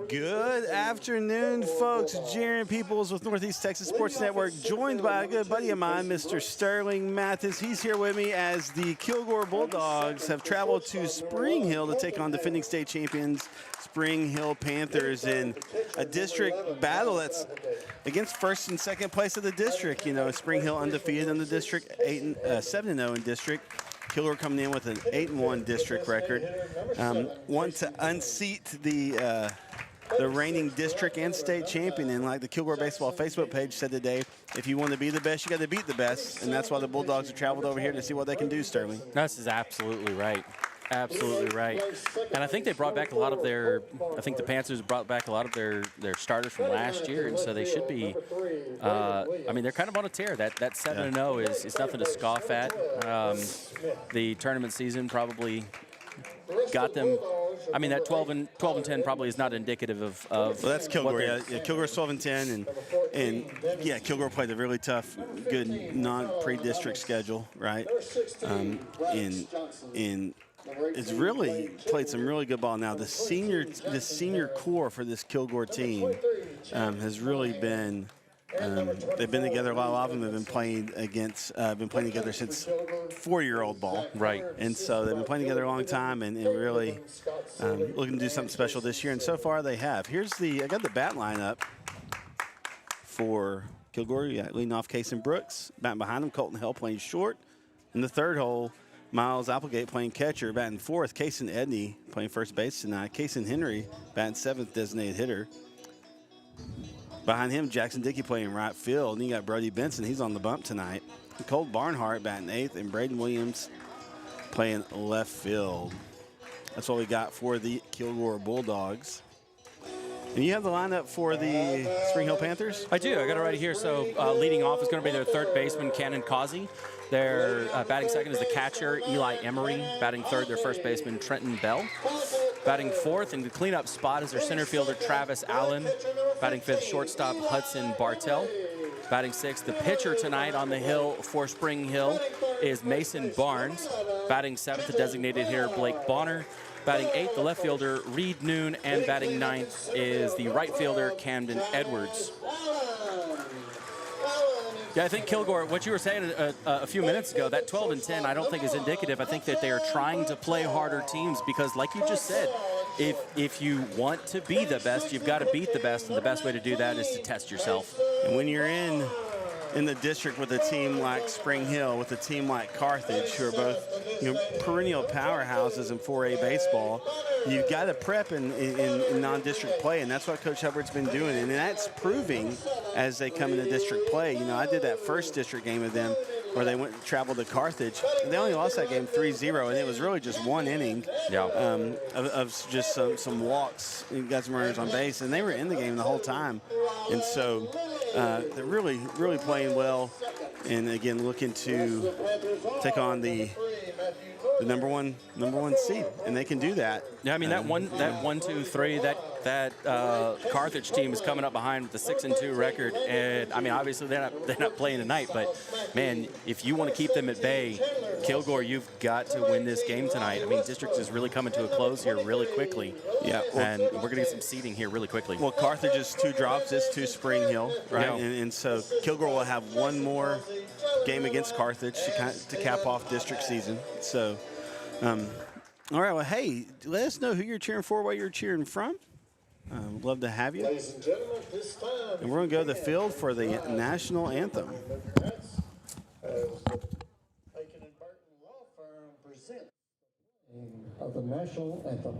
Good afternoon, folks. Jaron Peoples with Northeast Texas Sports Network, joined by a good buddy of mine, Mr. Sterling Mathis. He's here with me as the Kilgore Bulldogs have traveled to Spring Hill to take on defending state champions Spring Hill Panthers in a district battle that's against first and second place of the district. You know, Spring Hill undefeated in the district, 7-0 in district. Kilgore coming in with an 8-1 district record. Want to unseat the reigning district and state champion. And like the Kilgore Baseball Facebook page said today, if you want to be the best, you got to beat the best. And that's why the Bulldogs have traveled over here to see what they can do, Sterling. This is absolutely right. Absolutely right. And I think they brought back a lot of their, I think the Panthers brought back a lot of their starters from last year, and so they should be, I mean, they're kind of on a tear. That 7-0 is nothing to scoff at. The tournament season probably got them. I mean, that 12 and 10 probably is not indicative of well, that's Kilgore. Yeah, Kilgore's 12 and 10, and yeah, Kilgore played a really tough, good non-pre-district schedule, right? It's really played some really good ball now. The senior core for this Kilgore team has really been. They've been together. A lot of them have been playing together since 4-year-old ball. Right. And so they've been playing together a long time and really looking to do something special this year. And so far they have. I got the bat lineup for Kilgore. Yeah, leading off Kason Brooks. Batting behind him, Colton Hell playing short. In the third hole, Miles Applegate playing catcher. Batting fourth, Kason Edney playing first base tonight. Kason Henry batting seventh, designated hitter. Behind him, Jackson Dickey playing right field. And you got Brody Benson. He's on the bump tonight. Cole Barnhart batting eighth, and Braden Williams playing left field. That's what we got for the Kilgore Bulldogs. And you have the lineup for the Spring Hill Panthers? I do. I got it right here. So leading off is going to be their third baseman, Cannon Causey. Their batting second is the catcher, Eli Emery. Batting third, their first baseman, Trenton Bell. Batting fourth in the cleanup spot is their center fielder, Travis Allen. Batting fifth, shortstop, Hudson Bartell. Batting sixth, the pitcher tonight on the hill for Spring Hill is Mason Barnes. Batting seventh, the designated hitter, Blake Bonner. Batting eighth, the left fielder, Reed Noon. And batting ninth is the right fielder, Camden Edwards. Yeah, I think Kilgore, what you were saying a few minutes ago, that 12 and 10, I don't think is indicative. I think that they are trying to play harder teams because, like you just said, if you want to be the best, you've got to beat the best, and the best way to do that is to test yourself. And when you're in the district with a team like Spring Hill, with a team like Carthage, who are both perennial powerhouses in 4A baseball, you've got to prep in non-district play, and that's what Coach Hubbard's been doing, and that's proving as they come into district play. You know, I did that first district game with them where they traveled to Carthage. And they only lost that game 3-0, and it was really just one inning of just some walks and got some runners on base, and they were in the game the whole time. And so they're really, really playing well, and again looking to take on the number one seed, and they can do that. Yeah, I mean that 1-2-3 that Carthage team is coming up behind with the 6-2 record, and I mean obviously they're not playing tonight, but man, if you want to keep them at bay, Kilgore, you've got to win this game tonight. I mean, district is really coming to a close here really quickly. Yeah, and we're going to get some seeding here really quickly. Well, Carthage is 2 drops, it's 2 Spring Hill, right? Yeah. And so Kilgore will have one more game against Carthage to cap off district season. So, all right, well, hey, let us know who you're cheering for, where you're cheering from. We'd love to have you. Ladies and gentlemen, this time, and we're going to go to the field for the national anthem. Aiken and Burton Law Firm present of the national anthem.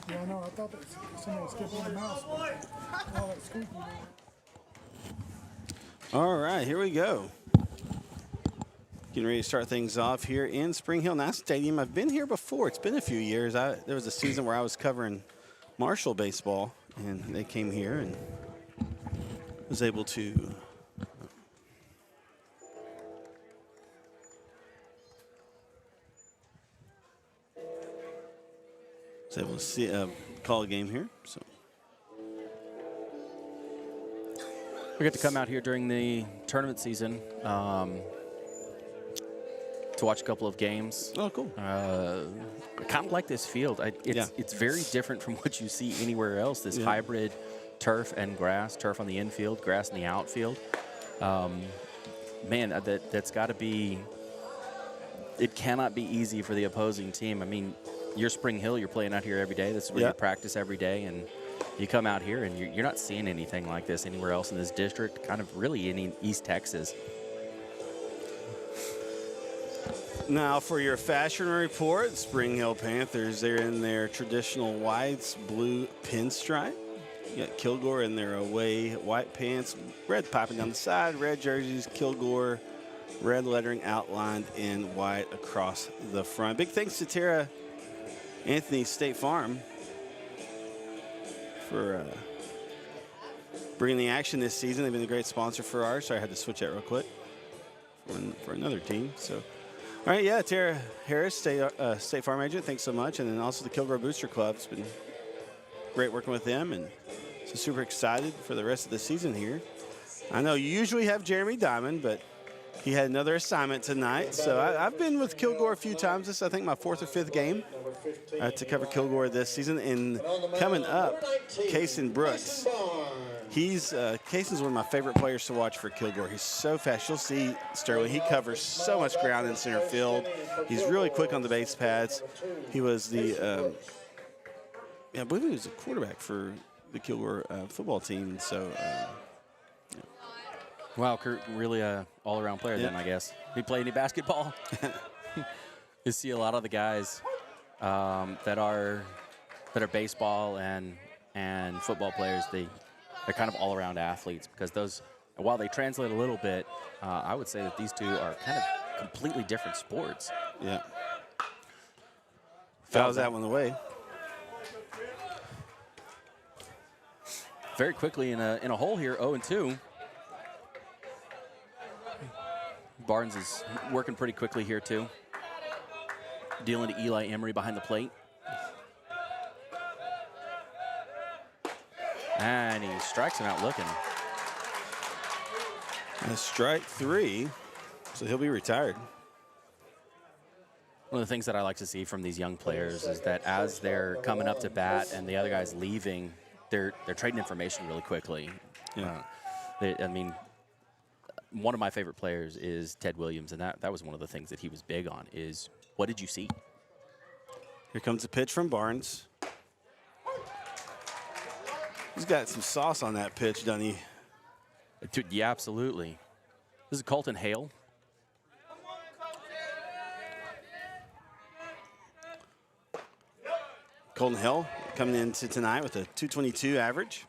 Yeah, I know. I thought that somebody was skipping the mouse. All that squeaky noise. All right, here we go. Getting ready to start things off here in Spring Hill National Stadium. I've been here before. It's been a few years. There was a season where I was covering Marshall baseball, and they came here and was able to see call a game here. So We get to come out here during the tournament season to watch a couple of games. oh, cool. I kind of like this field. It's very different from what you see anywhere else. This hybrid turf and grass, turf on the infield, grass in the outfield. Man, that's got to be. It cannot be easy for the opposing team. I mean, you're Spring Hill. You're playing out here every day. This is where you practice every day, and you come out here and you're not seeing anything like this anywhere else in this district. Kind of really in East Texas. Now for your fashion report, Spring Hill Panthers, they're in their traditional whites, blue pinstripe. You got Kilgore in their away white pants, red popping down the side, red jerseys, Kilgore, red lettering outlined in white across the front. Big thanks to Tara Anthony State Farm for bringing the action this season. They've been a great sponsor for ours. Sorry, I had to switch that real quick for another team. So. All right, yeah, Tara Harris, State Farm agent, thanks so much. And then also the Kilgore Booster Club. It's been great working with them, and so super excited for the rest of the season here. I know you usually have Jeremy Diamond, but he had another assignment tonight. So I've been with Kilgore a few times. This is, I think, my 4th or 5th game to cover Kilgore this season. And coming up, Kaysen Brooks. Kaysen's one of my favorite players to watch for Kilgore. He's so fast. You'll see Sterling. He covers so much ground in center field. He's really quick on the base pads. He was I believe he was a quarterback for the Kilgore football team. So, Wow, Kurt, really a all-around player then, I guess. Did he play any basketball? You see a lot of the guys that are baseball and football players. They're kind of all-around athletes because those, while they translate a little bit, I would say that these two are kind of completely different sports. Yeah. Fouls that one away. Very quickly in a hole here, 0-2. Barnes is working pretty quickly here too. Dealing to Eli Emery behind the plate. And he strikes him out looking. And strike 3, so he'll be retired. One of the things that I like to see from these young players is that as they're coming up to bat and the other guy's leaving, they're trading information really quickly. Yeah. I mean, one of my favorite players is Ted Williams, and that was one of the things that he was big on is, what did you see? Here comes a pitch from Barnes. He's got some sauce on that pitch, doesn't he? Yeah, absolutely. This is Colton Hale. Colton Hale coming into tonight with a .222 average.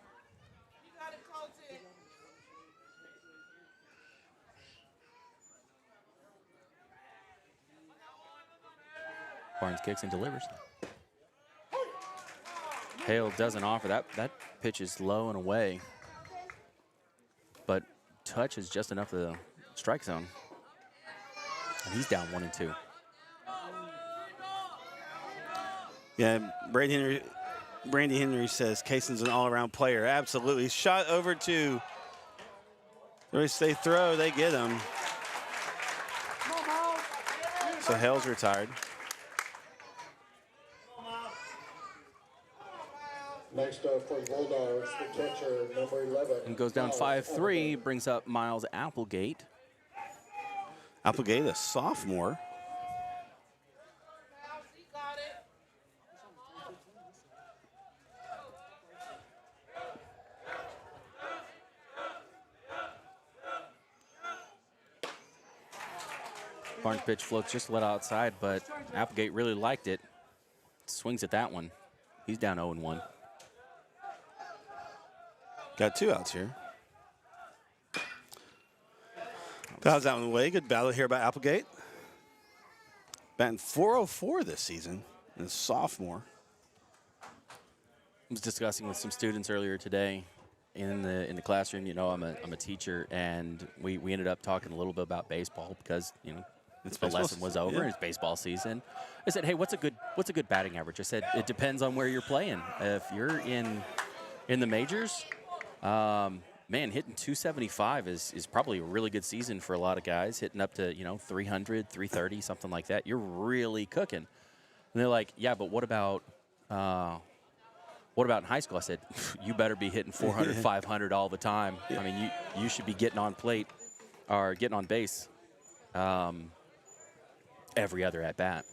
Barnes kicks and delivers. Hale doesn't offer. That pitch is low and away. But touch is just enough of the strike zone. And he's down 1-2. Yeah, Brandy Henry says Kaysen's an all-around player. Absolutely. Shot over to, they throw, they get him. So Hale's retired. Next up for the Bulldogs, the catcher, number 11. And goes down 5-3, brings up Miles Applegate. Applegate, a sophomore. Barnes pitch floats just a little outside, but Applegate really liked it. swings at that one. He's down 0-1. Got 2 outs here. Fouls out in the way. Good battle here by Applegate. Batting .404 this season, and a sophomore. I was discussing with some students earlier today in the classroom. You know, I'm a teacher, and we ended up talking a little bit about baseball because, you know, the lesson was over and it's baseball season. I said, hey, what's a good batting average? I said, it depends on where you're playing. If you're in the majors, man, hitting 275 is probably a really good season for a lot of guys. Hitting up to, you know, 300, 330, something like that. You're really cooking. And they're like, yeah, but what about in high school? I said, you better be hitting 400, 500 all the time. I mean, you should be getting on plate or getting on base every other at bat.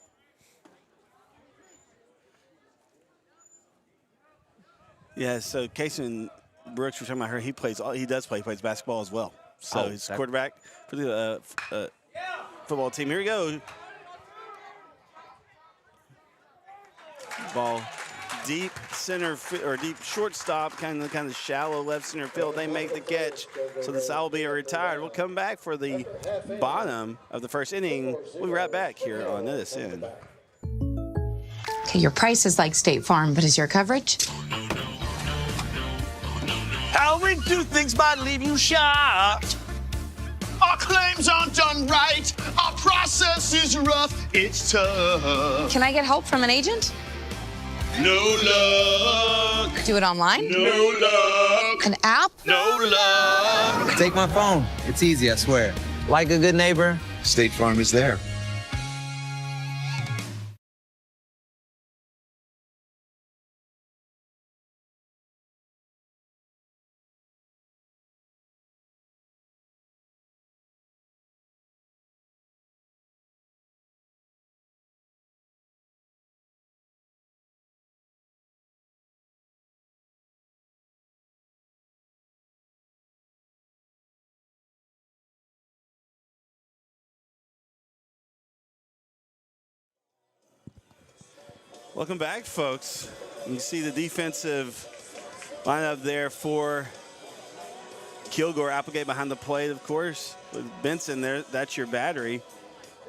Yeah, so Kason Brooks, we're talking about her. He plays basketball as well. So he's quarterback for the football team. Here we go. Ball deep center or deep shortstop, kind of shallow left center field. They make the catch, so the side will be retired. We'll come back for the bottom of the first inning. We'll be right back here on NETSN. Okay, your price is like State Farm, but is your coverage? How we do things might leave you shocked. Our claims aren't done right. Our process is rough. It's tough. Can I get help from an agent? No luck. Do it online? No luck. An app? No luck. Take my phone. It's easy, I swear. Like a good neighbor, State Farm is there. Welcome back, folks. You see the defensive lineup there for Kilgore. Applegate behind the plate, of course, with Benson there. That's your battery.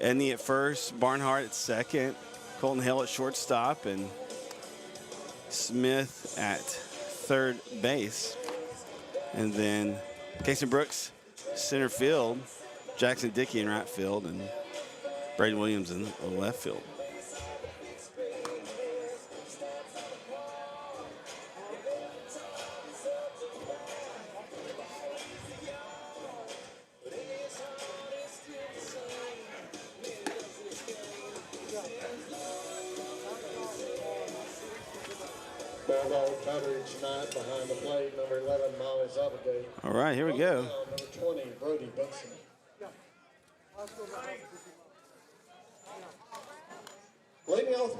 Edney at first, Barnhart at second, Colton Hill at shortstop, and Smith at third base. And then Kason Brooks, center field, Jackson Dickey in right field, and Braden Williams in the left field. Bulldog battery tonight behind the plate, number 11, Molly Applegate. All right, here we go. Number 20, Brody Benson.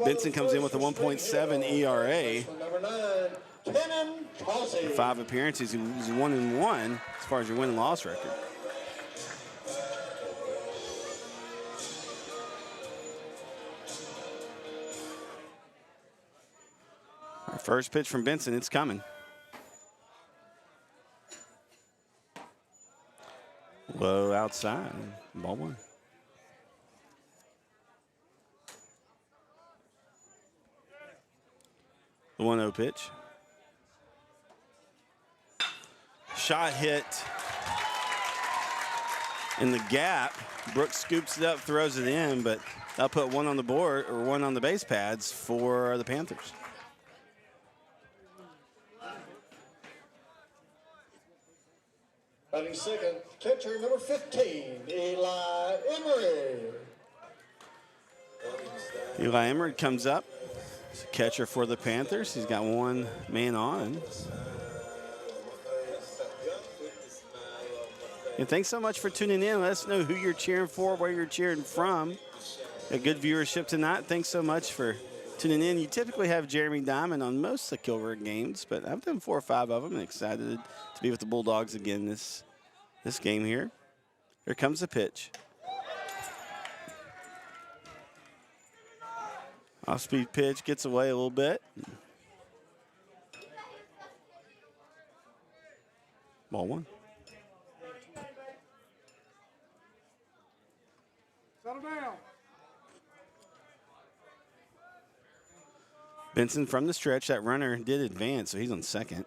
Benson comes in with a 1.7 ERA. Number 9, Kenan Causey. 5 appearances. He's 1-1 as far as your win and loss record. Our first pitch from Benson, it's coming. Low outside, ball one. The 1-0 pitch. Shot hit in the gap. Brooks scoops it up, throws it in, but that'll put one on the board or one on the base pads for the Panthers. Batting second, catcher number 15, Eli Emery. Eli Emery comes up. He's a catcher for the Panthers. He's got one man on. And thanks so much for tuning in. Let us know who you're cheering for, where you're cheering from. A good viewership tonight. Thanks so much for tuning in. You typically have Jeremy Diamond on most of the Kilgore games, but I've done 4 or 5 of them and excited to be with the Bulldogs again this game here. Here comes the pitch. Off-speed pitch gets away a little bit. Ball one. Settle down. Benson from the stretch. That runner did advance, so he's on second.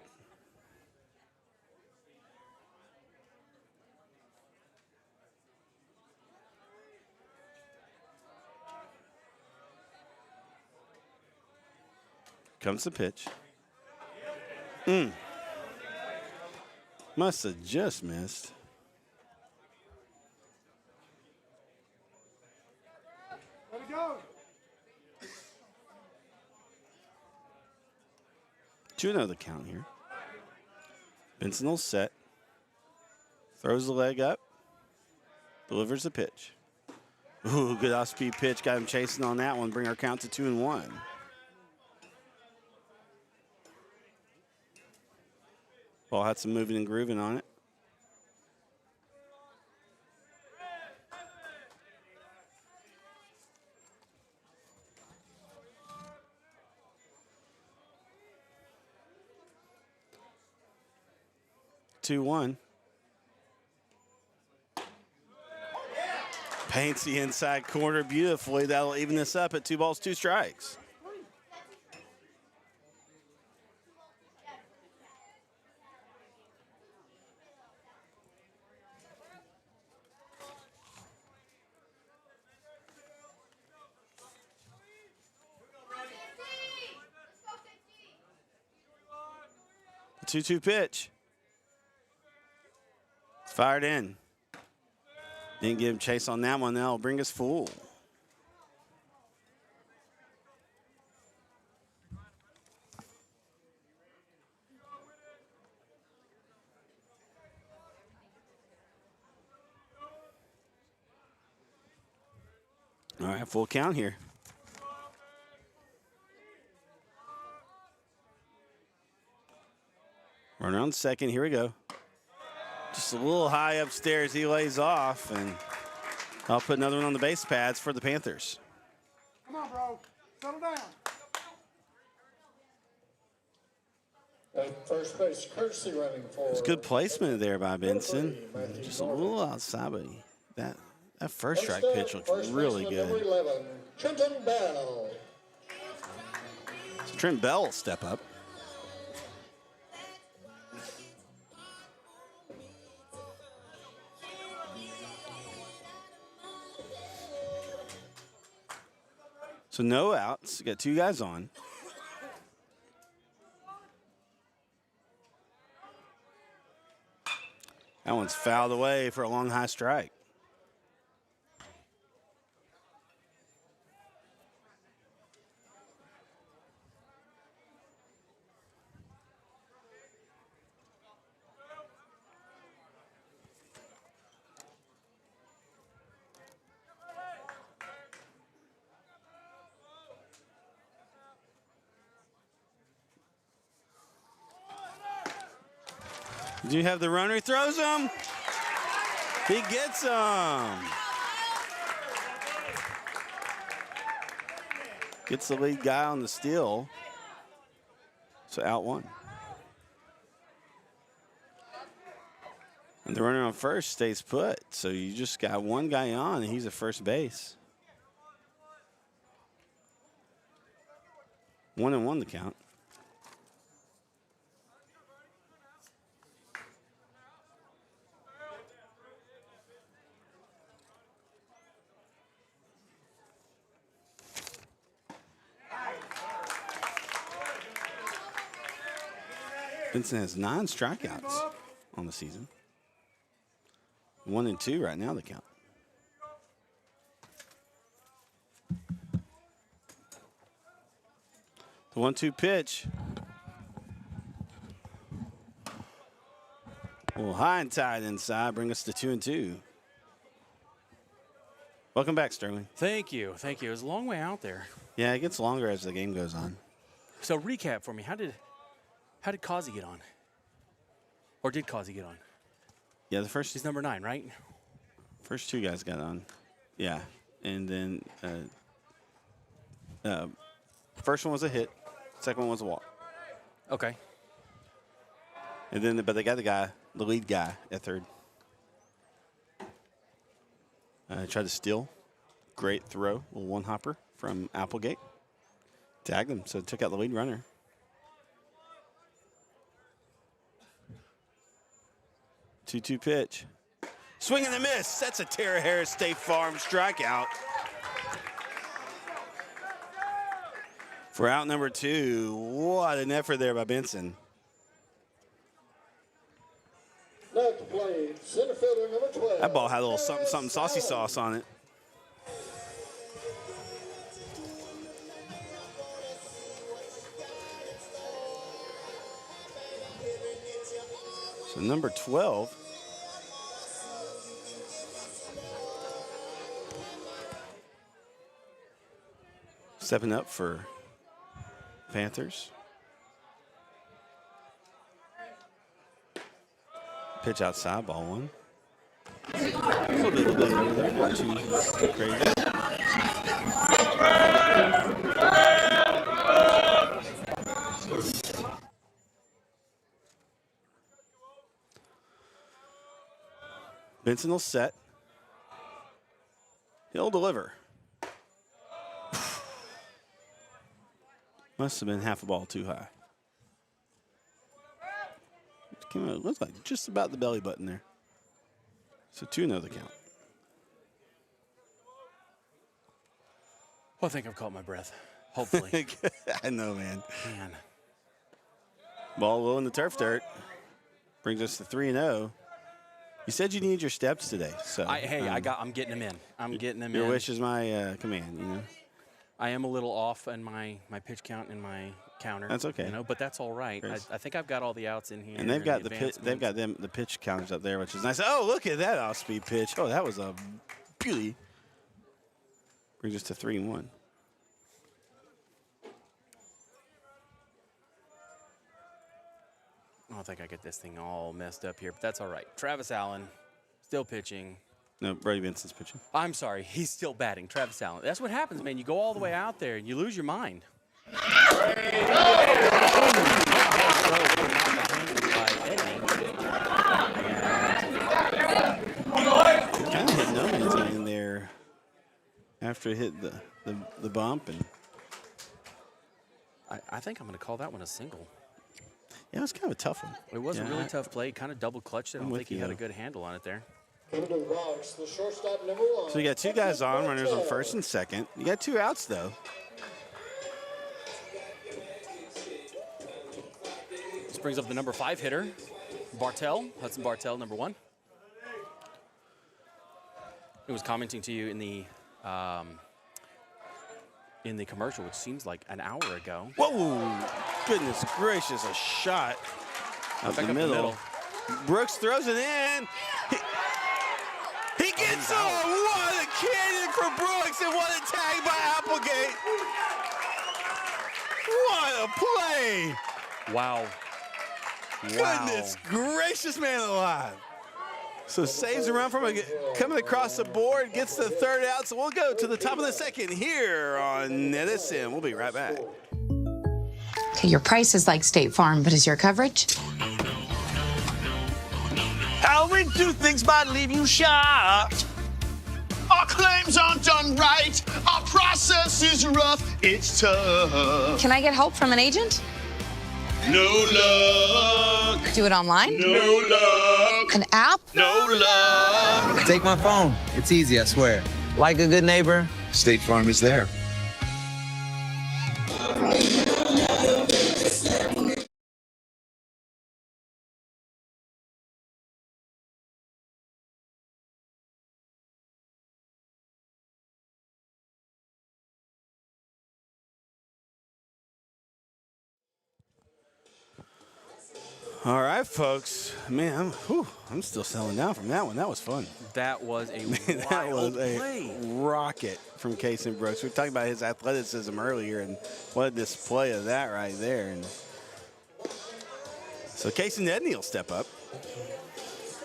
Comes the pitch. Must have just missed. Let it go. 2-0 the count here. Benson will set. Throws the leg up. Delivers the pitch. Ooh, good off-speed pitch. Got him chasing on that one. Bring our count to 2-1. Ball had some moving and grooving on it. Two one. Paints the inside corner beautifully. That'll even this up at 2 balls, 2 strikes. The 2-2 pitch. It's fired in. Didn't give him chase on that one. That'll bring us full. All right, full count here. Runner on second. Here we go. Just a little high upstairs. He lays off, and I'll put another one on the base pads for the Panthers. Come on, bro. Settle down. At first base, Kersey running for. It's good placement there by Benson. Just a little outside, but that first strike pitch looked really Number good. 11, Trenton Bell. So Trent Bell will step up. So no outs. You got 2 guys on. That one's fouled away for a long high strike. Do you have the runner? He throws him. He gets him. Gets the lead guy on the steal. So out 1. And the runner on first stays put. So you just got 1 guy on, and he's at first base. 1-1 the count. Benson has 9 strikeouts on the season. 1 and 2 right now, the count. The 1-2 pitch. Well, high and tight inside, bring us to 2-2. Welcome back, Sterling. Thank you. Thank you. It was a long way out there. Yeah, it gets longer as the game goes on. So recap for me. How did Causey get on? Or did Causey get on? Yeah, the first He's number 9, right? First 2 guys got on. Yeah. And then First one was a hit. Second one was a walk. Okay. And then, but they got the lead guy at third. Tried to steal. Great throw. Little one hopper from Applegate. Tagged him, so took out the lead runner. Two-two pitch. Swing and a miss. That's a Tara Harris State Farm strikeout. For out number 2. What an effort there by Benson. Next play, center fielder number 12. That ball had a little something saucy sauce on it. So number 12. Stepping up for Panthers. Pitch outside, ball one. A little bit over there, not too crazy. Benson will set. He'll deliver. Must have been half a ball too high. Came out, it looks like just about the belly button there. So 2-0 the count. Well, I think I've caught my breath. Hopefully. I know, man. Man. Ball low in the turf dirt. Brings us to 3-0. You said you need your steps today, so I'm getting them in. I'm getting them in. Your wish is my command, you know. I am a little off on my pitch count and my counter. That's okay. You know, but that's all right. I think I've got all the outs in here. And they've got the pitch counters up there, which is nice. Oh, look at that off-speed pitch. Oh, that was a beauty. Brings us to 3-1. I don't think I get this thing all messed up here, but that's all right. Travis Allen, still pitching. No, Brady Benson's pitching. I'm sorry, he's still batting. Travis Allen. That's what happens, man. You go all the way out there and you lose your mind. Kind of hit no man's land there after it hit the bump, and I think I'm going to call that one a single. yeah, it was kind of a tough one. It was a really tough play. Kind of double clutched it. I don't think he had a good handle on it there. Coming to the box, the shortstop number 1. So you got 2 guys on, runners on first and second. You got 2 outs though. This brings up the number 5 hitter, Bartell, Hudson Bartell, number 1. He was commenting to you in the commercial, which seems like an hour ago. Whoa! Goodness gracious, a shot up the middle. Brooks throws it in. He gets it! What a cannon for Brooks, and what a tag by Applegate! What a play! Wow. Goodness gracious, man alive! So saves a run from coming across the board, gets the 3rd out. So we'll go to the top of the 2nd here on NETSN. We'll be right back. Okay, your price is like State Farm, but is your coverage? How we do things might leave you shocked. Our claims aren't done right. Our process is rough. It's tough. Can I get help from an agent? No luck. Do it online? No luck. An app? No luck. Take my phone. It's easy, I swear. Like a good neighbor, State Farm is there. All right, folks. Man, I'm still selling down from that one. That was fun. That was a That was wild a play. rocket from Kason Brooks. We were talking about his athleticism earlier, and what a display of that right there. And so Kason Edney will step up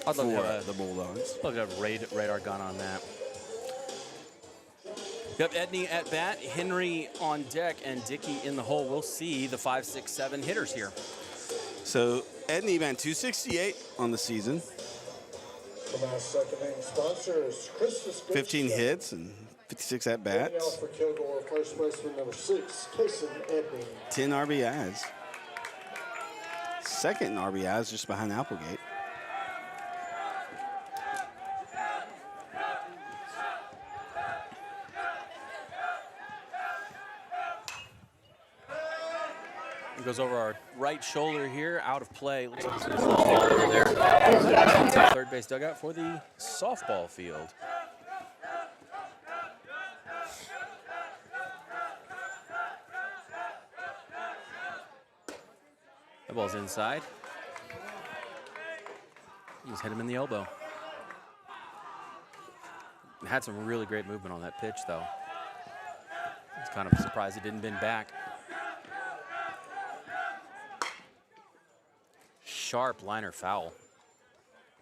I'd love to for have the Bulldogs. a radar gun on that. Yep, Edney at bat, Henry on deck, and Dickey in the hole. We'll see the 5, 6, 7 hitters here. So Edney batting 268 on the season. From our second inning sponsors, Christmas 15 hits and 56 at Leading bats. off for Kilgore, first baseman number 6, Kason Edney. 10 RBIs. Second in RBIs just behind Applegate. It goes over our right shoulder here, out of play. Looks like it's going to over there. Third base dugout for the softball field. That ball's inside. He's hit him in the elbow. Had some really great movement on that pitch, though. I was kind of surprised it didn't bend back. Sharp liner foul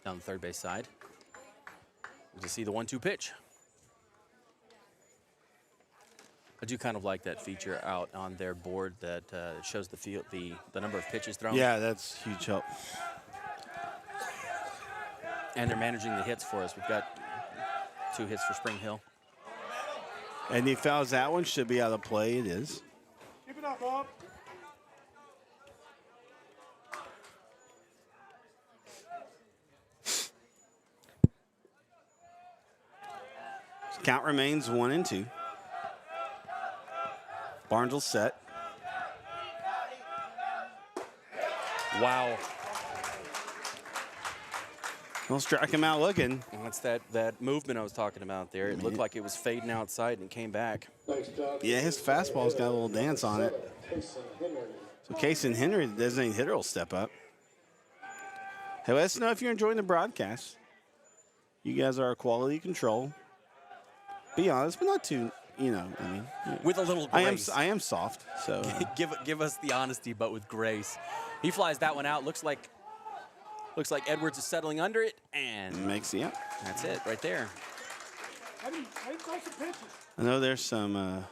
down the third base side. We'll just see the 1-2 pitch. I do kind of like that feature out on their board that shows the field, the number of pitches thrown. Yeah, that's huge help. And they're managing the hits for us. We've got 2 hits for Spring Hill. And he fouls that one, should be out of play. It is. Keep it up, Bob. Count remains 1-2. Barnes will set. Wow. Don't strike him out looking. That's that movement I was talking about there. It looked like it was fading outside and came back. Yeah, his fastball's got a little dance on it. So Kason Henry, the designated hitter, will step up. Hey, let us know if you're enjoying the broadcast. You guys are quality control. Be honest, but not too, you know, I mean. With a little grace. I am soft, so. give us the honesty, but with grace. He flies that one out. Looks like Edwards is settling under it, and Makes, yeah. that's it right there. I didn't call some pitches. I know there's some,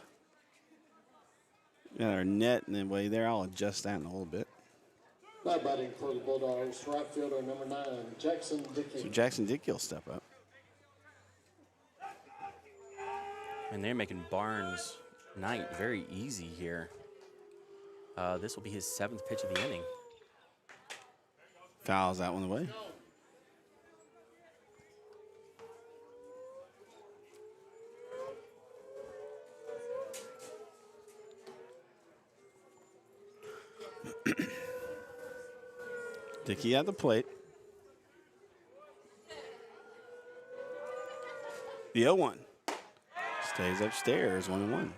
got our net in the way there. I'll adjust that in a little bit. Now batting for the Bulldogs, right fielder number 9, Jackson Dickey. So Jackson Dickey will step up. And they're making Barnes' night very easy here. This will be his 7th pitch of the inning. Fouls that one away. Dickey at the plate. The 0-1 stays upstairs, 1-1.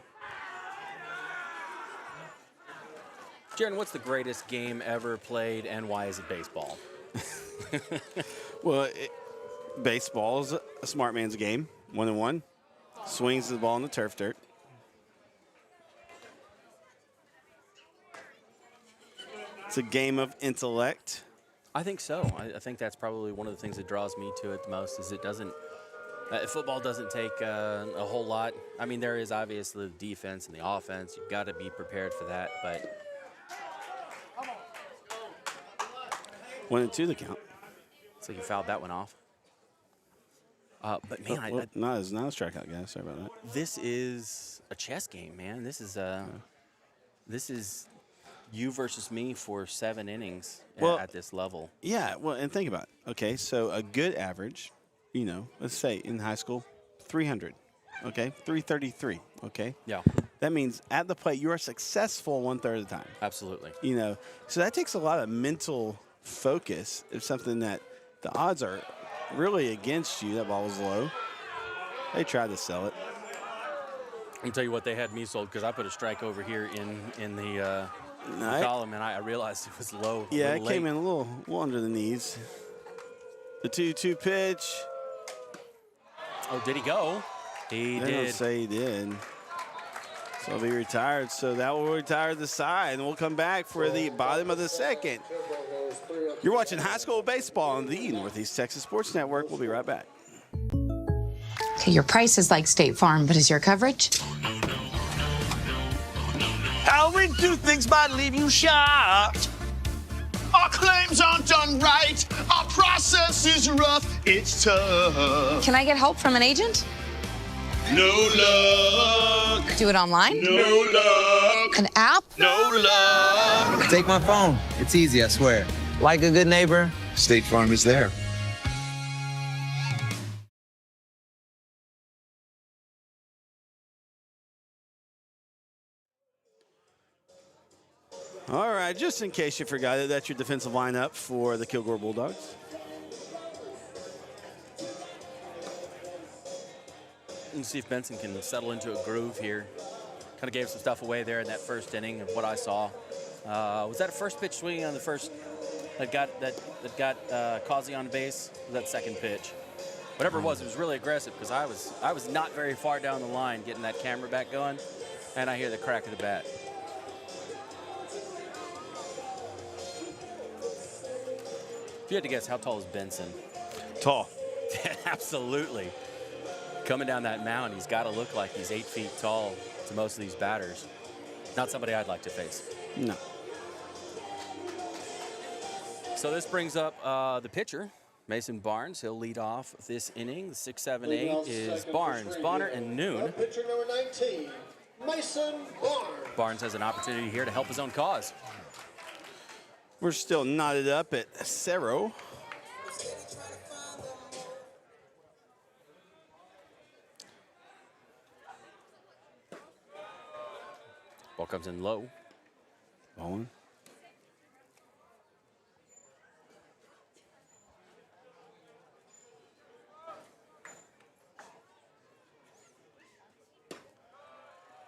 Jaron, what's the greatest game ever played, and why is it baseball? Well, baseball is a smart man's game. 1-1. Swings the ball in the turf dirt. It's a game of intellect. I think so. I think that's probably one of the things that draws me to it the most. Is it doesn't. Football doesn't take a whole lot. I mean, there is obviously the defense and the offense. You've got to be prepared for that, but. 1-2 the count. So you fouled that one off. But man, Not a strikeout, guys. Sorry about that. This is a chess game, man. This is you versus me for 7 innings at this level. Yeah, well, and think about it. Okay, so a good average, you know, let's say in high school, 300. Okay, 333. Okay. Yeah. That means at the plate you are successful 1/3 of the time. Absolutely. You know, so that takes a lot of mental focus. It's something that the odds are really against you. That ball was low. They tried to sell it. I can tell you what, they had me sold because I put a strike over here in the column, and I realized it was low. Yeah, it came in a little under the knees. The 2-2 pitch. Oh, did he go? He They did. don't say he did. So he'll be retired. So that will retire the side, and we'll come back for the bottom of the second. You're watching high school baseball on the Northeast Texas Sports Network. We'll be right back. Okay, your price is like State Farm, but is your coverage? How we do things might leave you shocked. Our claims aren't done right. Our process is rough. It's tough. Can I get help from an agent? No luck. Do it online? No luck. An app? No luck. Take my phone. It's easy, I swear. Like a good neighbor, State Farm is there. All right, just in case you forgot it, that's your defensive lineup for the Kilgore Bulldogs. And see if Benson can settle into a groove here. Kind of gave some stuff away there in that first inning of what I saw. Was that a first pitch swinging on the first that got Causey on base? Was that second pitch? Whatever it was really aggressive because I was not very far down the line getting that camera back going, and I hear the crack of the bat. If you had to guess, how tall is Benson? Tall. Absolutely. Coming down that mound, he's got to look like he's 8 feet tall to most of these batters. Not somebody I'd like to face. No. So this brings up the pitcher, Mason Barnes. He'll lead off this inning. The 6, 7, 8 is Barnes, Bonner, and Noon. Pitcher number 19, Mason Barnes. Barnes has an opportunity here to help his own cause. We're still knotted up at Cerro. Ball comes in low. Ball one.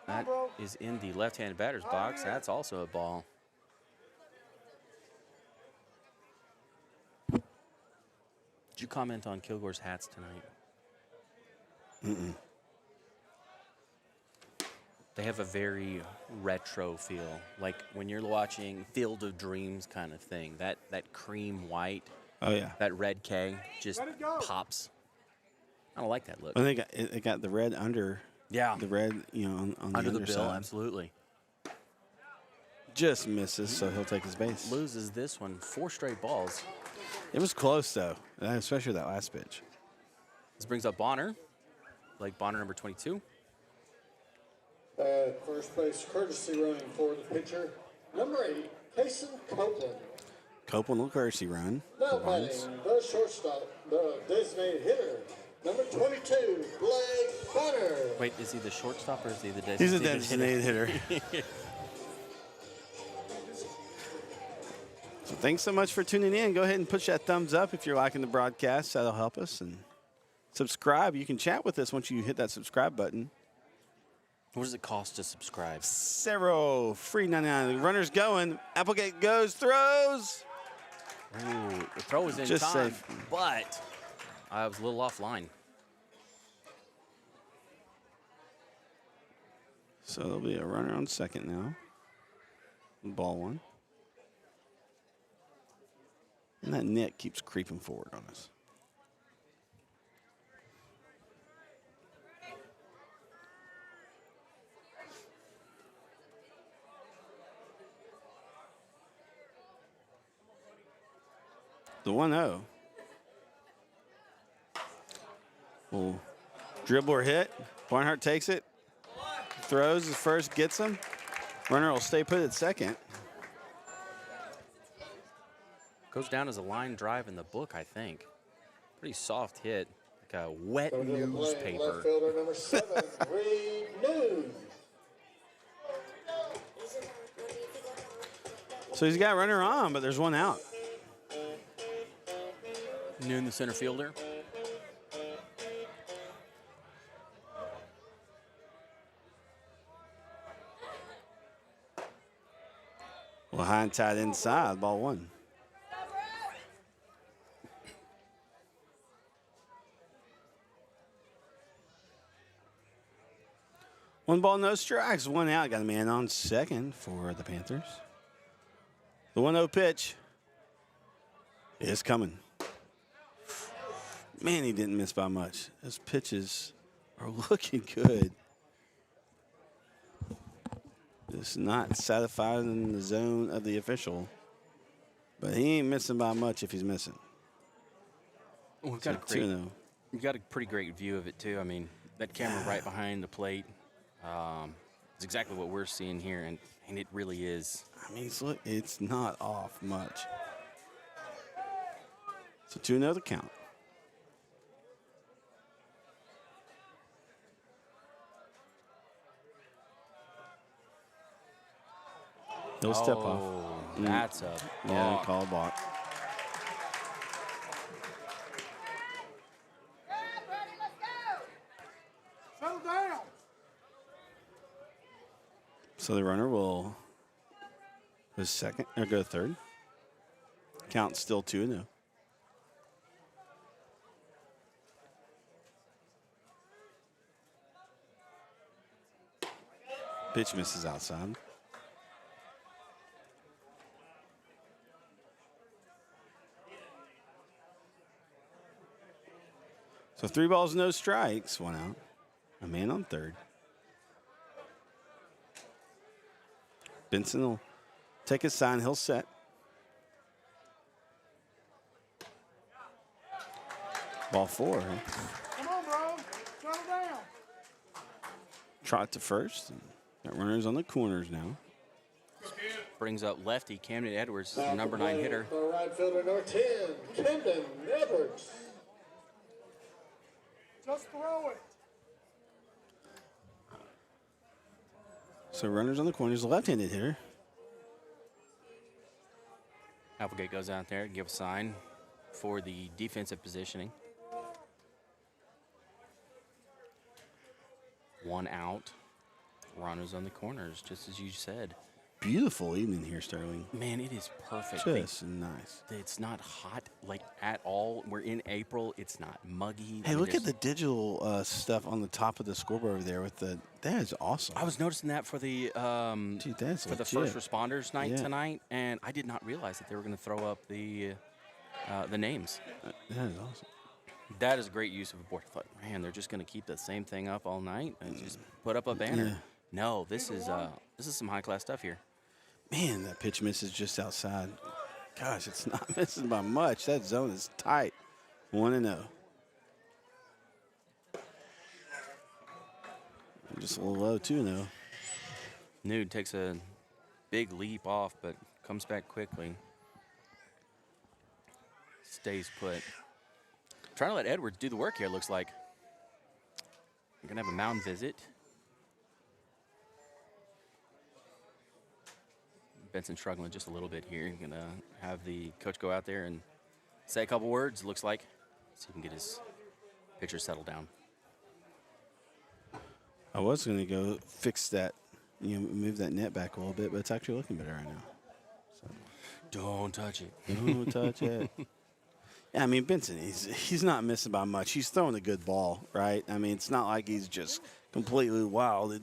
That is in the left-handed batter's box. That's also a ball. Did you comment on Kilgore's hats tonight? Mm-mm. They have a very retro feel, like when you're watching Field of Dreams kind of thing. That cream white, Oh, yeah. that red K just pops. I don't like that look. Well, they got the red under. Yeah. The red, on Under the the bill, underside. absolutely. Just misses, so he'll take his base. Loses this one, 4 straight balls. It was close, though, especially that last pitch. This brings up Bonner, Blake Bonner, number 22. First base courtesy running for the pitcher, number 8, Kason Copeland. Copeland will courtesy run. Now for batting Barnes. the shortstop, the designated hitter, number 22, Blake Bonner. Wait, is he the shortstop or is he the designated He's a designated hitter. So thanks so much for tuning in. Go ahead and push that thumbs up if you're liking the broadcast. That'll help us. And subscribe. You can chat with us once you hit that subscribe button. What does it cost to subscribe? Cerro, free 99. The runner's going. Applegate goes, throws. Ooh, the throw was in Just time, safe. but I was a little offline. So there'll be a runner on second now. Ball one. And that net keeps creeping forward on us. The 1-0. Well, dribble or hit. Barnhart takes it. Throws his first, gets him. Runner will stay put at second. Goes down as a line drive in the book, I think. Pretty soft hit, like a wet Over to the plate, newspaper. left fielder number 7, Reed Noon. So he's got a runner on, but there's one out. Noon, the center fielder. Well, high and tight inside, ball one. One ball, no strikes, one out. Got a man on second for the Panthers. The 1-0 pitch is coming. Man, he didn't miss by much. His pitches are looking good. Just not satisfied in the zone of the official. But he ain't missing by much if he's missing. Well, we've So got a great, 2-0. we've got a pretty great view of it too. I mean, that camera right behind the plate is exactly what we're seeing here, and it really is. I mean, look, it's not off much. So 2-0 the count. He'll step off. That's a Yeah, balk. call balk. Settle down. So the runner will go second or go third. Count still 2-0. Pitch misses outside. So 3 balls, no strikes, 1 out. A man on third. Benson will take his sign. He'll set. Ball 4. Come on, bro. Settle down. Trot to first. Got runners on the corners now. Brings up lefty Camden Edwards, the number 9 hitter. For right fielder number 10, Camden Edwards. Just throw it. So runners on the corners, the left-handed hitter. Applegate goes out there to give a sign for the defensive positioning. 1 out. Runners on the corners, just as you said. Beautiful evening here, Sterling. Man, it is perfect. Just nice. It's not hot like at all. We're in April. It's not muggy. Hey, look at the digital stuff on the top of the scoreboard over there with the. That is awesome. I was noticing that for the Dude, that's for the legit. first responders night Yeah. tonight, and I did not realize that they were going to throw up the names. That is awesome. That is a great use of a board. I thought, man, they're just going to keep the same thing up all night and just put up a banner. Yeah. No, this is some high class stuff here. Man, that pitch misses just outside. Gosh, it's not missing by much. That zone is tight. 1-0. Just a little low, 2-0. Nude takes a big leap off, but comes back quickly. Stays put. Trying to let Edwards do the work here, looks like. We're going to have a mound visit. Benson struggling just a little bit here. Going to have the coach go out there and say a couple words, looks like. So he can get his pitcher settled down. I was going to go fix that, move that net back a little bit, but it's actually looking better right now. So. Don't touch it. Don't touch it. Yeah, I mean, Benson, he's not missing by much. He's throwing a good ball, right? I mean, it's not like he's just completely wild.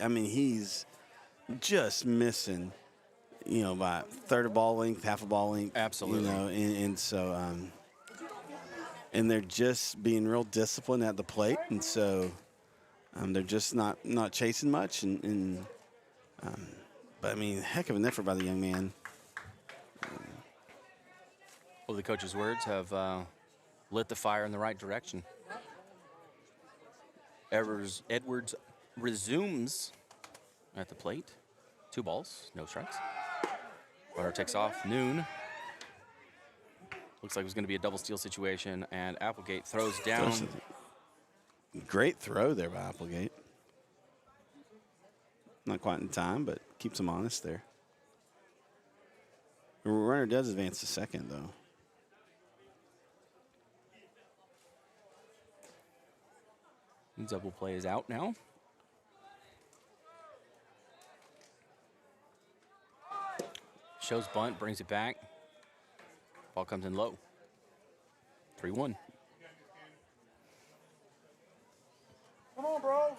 I mean, he's just missing, by third of ball length, half a ball length. Absolutely. And so, and they're just being real disciplined at the plate, and so they're just not chasing much. But I mean, heck of an effort by the young man. Well, the coach's words have lit the fire in the right direction. Edwards resumes at the plate. 2 balls, no strikes. Runner takes off. Noon. Looks like it was going to be a double steal situation, and Applegate throws down. Great throw there by Applegate. Not quite in time, but keeps him honest there. The runner does advance to second, though. Double play is out now. Shows bunt, brings it back. Ball comes in low. 3-1. Come on, bro.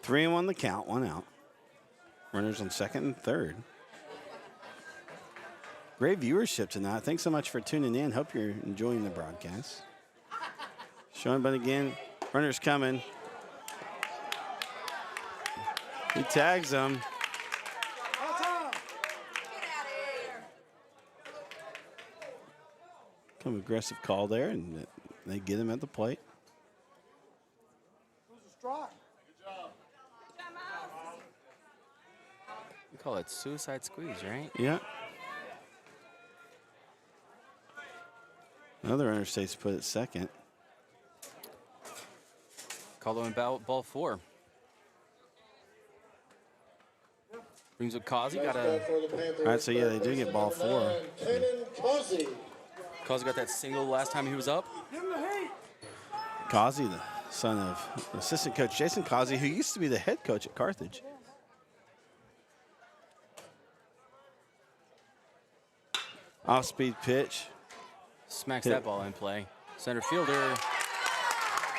3-1 the count, 1 out. Runners on second and third. Great viewership tonight. Thanks so much for tuning in. Hope you're enjoying the broadcast. Showing, but again, Runner's coming. He tags him. Come aggressive call there, and they get him at the plate. We call it suicide squeeze, right? Yeah. Another runner stays put at second. Call him ball 4. Brings up Causey. Got a. All right, so yeah, they do get ball 4. Causey got that single last time he was up. Causey, the son of assistant coach Jason Causey, who used to be the head coach at Carthage. Off-speed pitch. Smacks that ball in play. Center fielder.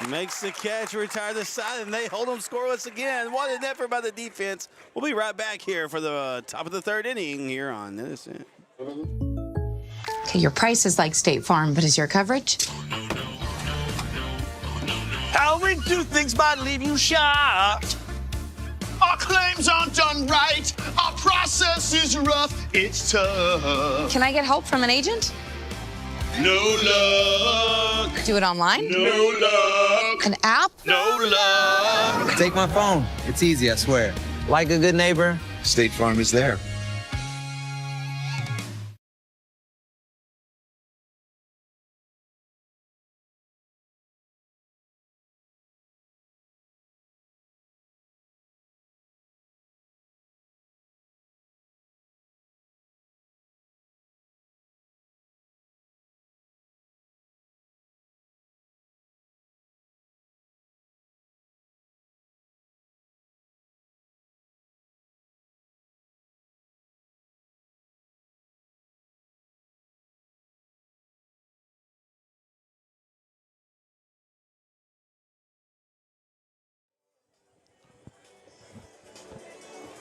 Makes the catch, retire the side, and they hold them scoreless again. What an effort by the defense. We'll be right back here for the top of the 3rd inning here on NETSN. Okay, your price is like State Farm, but is your coverage? How we do things might leave you shocked. Our claims aren't done right. Our process is rough. It's tough. Can I get help from an agent? No luck. Do it online? No luck. An app? No luck. Take my phone. It's easy, I swear. Like a good neighbor, State Farm is there.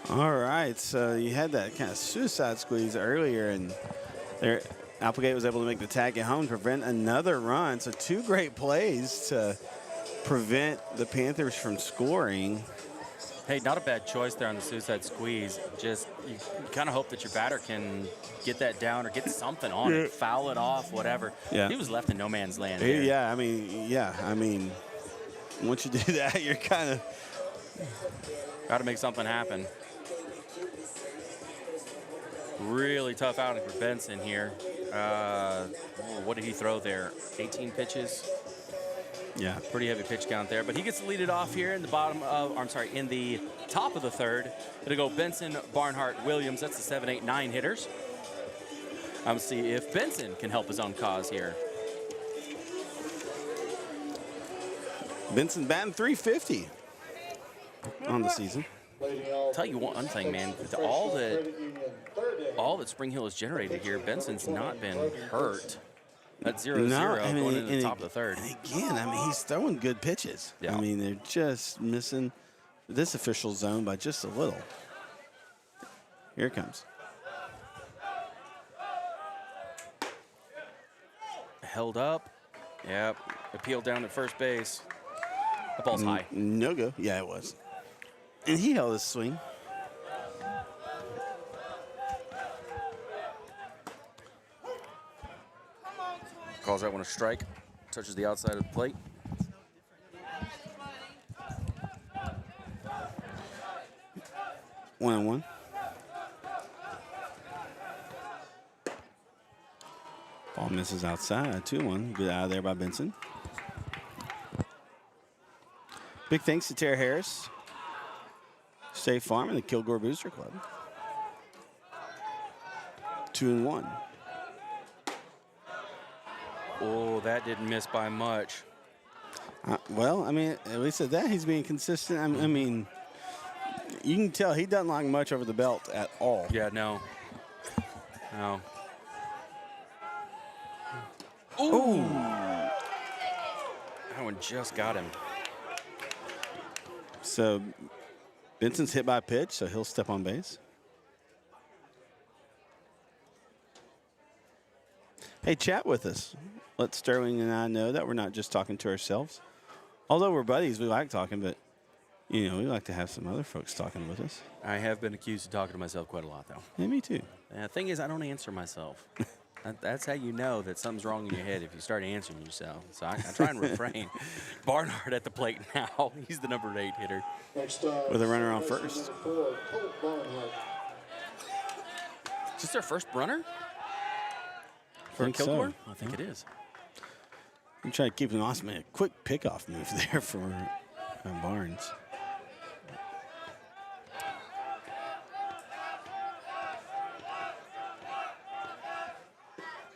All right, so you had that kind of suicide squeeze earlier, and there Applegate was able to make the tag at home to prevent another run. So 2 great plays to prevent the Panthers from scoring. Hey, not a bad choice there on the suicide squeeze. Just you kind of hope that your batter can get that down or get something on it, foul it off, whatever. Yeah. He was left in no man's land there. Yeah, I mean, once you do that, you're kind of got to make something happen. Really tough outing for Benson here. What did he throw there? 18 pitches. Yeah, pretty heavy pitch count there, but he gets to lead it off here in the bottom of, in the top of the 3rd. It'll go Benson, Barnhart, Williams. That's the 7, 8, 9 hitters. I'm see if Benson can help his own cause here. Benson batting .350 on the season. Tell you one thing, man. All that Spring Hill has generated here, Benson's not been hurt. That's 0-0 going into the top of the 3rd. And again, I mean, he's throwing good pitches. Yeah. I mean, they're just missing this official zone by just a little. Here it comes. Held up. Yep. Appealed down at first base. The ball's high. No go. Yeah, it was. And he held his swing. Calls that one a strike. Touches the outside of the plate. One and one. Ball misses outside. 2-1. Good out of there by Benson. Big thanks to Tara Harris, State Farm, and the Kilgore Booster Club. 2-1. Oh, that didn't miss by much. Well, I mean, at least at that, he's being consistent. I mean, you can tell he doesn't like much over the belt at all. Yeah, no. No. Ooh. That one just got him. So Benson's hit by a pitch, so he'll step on base. Hey, chat with us. Let Sterling and I know that we're not just talking to ourselves. Although we're buddies, we like talking, but, you know, we like to have some other folks talking with us. I have been accused of talking to myself quite a lot, though. Yeah, me too. The thing is, I don't answer myself. That's how you know that something's wrong in your head if you start answering yourself. So I try and refrain. Barnhart at the plate now. He's the number 8 hitter. Next, With a runner on first. Colt Barnhart. Is this their first runner? For Think so. Kilgore? I think it is. I'm trying to keep an awesome, a quick pickoff move there for Barnes.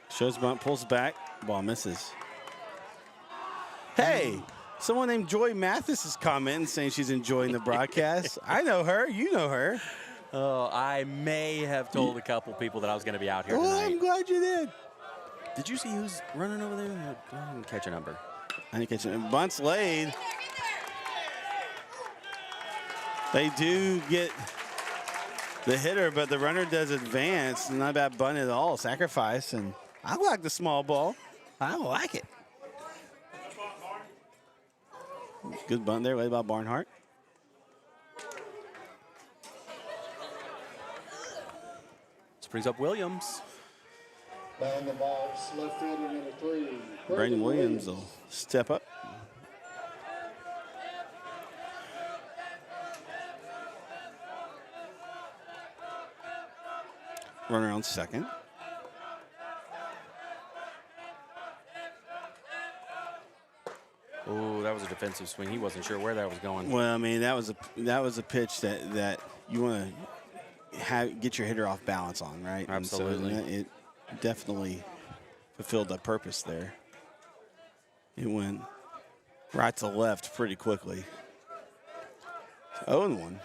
Shows bunt, pulls back, ball misses. Hey, someone named Joy Mathis is commenting saying she's enjoying the broadcast. I know her, you know her. Oh, I may have told a couple people that I was going to be out here Oh, I'm tonight. glad you did. Did you see who's running over there? I didn't catch a number. I didn't catch it. Bunt's laid. They do get the hitter, but the runner does advance. Not a bad bunt at all. Sacrifice, and I like the small ball. I like it. Good bunt there, laid by Barnhart. This brings up Williams. Batting the box, left fielder number 3. Brandon Williams will step up. Runner on second. Oh, that was a defensive swing. He wasn't sure where that was going. Well, I mean, that was a pitch that you want to get your hitter off balance on, right? Absolutely. And so it definitely fulfilled that purpose there. It went right to left pretty quickly. 0-1.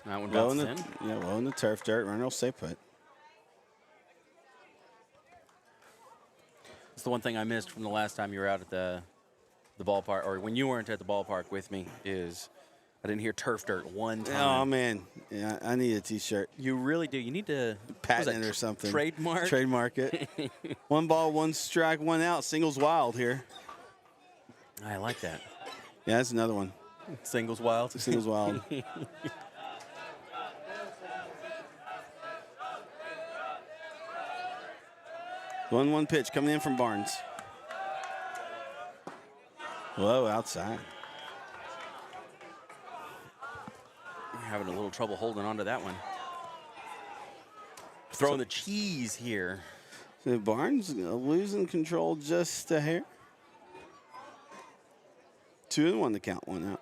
That one Well bounces in in. yeah, well in the turf dirt. Runner will stay put. It's the one thing I missed from the last time you were out at the ballpark, or when you weren't at the ballpark with me, is I didn't hear turf dirt one time. Oh man, yeah, I need a T-shirt. You really do. You need to Patent it or something. Trademark. Trademark it. 1 ball, 1 strike, 1 out. Singles wild here. I like that. Yeah, that's another one. Singles wild. Singles wild. 1-1 pitch coming in from Barnes. Low outside. We're having a little trouble holding on to that one. Throwing the cheese here. So Barnes losing control just a hair. 2-1 to count, 1 out.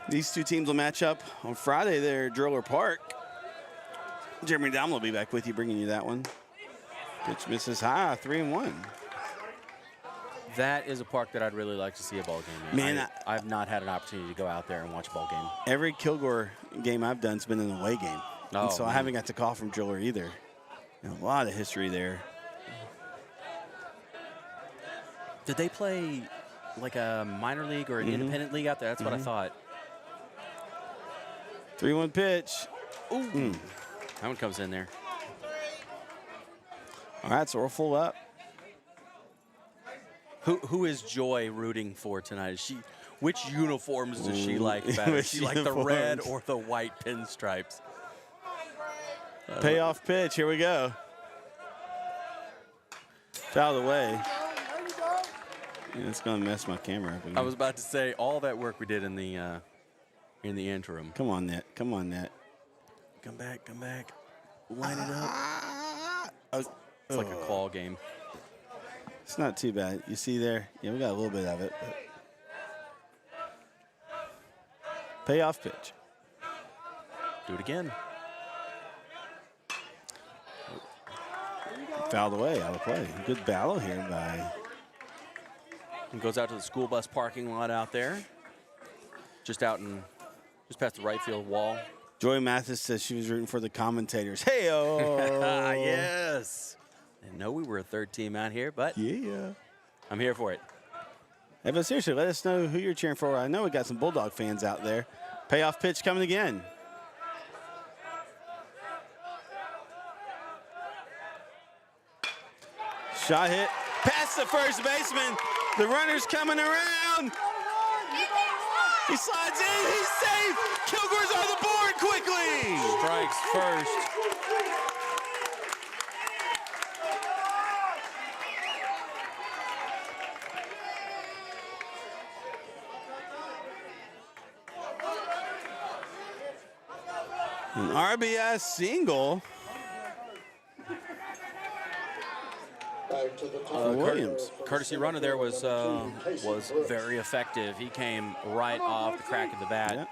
These two teams will match up on Friday there at Driller Park. Jeremy Dowman will be back with you, bringing you that one. Pitch misses high, 3-1. That is a park that I'd really like to see a ball game in. Man, I've not had an opportunity to go out there and watch a ball game. Every Kilgore game I've done has been an away game. Oh, And so I man. haven't got to call from Driller either. A lot of history there. Did they play like a minor league or an independent league out there? That's what I thought. 3-1 pitch. Ooh. That one comes in there. All right, so we're full up. Who is Joy rooting for tonight? Which uniforms does she like better? Does she like the red or the white pinstripes? Payoff pitch. Here we go. Foul away. Yeah, it's going to mess my camera up again. I was about to say all that work we did in the interim. Come on, Net. Come on, Net. Come back, come back. Line it up. It's like a claw game. It's not too bad. You see there? Yeah, we got a little bit of it. But. Payoff pitch. Do it again. Fouled away, out of play. Good battle here by. And goes out to the school bus parking lot out there. Just past the right field wall. Joy Mathis says she was rooting for the commentators. Hey-oh! Yes. Didn't know we were a third team out here, but Yeah. I'm here for it. Hey, but seriously, let us know who you're cheering for. I know we got some Bulldog fans out there. Payoff pitch coming again. Shot hit past the first baseman. The runner's coming around. He slides in. He's safe. Kilgore's on the board quickly. Strikes first. An RBI single. Williams. Courtesy runner there was very effective. He came right off the crack of the bat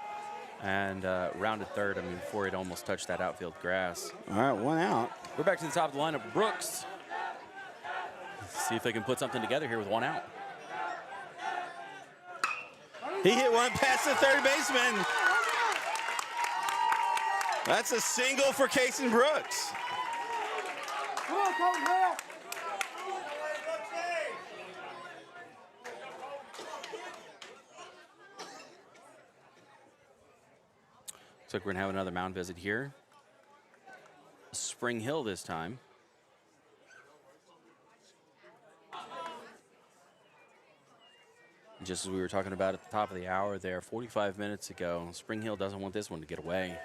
and rounded third. I mean, before it almost touched that outfield grass. All right, one out. We're back to the top of the lineup. Brooks. Let's see if they can put something together here with one out. He hit one past the third baseman. That's a single for Kason Brooks. Looks like we're gonna have another mound visit here. Spring Hill this time. Just as we were talking about at the top of the hour there, 45 minutes ago, Spring Hill doesn't want this one to get away.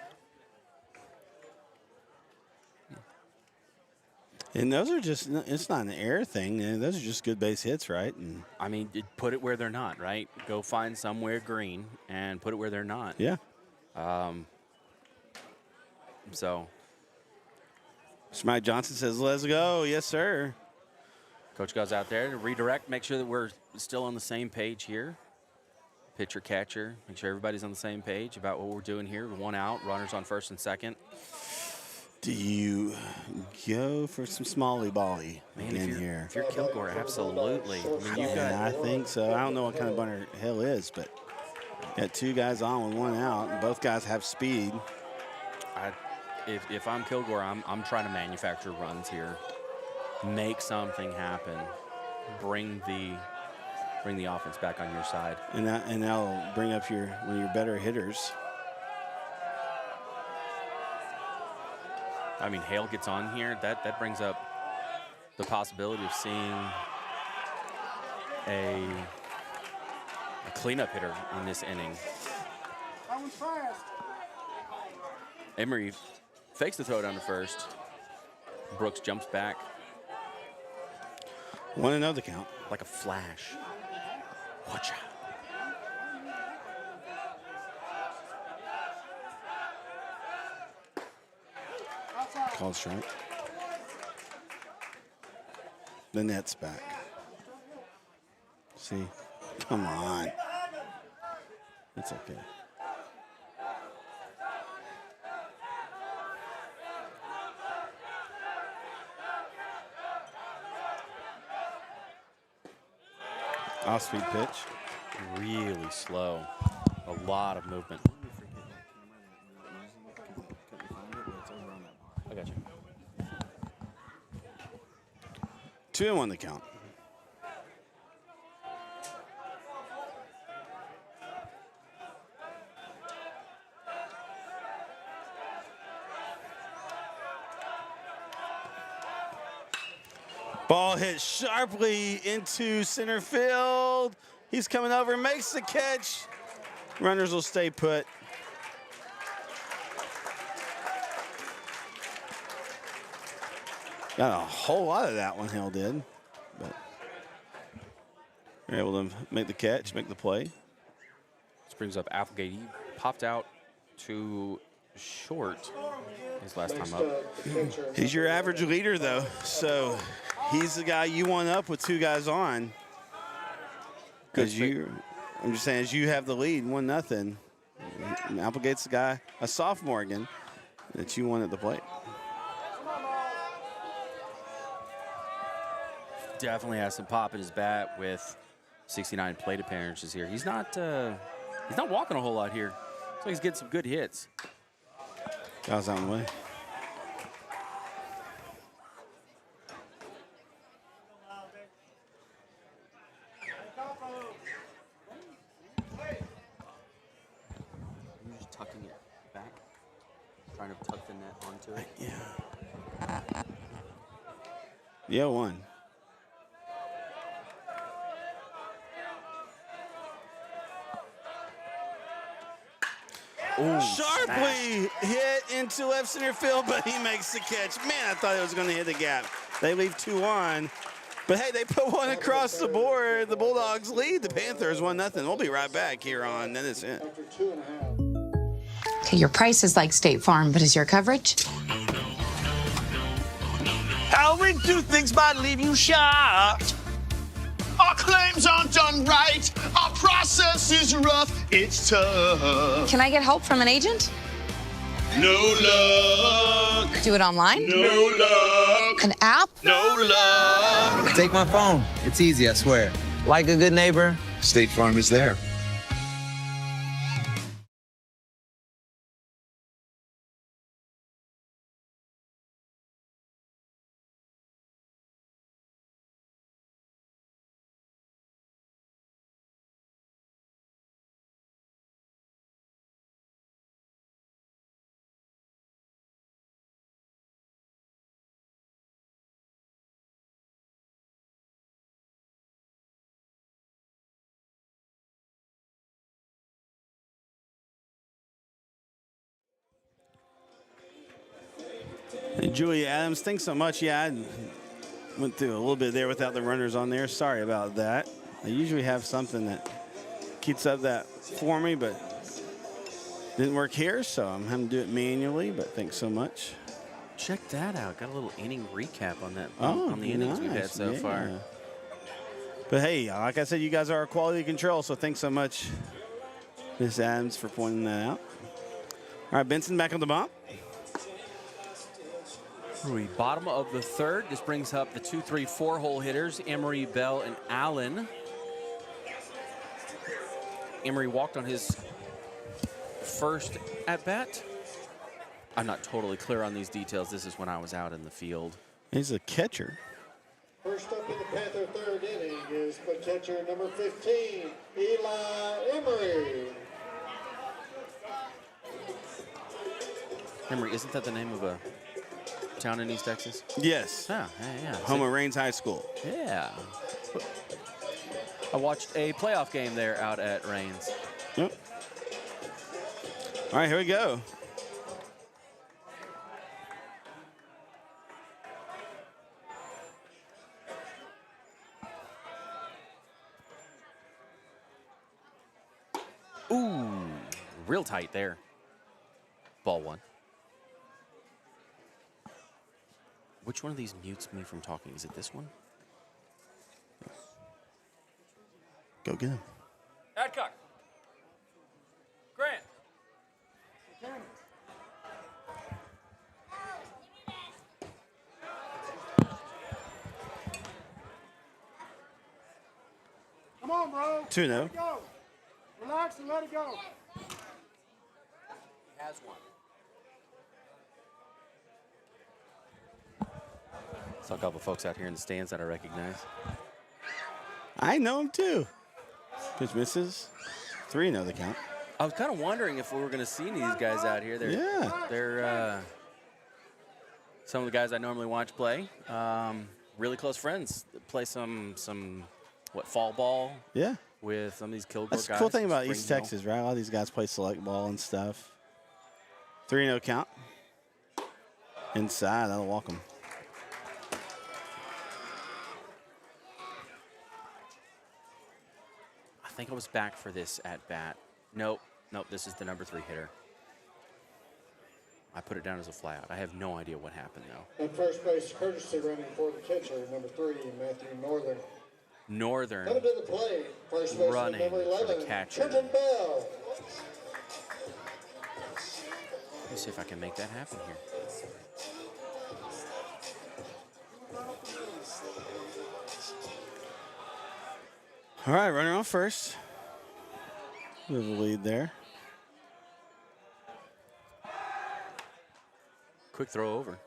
And those are just, it's not an air thing. Those are just good base hits, right? And I mean, put it where they're not, right? Go find somewhere green and put it where they're not. yeah. So Mike Johnson says, let's go. Yes, sir. coach goes out there to redirect, make sure that we're still on the same page here. Pitcher, catcher, make sure everybody's on the same page about what we're doing here. One out, runners on first and second. Do you go for some smally bally Man, in here? if you're Kilgore, absolutely. I mean, you've got. I think so. I don't know what kind of bunter Hill is, but got two guys on with one out, and both guys have speed. If I'm Kilgore, I'm trying to manufacture runs here, make something happen, bring the offense back on your side, And that'll bring up one of your better hitters. I mean, Hale gets on here. That brings up the possibility of seeing a cleanup hitter in this inning. That one's fast. Emery fakes the throw down to first. Brooks jumps back 1-0 the count. like a flash. Watch out. Called strike. The net's back. See? Come on. It's okay. Off-speed pitch. Really slow. A lot of movement. I got you. 2-1 the count. Ball hit sharply into center field. He's coming over, makes the catch. Runners will stay put. Got a whole lot of that one, Hill did. But they're able to make the catch, make the play. This brings up Applegate. He popped out to short his last time up. He's your average leader, though, so he's the guy you want up with two guys on. Because I'm just saying, as you have the lead, 1-0. Applegate's the guy, a sophomore again, that you want at the plate. Definitely has some pop in his bat with 69 plate appearances here. He's not walking a whole lot here, so he's getting some good hits. Guys on the way. You're just tucking it back, trying to tuck the net onto it. Yeah. Yeah, one. Sharply hit into left center field, but he makes the catch. Man, I thought it was going to hit the gap. They leave 2-1. But hey, they put one across the board. The Bulldogs lead the Panthers 1-0. We'll be right back here on NETSN. After 2.5. Okay, your price is like State Farm, but is your coverage? How we do things might leave you shocked. Our claims aren't done right. Our process is rough. It's tough. Can I get help from an agent? No luck. Do it online? No luck. An app? No luck. Take my phone. It's easy, I swear. Like a good neighbor, State Farm is there. Hey, Julia Adams, thanks so much. Yeah, I went through a little bit there without the runners on there. Sorry about that. I usually have something that keeps up that for me, but didn't work here, so I'm having to do it manually, but thanks so much. Check that out. Got a little inning recap on that. Oh, on the innings we've had nice. so Yeah. far. But hey, like I said, you guys are quality control, so thanks so much, Miss Adams, for pointing that out. All right, Benson back on the bump. Bottom of the third. This brings up the 2, 3, 4 hole hitters, Emery, Bell, and Allen. Emery walked on his first at bat. I'm not totally clear on these details. This is when I was out in the field. He's a catcher. First up in the Panther third inning is the catcher number 15, Eli Emery. Emery, isn't that the name of a town in East Texas? Yes. Yeah. Home of Rains High School. Yeah. I watched a playoff game there out at Rains. Yep. All right, here we go. Ooh, real tight there. Ball one. Which one of these mutes me from talking? Is it this one? Go get him. Adcock. Grant. Come on, bro. 2-0. Let it go. Relax and let it go. Has one. Saw a couple folks out here in the stands that I recognize. I know him too. Pitch misses. 3-0 the count. I was kind of wondering if we were going to see any of these guys out here. They're some of the guys I normally watch play. Really close friends. Play some fall ball. Yeah. With some of these Kilgore That's guys. the cool thing about Spring East Hill. Texas, right? A lot of these guys play select ball and stuff. 3-0 count. Inside, that'll walk them. I think I was back for this at bat. Nope, this is the number 3 hitter. I put it down as a flyout. I have no idea what happened, though. At first base, courtesy running for the catcher, number 3, Matthew Northern. Northern Coming to the plate, first baseman running number for 11, the catcher. Trenton Bell. Let's see if I can make that happen here. All right, runner on first. We have a lead there. Quick throw over.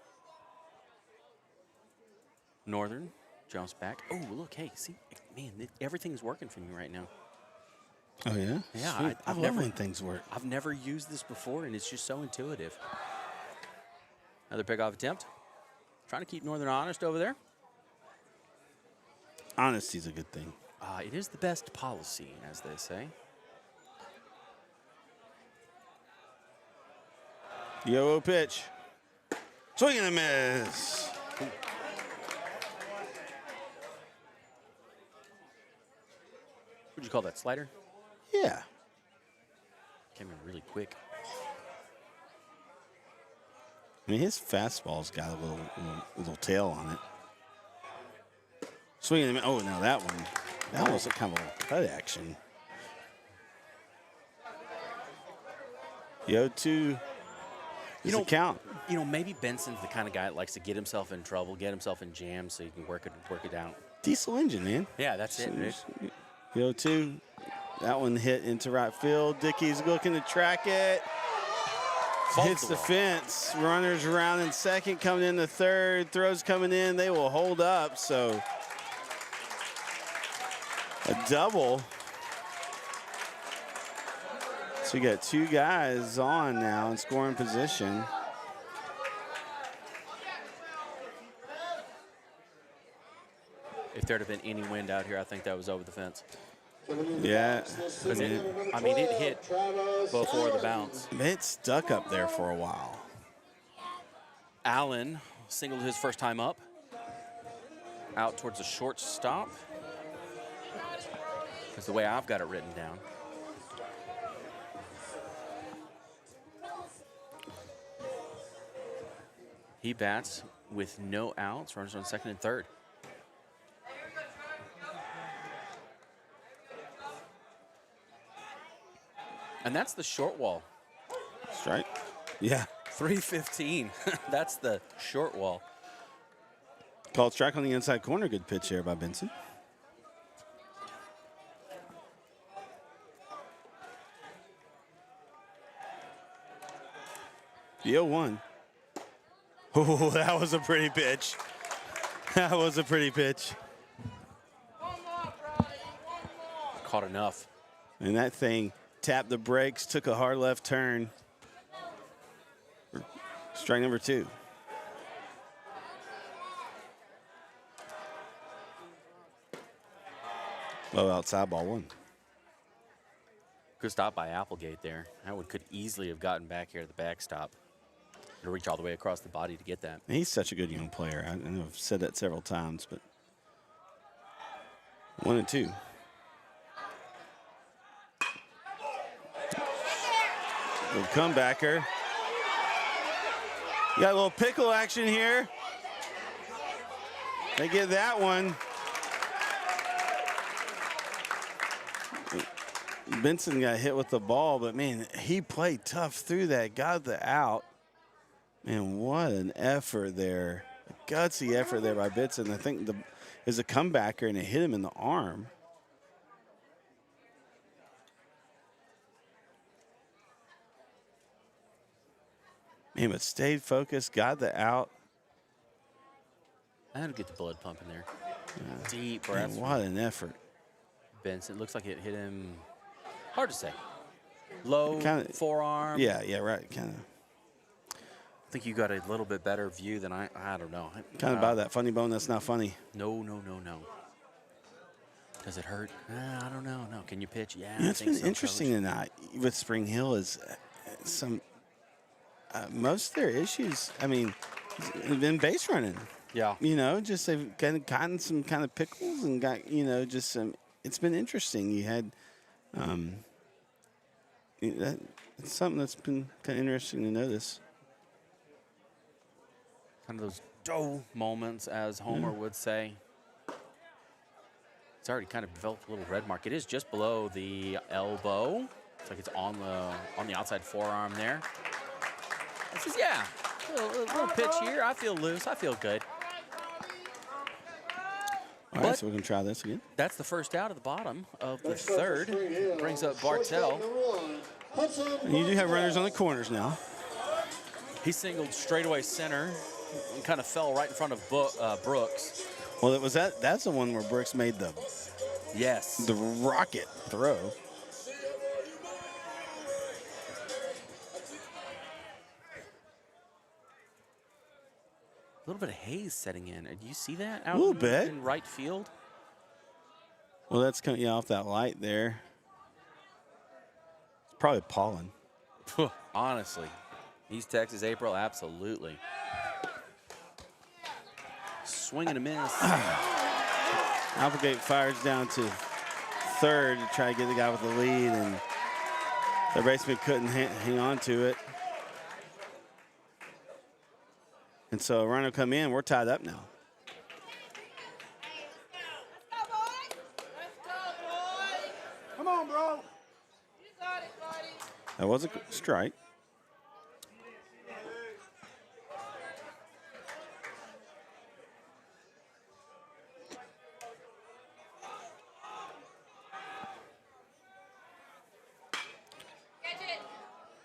Northern jumps back. Oh, look, hey, see, man, everything's working for me right now. Oh, yeah? Yeah, Sweet. I I've love never- when things work. I've never used this before, and it's just so intuitive. Another pickoff attempt. Trying to keep Northern honest over there. Honesty's a good thing. It is the best policy, as they say. Yo pitch. Swing and a miss. What'd you call that, slider? Yeah. Came in really quick. I mean, his fastball's got a little tail on it. Swing and a miss. Oh, now that one. That was a kind of a cut action. Yo, 2. Is a count. You know, maybe Benson's the kind of guy that likes to get himself in trouble, get himself in jams so he can work it out. Diesel engine, man. Yeah, that's it, dude. Yo, 2. That one hit into right field. Dickey's looking to track it. Hits the fence. Runners around in second, coming in the third. Throws coming in. They will hold up. So a double. So you got 2 guys on now in scoring position. If there'd have been any wind out here, I think that was over the fence. Yeah. I mean, it hit before the bounce. It stuck up there for a while. Allen singled his first time up. Out towards the shortstop. That's the way I've got it written down. He bats with no outs, runners on second and third. And that's the short wall. Strike. Yeah. 315. That's the short wall. Called strike on the inside corner. Good pitch here by Benson. The 0-1. Oh, that was a pretty pitch. That was a pretty pitch. Caught enough. And that thing tapped the brakes, took a hard left turn. Strike number 2. Low outside, ball 1. Good stop by Applegate there. Howard could easily have gotten back here at the backstop. To reach all the way across the body to get that. And he's such a good young player. I know I've said that several times, but 1-2. Little comebacker. You got a little pickle action here. They get that one. Benson got hit with the ball, but man, he played tough through that, got the out. Man, what an effort there. A gutsy effort there by Benson. I think is a comebacker, and it hit him in the arm. Man, but stayed focused, got the out. I had to get the blood pumping there. Yeah. Deep Man, breaths. what an effort. Benson, it looks like it hit him, hard to say. Low Kinda, forearm. Yeah, right, kind of. I think you got a little bit better view than I don't know. Kind of by that funny bone that's not funny. No. Does it hurt? I don't know. No. Can you pitch? Yeah, You know, I it's think been so, interesting Coach. tonight with Spring Hill is some most of their issues. I mean, have been base running. Yeah. You know, just they've kind of gotten some kind of pickles and got just some. It's been interesting. You had it's something that's been kind of interesting to notice. Kind of those dough moments, as Homer would say. It's already kind of developed a little red mark. It is just below the elbow. It's like it's on the outside forearm there. This is, yeah, a little pitch here. I feel loose. I feel good. All right, so we're going to try this again. That's the first out of the bottom of the third. Brings up Bartell. And you do have runners on the corners now. He singled straightaway center and kind of fell right in front of Brooks. Well, that's the one where Brooks made the rocket throw. A little bit of haze setting in. Do you see that out a little bit in right field? Well, that's coming off that light there. It's probably pollen. Honestly. East Texas, April, absolutely. Swing and a miss. Applegate fires down to third to try to get the guy with the lead, and the baseman couldn't hang on to it. And so a run will come in. We're tied up now. Come on, bro. That was a strike.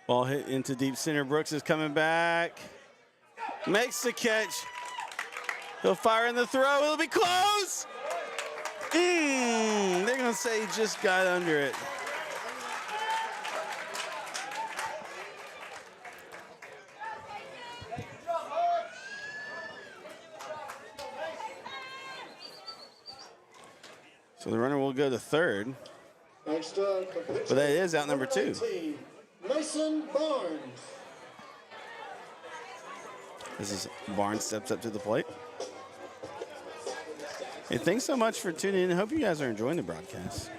Ball hit into deep center. Brooks is coming back. Makes the catch. He'll fire in the throw. It'll be close. They're going to say he just got under it. So the runner will go to third. Next up, the pitcher, But that is out number 2. 19, Mason Barnes. This is Barnes steps up to the plate. Hey, thanks so much for tuning in. I hope you guys are enjoying the broadcast.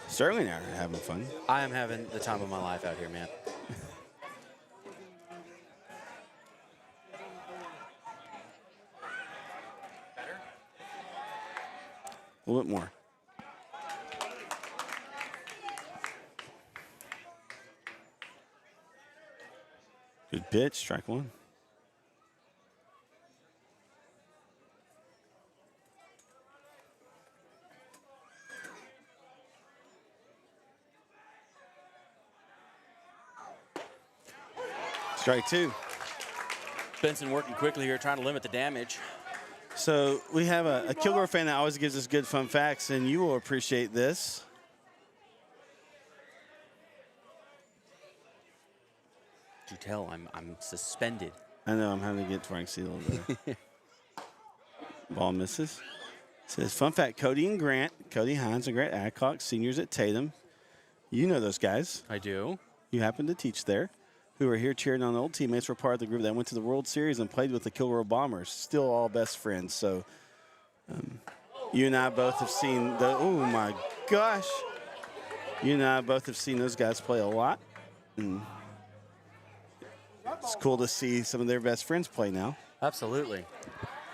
Sterling and I are having fun. I am having the time of my life out here, man. A little bit more. Good pitch, strike one. Strike two. Benson working quickly here, trying to limit the damage. So we have a Kilgore fan that always gives us good fun facts, and you will appreciate this. You tell I'm suspended. I know, I'm having to get Frank Seal over there. Ball misses. Says, fun fact, Cody and Grant, Cody Hines and Grant Adcock, seniors at Tatum. You know those guys. I do. You happen to teach there. Who are here cheering on the old teammates, were part of the group that went to the World Series and played with the Kilgore Bombers. Still all best friends. So you and I both have seen the, oh my gosh. You and I both have seen those guys play a lot. And it's cool to see some of their best friends play now. Absolutely.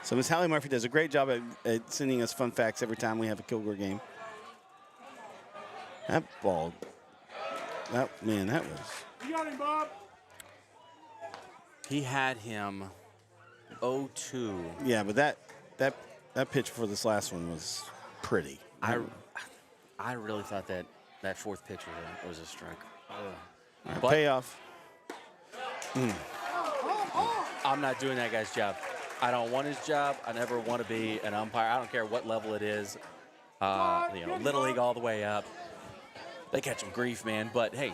So Miss Hallie Murphy does a great job at sending us fun facts every time we have a Kilgore game. That ball, that was. You got him, Bob. He had him 0-2. Yeah, but that pitch for this last one was pretty. I really thought that fourth pitch was a strike. Right, But- payoff. I'm not doing that guy's job. I don't want his job. I never want to be an umpire. I don't care what level it is. Little league all the way up. They catch him grief, man. But hey,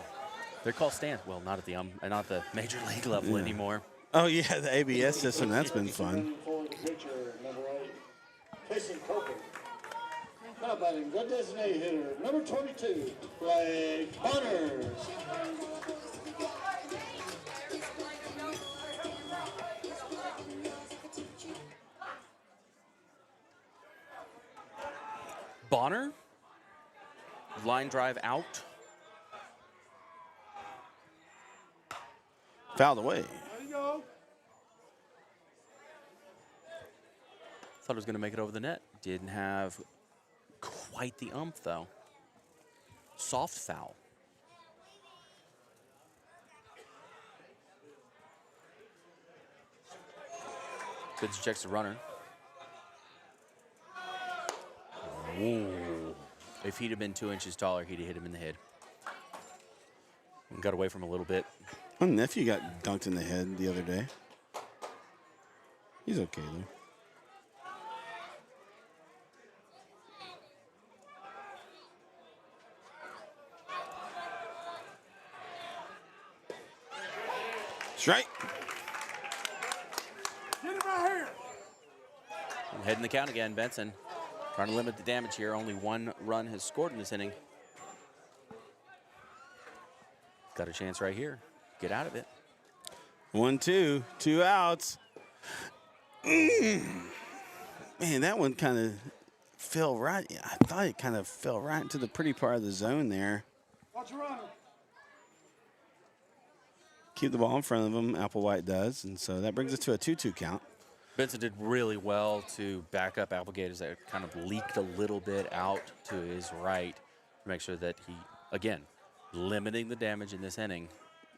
they're called stands. Well, not at the major league level anymore. Oh yeah, the ABS system. That's been fun. For the pitcher, number 8, Tyson Coker. Now batting the designated hitter, number 22, Blake Bonner. Bonner, line drive out. Fouled away. There you go. Thought it was going to make it over the net. Didn't have quite the ump, though. Soft foul. Pitch checks the runner. Ooh. If he'd have been 2 inches taller, he'd have hit him in the head. And got away from him a little bit. My nephew got dunked in the head the other day. He's okay though. Strike. Get him right here. And heading the count again, Benson. Trying to limit the damage here. Only 1 run has scored in this inning. Got a chance right here. Get out of it. 1-2, 2 outs. Man, that one kind of fell right. I thought it kind of fell right into the pretty part of the zone there. Watch your runner. Keep the ball in front of him, Applewhite does, and so that brings us to a 2-2 count. Benson did really well to back up Applegate as that kind of leaked a little bit out to his right to make sure that he, again, limiting the damage in this inning.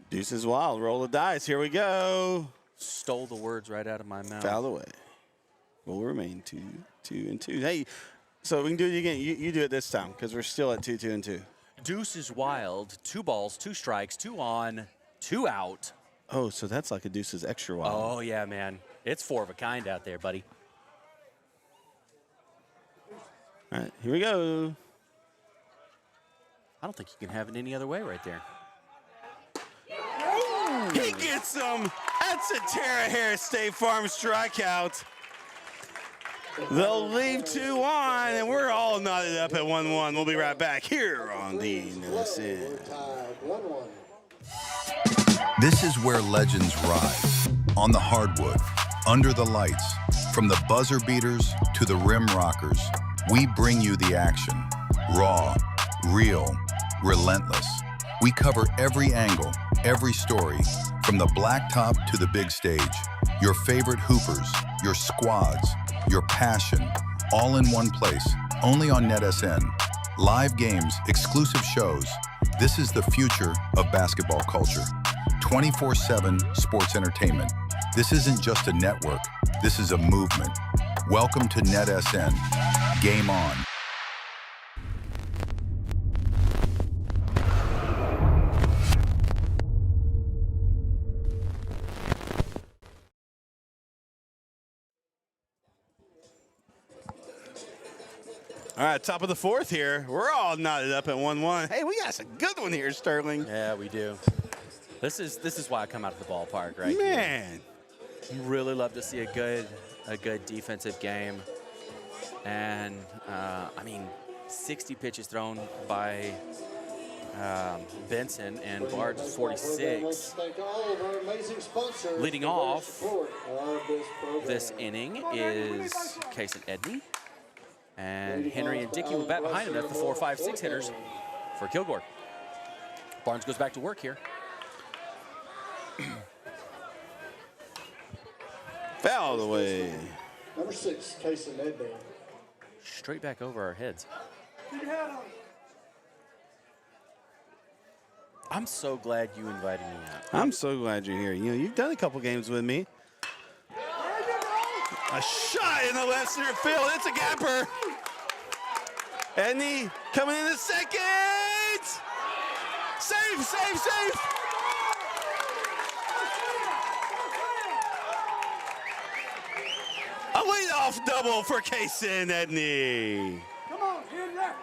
Deuce is wild. Roll the dice. Here we go. Stole the words right out of my mouth. Foul away. Will remain 2-2. Hey, so we can do it again. You do it this time because we're still at 2-2. Deuce is wild. 2 balls, 2 strikes, 2 on, 2 out. Oh, so that's like a Deuce's extra wild. Oh, yeah, man. It's 4 of a kind out there, buddy. All right, here we go. I don't think you can have it any other way right there. He gets them. That's a Tara Harris State Farm strikeout. They'll leave 2 on, and we're all knotted up at 1-1. We'll be right back here on the NETSN. This is where legends rise. On the hardwood, under the lights, from the buzzer beaters to the rim rockers, we bring you the action. Raw, real, relentless. We cover every angle, every story, from the blacktop to the big stage. Your favorite hoopers, your squads, your passion, all in one place, only on NETSN. Live games, exclusive shows. This is the future of basketball culture. 24/7 sports entertainment. This isn't just a network, this is a movement. Welcome to NETSN. Game on. All right, top of the 4th here. We're all knotted up at 1-1. Hey, we got a good one here, Sterling. Yeah, we do. This is why I come out of the ballpark, right? Man. You really love to see a good defensive game. And, I mean, 60 pitches thrown by Benson, and Bard's 46. Leading off this inning is Kason Edney. And Henry and Dickey will bat behind him. That's the 4, 5, 6 hitters for Kilgore. Barnes goes back to work here. Foul away. Number 6, Kason Edney. Straight back over our heads. I'm so glad you invited me out. I'm so glad you're here. You know, you've done a couple games with me. A shot in the left center field. It's a gapper. Edney coming in the second. Safe. A leadoff double for Kason Edney. Come on, get there.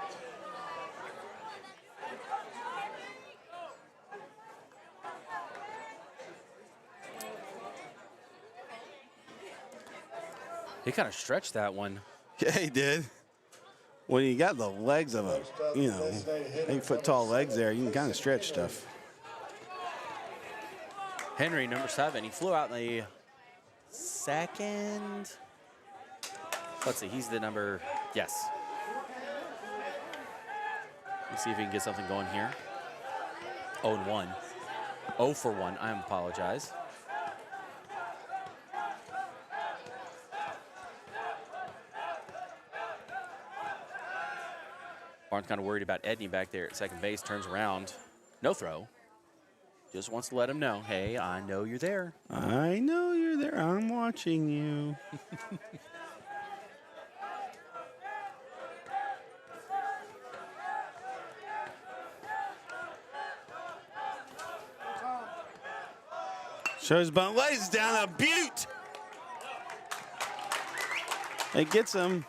He kind of stretched that one. Yeah, he did. When you got the legs of a, 8-foot-tall legs there, you can kind of stretch stuff. Henry, number 7, he flew out in the second. Let's see, he's the number, yes. Let's see if he can get something going here. 0-1. 0 for 1, I apologize. Barnes kind of worried about Edney back there at second base, turns around, no throw. Just wants to let him know, hey, I know you're there. I know you're there. I'm watching you. Shows bunt, lays down a beaut. It gets him.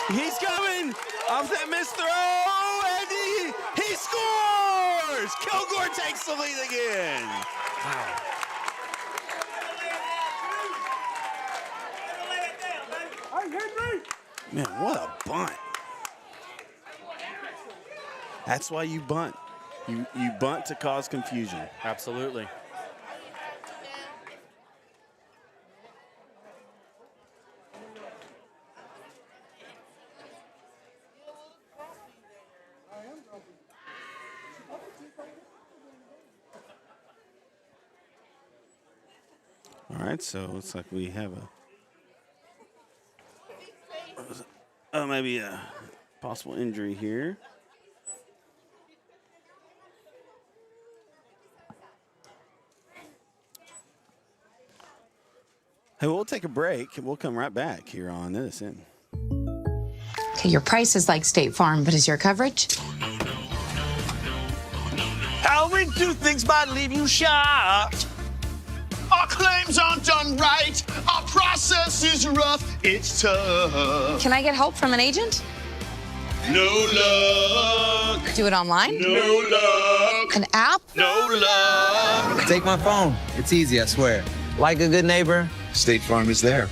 He's coming off that missed throw, and he scores! Kilgore takes the lead again. Wow. Man, what a bunt. That's why you bunt. You bunt to cause confusion. Absolutely. All right, so it looks like we have maybe a possible injury here. Hey, we'll take a break. We'll come right back here on NETSN. Okay, your price is like State Farm, but is your coverage? How we do things might leave you shocked. Our claims aren't done right. Our process is rough. It's tough. Can I get help from an agent? No luck. Do it online? No luck. An app? No luck. Take my phone. It's easy, I swear. Like a good neighbor, State Farm is there.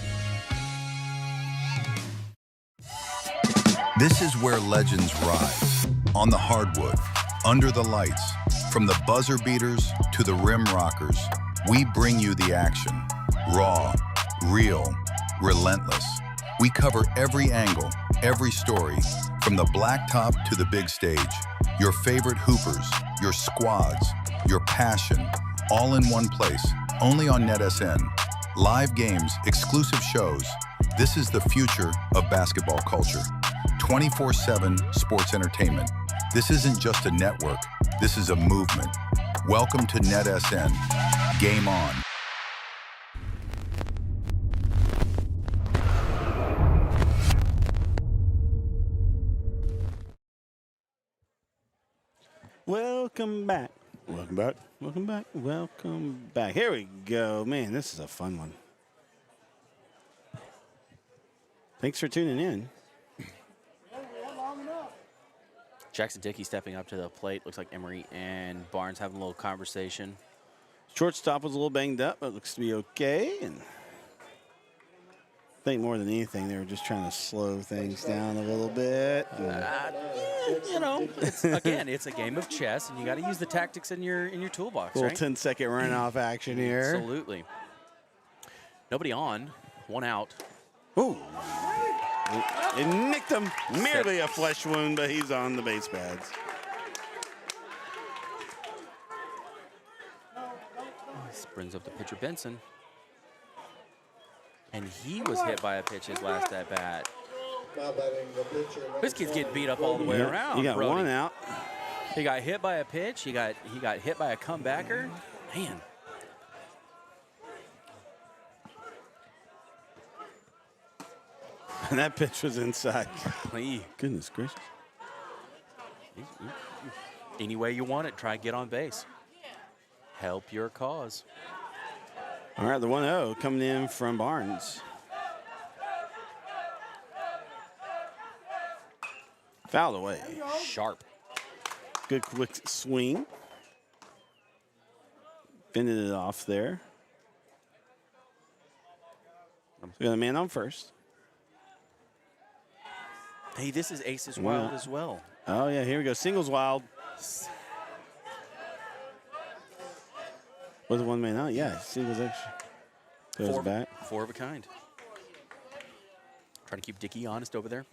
This is where legends rise. On the hardwood, under the lights, from the buzzer beaters to the rim rockers, we bring you the action. Raw, real, relentless. We cover every angle, every story, from the blacktop to the big stage. Your favorite hoopers, your squads, your passion, all in one place, only on NETSN. Live games, exclusive shows. This is the future of basketball culture. 24/7 sports entertainment. This isn't just a network, this is a movement. Welcome to NETSN. Game on. Welcome back. Welcome back. Welcome back. Welcome back. Here we go. Man, this is a fun one. Thanks for tuning in. Jackson Dickey stepping up to the plate. Looks like Emery and Barnes having a little conversation. Shortstop was a little banged up, but looks to be okay. And I think more than anything, they were just trying to slow things down a little bit. You know, it's a game of chess, and you got to use the tactics in your toolbox, Little right? 10-second runoff action here. Absolutely. Nobody on, one out. Ooh. It nicked him. Merely a flesh wound, but he's on the base pads. This brings up the pitcher, Benson. And he was hit by a pitch his last at bat. This kid's getting beat up all the way around. You got Brody. one out. He got hit by a pitch. He got hit by a comebacker. Man. And that pitch was inside. Golly. Goodness gracious. Any way you want it, try to get on base. Help your cause. All right, the 1-0 coming in from Barnes. Fouled away. Sharp. Good quick swing. Fended it off there. We got a man on first. Hey, this is Aces Wild as well. Oh, yeah, here we go. Singles wild. With one man out, yeah, singles extra. Goes back. Four of a kind. Trying to keep Dickey honest over there.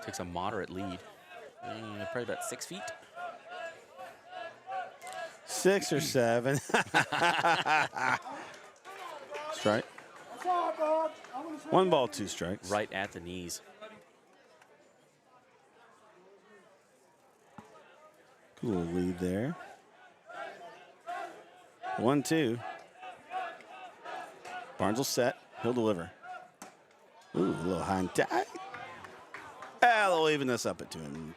Takes a moderate lead. Probably about 6 feet. 6 or 7. Strike. 1 ball, 2 strikes. Right at the knees. Cool little lead there. 1-2. Barnes will set. He'll deliver. Ooh, a little high and tight. They'll even this up at 2-2.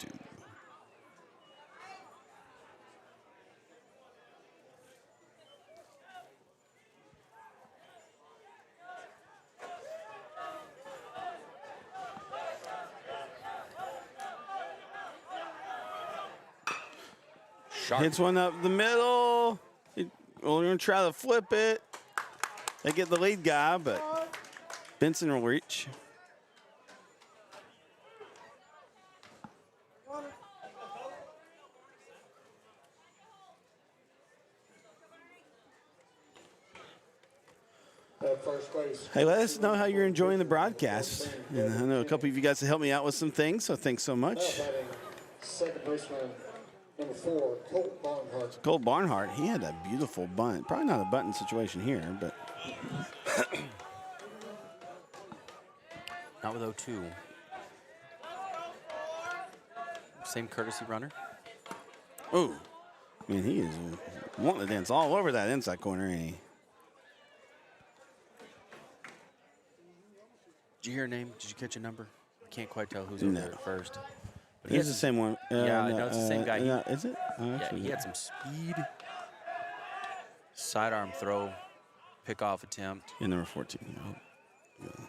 Sharp. Hits one up the middle. We're going to try to flip it. They get the lead guy, but Benson will reach. at first base. Hey, let us know how you're enjoying the broadcast. And I know a couple of you guys have helped me out with some things, so thanks so much. Now batting second baseman, number 4, Colt Barnhart. Cole Barnhart, he had a beautiful bunt. Probably not a bunting situation here, but Not with 0-2. Same courtesy runner. oh, I mean, he is wanting to dance all over that inside corner, ain't he? Did you hear a name? Did you catch a number? I can't quite tell who's over there at first. But He's the same one. Yeah, I know it's the same guy. no, is it? Oh, Yeah, actually, he had some speed. Sidearm throw, pickoff attempt. yeah, number 14. Oh, yeah.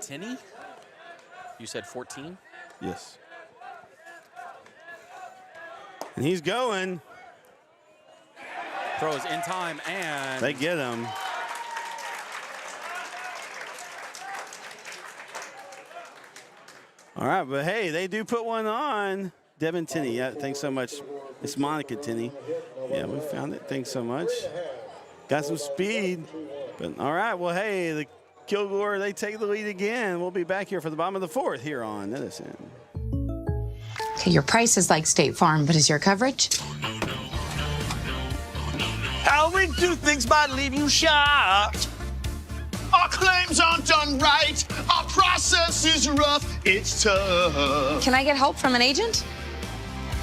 Tinney? You said 14? Yes. And he's going. Throws in time, and They get him. All right, but hey, they do put one on. Devin Tinney, yeah, thanks so much. It's Monica Tinney. Yeah, we found it. Thanks so much. Got some speed. But all right, well, hey, the Kilgore, they take the lead again. We'll be back here for the bottom of the 4th here on NETSN. Okay, your price is like State Farm, but is your coverage? How we do things might leave you shocked. Our claims aren't done right. Our process is rough. It's tough. Can I get help from an agent?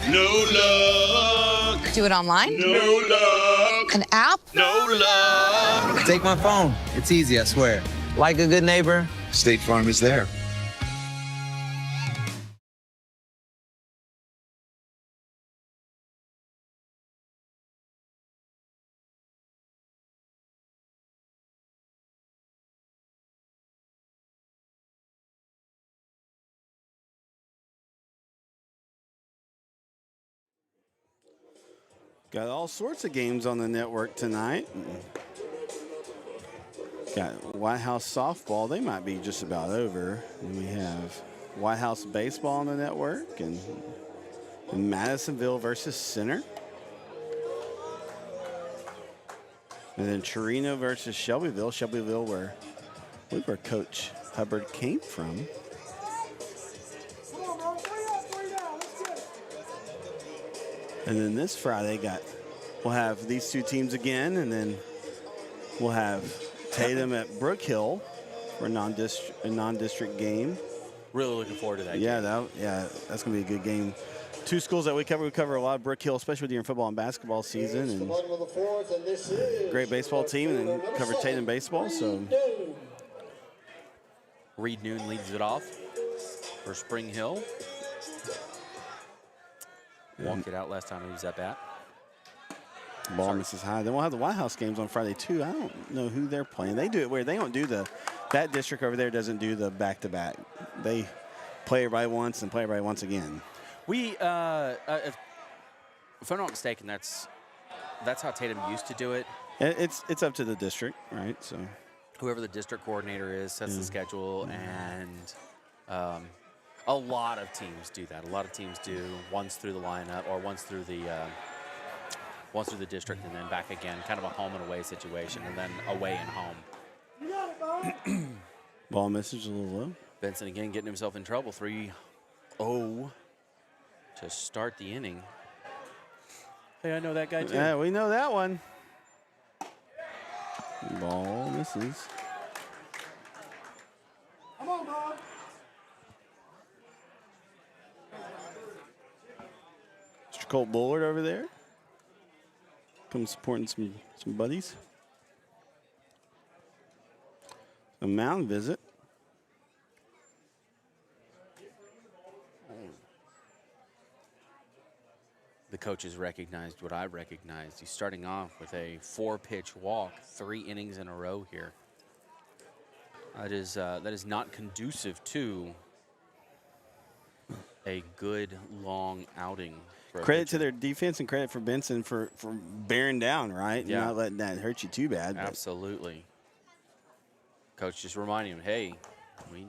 No luck. Do it online? No luck. An app? No luck. Take my phone. It's easy, I swear. Like a good neighbor, State Farm is there. Got all sorts of games on the network tonight. Got White House softball. They might be just about over. And we have White House baseball on the network and Madisonville versus Center. And then Chirino versus Shelbyville. Shelbyville, where I believe where Coach Hubbard came from. And then this Friday we'll have these two teams again, and then we'll have Tatum at Brook Hill for a non-district game. really looking forward to that Yeah, game. that's gonna be a good game. Two schools that we cover. We cover a lot of Brook Hill, especially during football and basketball season, and Bottom of the 4th, and this is great baseball team, and then cover Tatum baseball. So Reed Noon leads it off for Spring Hill. Walked it out last time he was at bat. ball misses high. Then we'll have the White House games on Friday too. I don't know who they're playing. They do it where they don't do that district over there doesn't do the back-to-back. They play everybody once and play everybody once again. We, if I'm not mistaken, that's how Tatum used to do it. It's up to the district, right? So Whoever the district coordinator is sets the schedule, and a lot of teams do that. A lot of teams do once through the lineup or once through the district and then back again, kind of a home and away situation, and then away and home. ball misses a little low. Benson again getting himself in trouble. 3-0 to start the inning. Hey, I know that guy too. Yeah, we know that one. Ball misses. Come on, Bob. Mr. Colt Bullard over there. Come supporting some buddies. A mound visit. The coaches recognized what I recognized. He's starting off with a 4-pitch walk, 3 innings in a row here. That is not conducive to a good long outing. For a Credit pitcher. to their defense and credit for Benson for bearing down, right? And Yeah. not letting that hurt you too bad. but- Absolutely. Coach just reminding him, hey,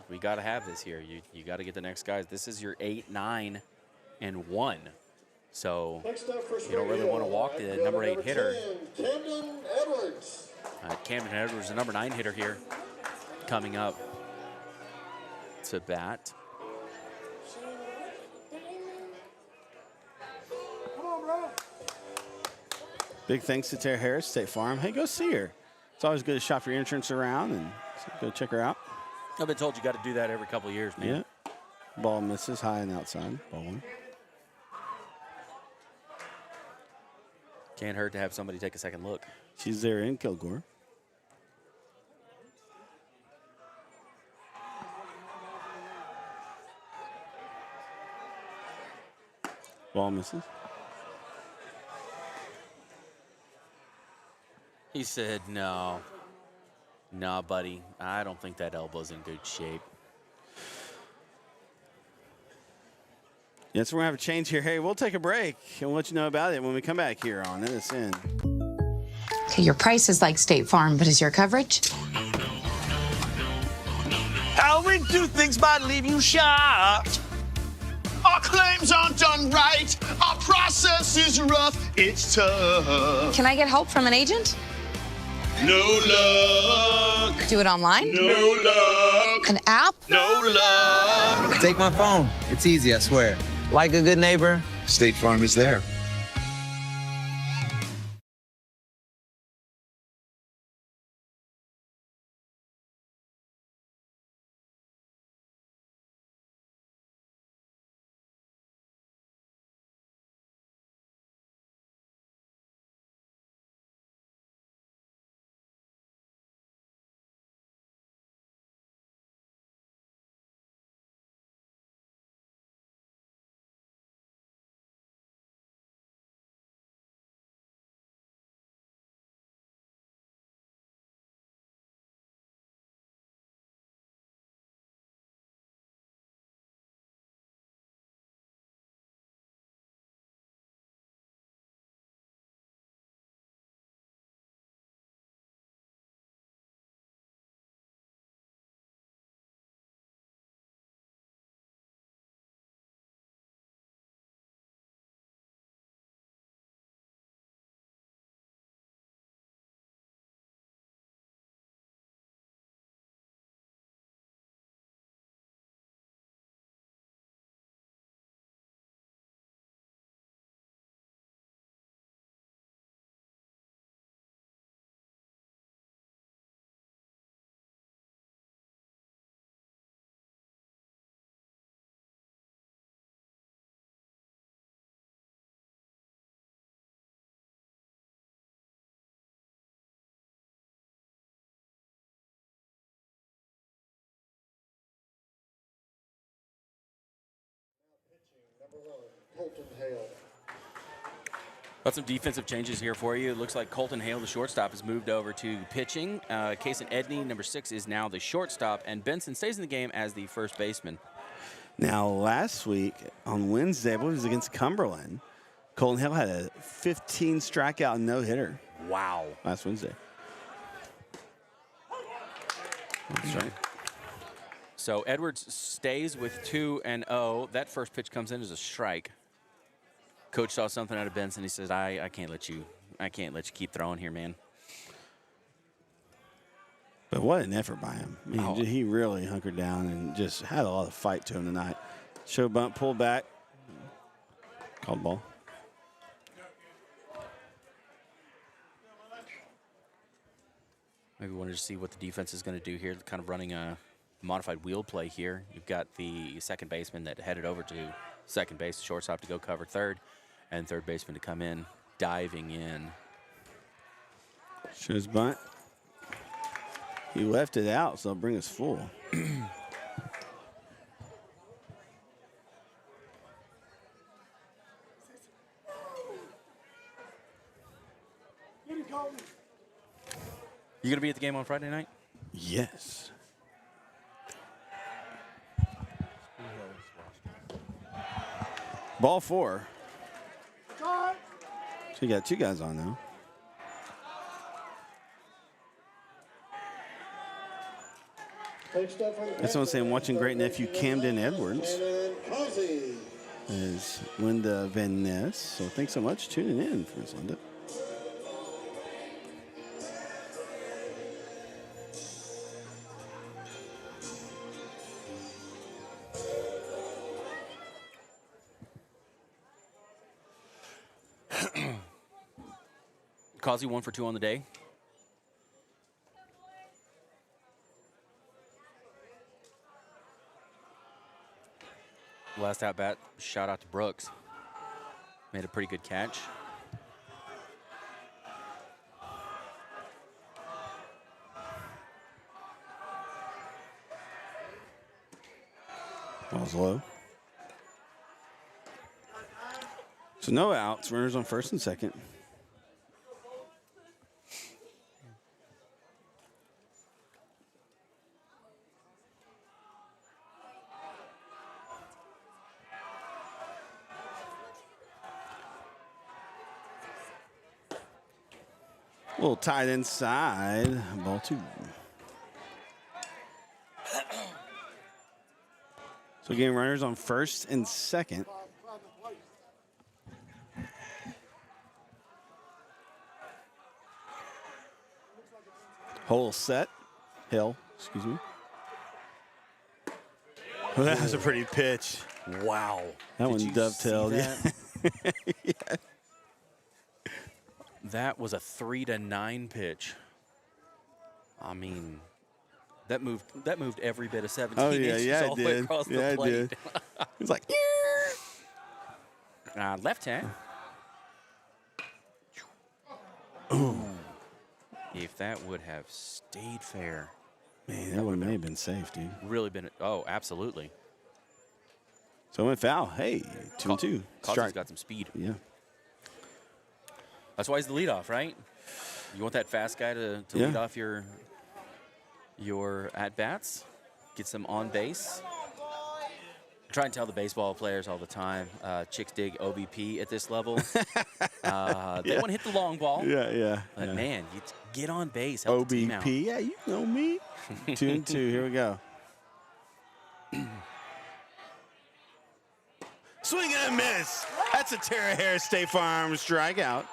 we got to have this here. You got to get the next guys. This is your 8, 9, and 1. So Next up for you don't really want to walk the number 8 hitter. 10, Camden Edwards. Camden Edwards, the number 9 hitter here, coming up to bat. Big thanks to Tara Harris, State Farm. Hey, go see her. It's always good to shop your insurance around and go check her out. I've been told you got to do that every couple of years, man. Yeah. Ball misses high and outside. Ball one. Can't hurt to have somebody take a second look. She's there in Kilgore. Ball misses. He said, no, buddy. I don't think that elbow's in good shape. Yes, we're going to have a change here. Hey, we'll take a break and we'll let you know about it when we come back here on NETSN. Okay, your price is like State Farm, but is your coverage? How we do things might leave you shocked. Our claims aren't done right. Our process is rough. It's tough. Can I get help from an agent? No luck. Do it online? No luck. An app? No luck. Take my phone. It's easy, I swear. Like a good neighbor, State Farm is there. Colton Hale. Got some defensive changes here for you. It looks like Colton Hale, the shortstop, has moved over to pitching. Kason Edney, number 6, is now the shortstop, and Benson stays in the game as the first baseman. Now, last week on Wednesday, I believe it was against Cumberland, Colton Hale had a 15 strikeout no-hitter. Wow. Last Wednesday. That's right. So Edwards stays with 2-0. That first pitch comes in as a strike. Coach saw something out of Benson. He says, I can't let you keep throwing here, man. But what an effort by him. I mean, he really hunkered down and just had a lot of fight to him tonight. Show bunt, pull back. Called ball. Maybe wanted to see what the defense is going to do here, kind of running a modified wheel play here. You've got the second baseman that headed over to second base, the shortstop to go cover third, and third baseman to come in, diving in. Shows bunt. He left it out, so it'll bring us full. You going to be at the game on Friday night? Yes. Ball 4. So you got 2 guys on now. Next up for the That's what I'm saying, watching great nephew Camden Edwards. And Causey. is Linda Van Ness. So thanks so much tuning in for this, Linda. Causey 1 for 2 on the day. Last at bat, shout out to Brooks. Made a pretty good catch. Ball's low. So no outs. Runners on first and second. A little tight inside. Ball 2. So again, runners on first and second. Hole set. Hill, excuse me. Well, that was a pretty pitch. Wow. That one dovetailed. That? Yeah. That was a 3-9 pitch. I mean, that moved every bit of 17 Oh yeah, inches yeah, all it the way did. across Yeah, the it plate. did. It was like, Left hand. If that would have stayed fair, man, that one may have been safe, dude. really been. Oh, absolutely. So it went foul. Hey, 2-2. Causey's got some speed. Yeah. That's why he's the leadoff, right? You want that fast guy to Yeah. lead off your at-bats, get some on base. I try and tell the baseball players all the time, chicks dig OBP at this level. They want to hit the long ball. Yeah, yeah. But yeah. man, you get on base, help the team out. OBP, yeah, you know me. 2-2, here we go. Swing and a miss. That's a Tara Harris State Farm strikeout.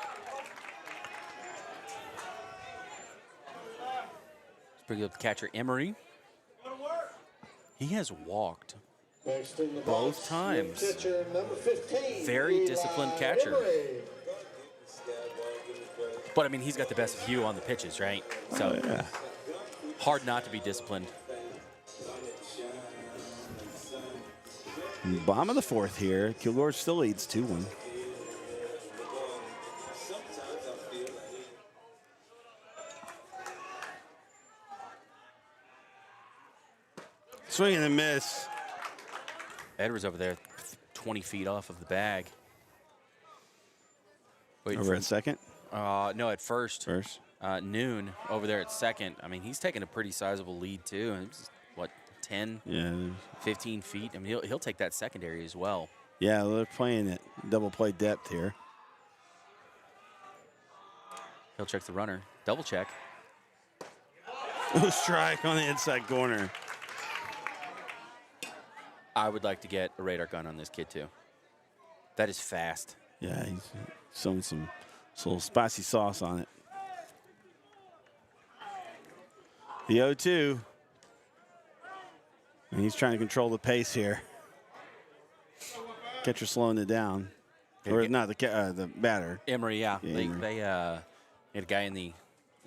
Let's bring up the catcher, Emery. He has walked Next in the both box, times. Catcher number 15. Very disciplined catcher. Emery. But, I mean, he's got the best view on the pitches, right? So Yeah. hard not to be disciplined. Bottom of the fourth here. Kilgore still leads 2-1. Swing and a miss. Edwards over there, 20 feet off of the bag. Waiting Over for at second. no, at first. First. Noon over there at second. I mean, he's taking a pretty sizable lead too. And it's, what, 10, Yeah. 15 feet? I mean, he'll take that secondary as well. Yeah, they're playing it double play depth here. He'll check the runner. Double check. Ooh, strike on the inside corner. I would like to get a radar gun on this kid too. That is fast. Yeah, he's showing some little spicy sauce on it. The 0-2. And he's trying to control the pace here. Catcher slowing it down. Or not, the batter. Emery, yeah. Yeah, They Emery. had a guy in the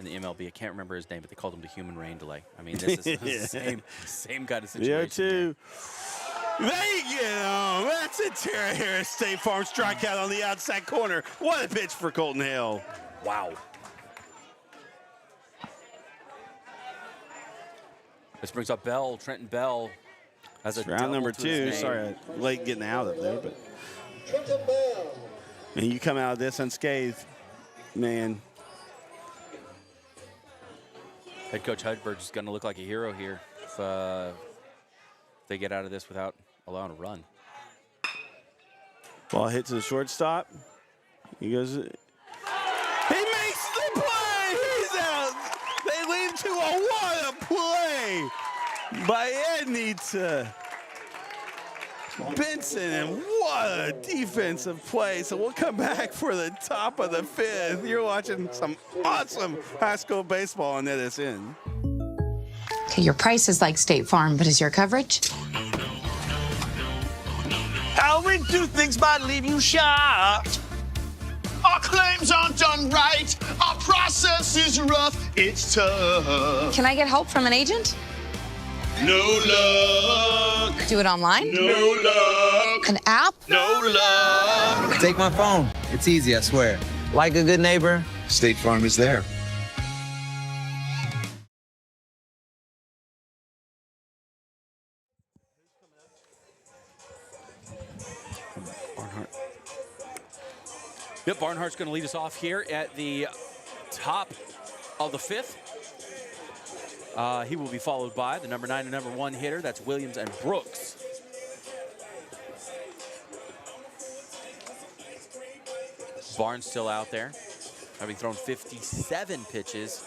MLB. I can't remember his name, but they called him the human rain delay. I mean, this is the same kind of The situation. 0-2. They get him. That's a Tara Harris State Farm strikeout on the outside corner. What a pitch for Colton Hill. Wow. This brings up Bell, Trenton Bell. As a It's round double number to his 2. name. Sorry, late getting out of there, but Trenton Bell. man, you come out of this unscathed, man. Head coach Hudberg is going to look like a hero here if they get out of this without allowing a run. Ball hit to the shortstop. He goes. He makes the play. He's out. They lead to a what a play by Ed Nita. Benson, and what a defensive play. So we'll come back for the top of the 5th. You're watching some awesome high school baseball on NETSN. Okay, your price is like State Farm, but is your coverage? How we do things might leave you shocked. Our claims aren't done right. Our process is rough. It's tough. Can I get help from an agent? No luck. Do it online? No luck. An app? No luck. Take my phone. It's easy, I swear. Like a good neighbor, State Farm is there. Barnhart. Yep, Barnhart's going to lead us off here at the top of the 5th. He will be followed by the number 9 and number 1 hitter. That's Williams and Brooks. Barnes still out there, having thrown 57 pitches.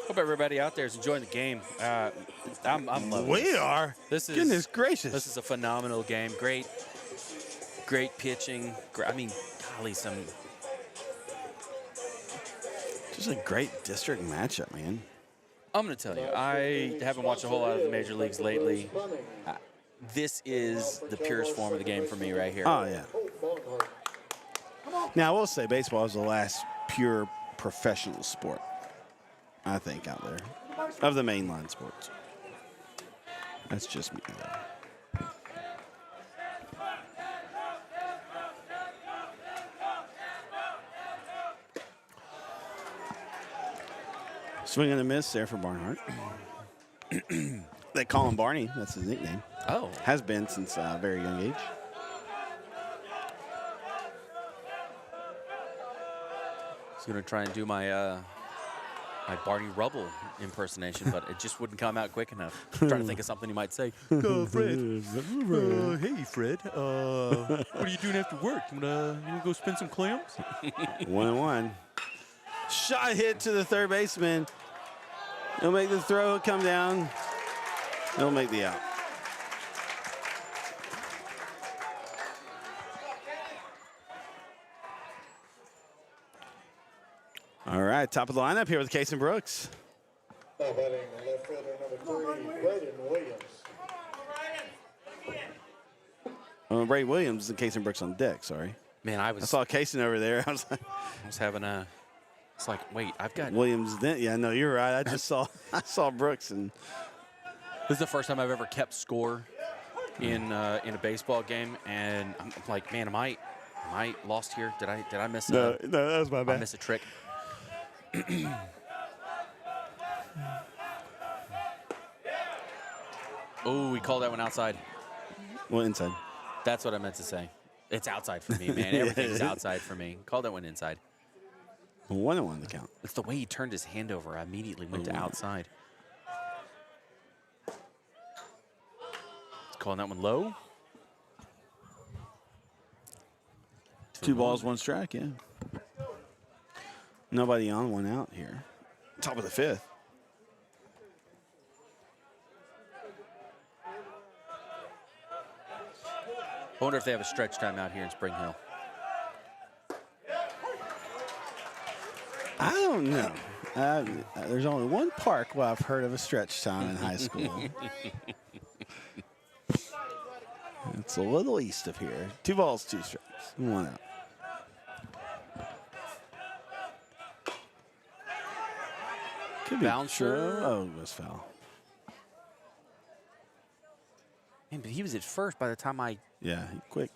Hope everybody out there is enjoying the game. I'm loving We this. are. Goodness gracious. This is a phenomenal game. Great pitching. I mean, golly, some. Just a great district matchup, man. I'm going to tell you, I haven't watched a whole lot of the major leagues lately. This is the purest form of the game for me right here. Oh, yeah. Now, I will say baseball is the last pure professional sport, I think, out there, of the mainline sports. That's just me, though. Swing and a miss there for Barnhart. They call him Barney. That's his nickname. Oh. Has been since a very young age. I was going to try and do my my Barney Rubble impersonation, but it just wouldn't come out quick enough. I'm trying to think of something you might say. Fred. Hey, Fred. What are you doing after work? You wanna go spend some clams? 1-1. Shot hit to the third baseman. He'll make the throw, come down. He'll make the out. All right, top of the lineup here with Casey Brooks. Now batting left fielder number 3, Braden Williams. Ray Williams and Casey Brooks on deck, sorry. Man, I saw Casey over there. I was like, having a. It's like, wait, I've got Williams. Then, yeah, no, you're right. I just saw Brooks, and this is the first time I've ever kept score in a baseball game, and I'm like, man, am I lost here? Did I miss? No, that was my bad. I miss a trick. Oh, we called that one outside. Well, inside. That's what I meant to say. It's outside for me, man. Everything's outside for me. Call that one inside. 1-1 the count. It's the way he turned his hand over. I immediately went to outside. Calling that one low. 2 balls, 1 strike, yeah. Nobody on, 1 out here. Top of the 5th. I wonder if they have a stretch time out here in Spring Hill. I don't know. There's only one park where I've heard of a stretch time in high school. It's a little east of here. 2 balls, 2 strikes, 1 out. Could be Bouncer. Oh, it was foul. Man, but he was at first by the time Yeah, quick.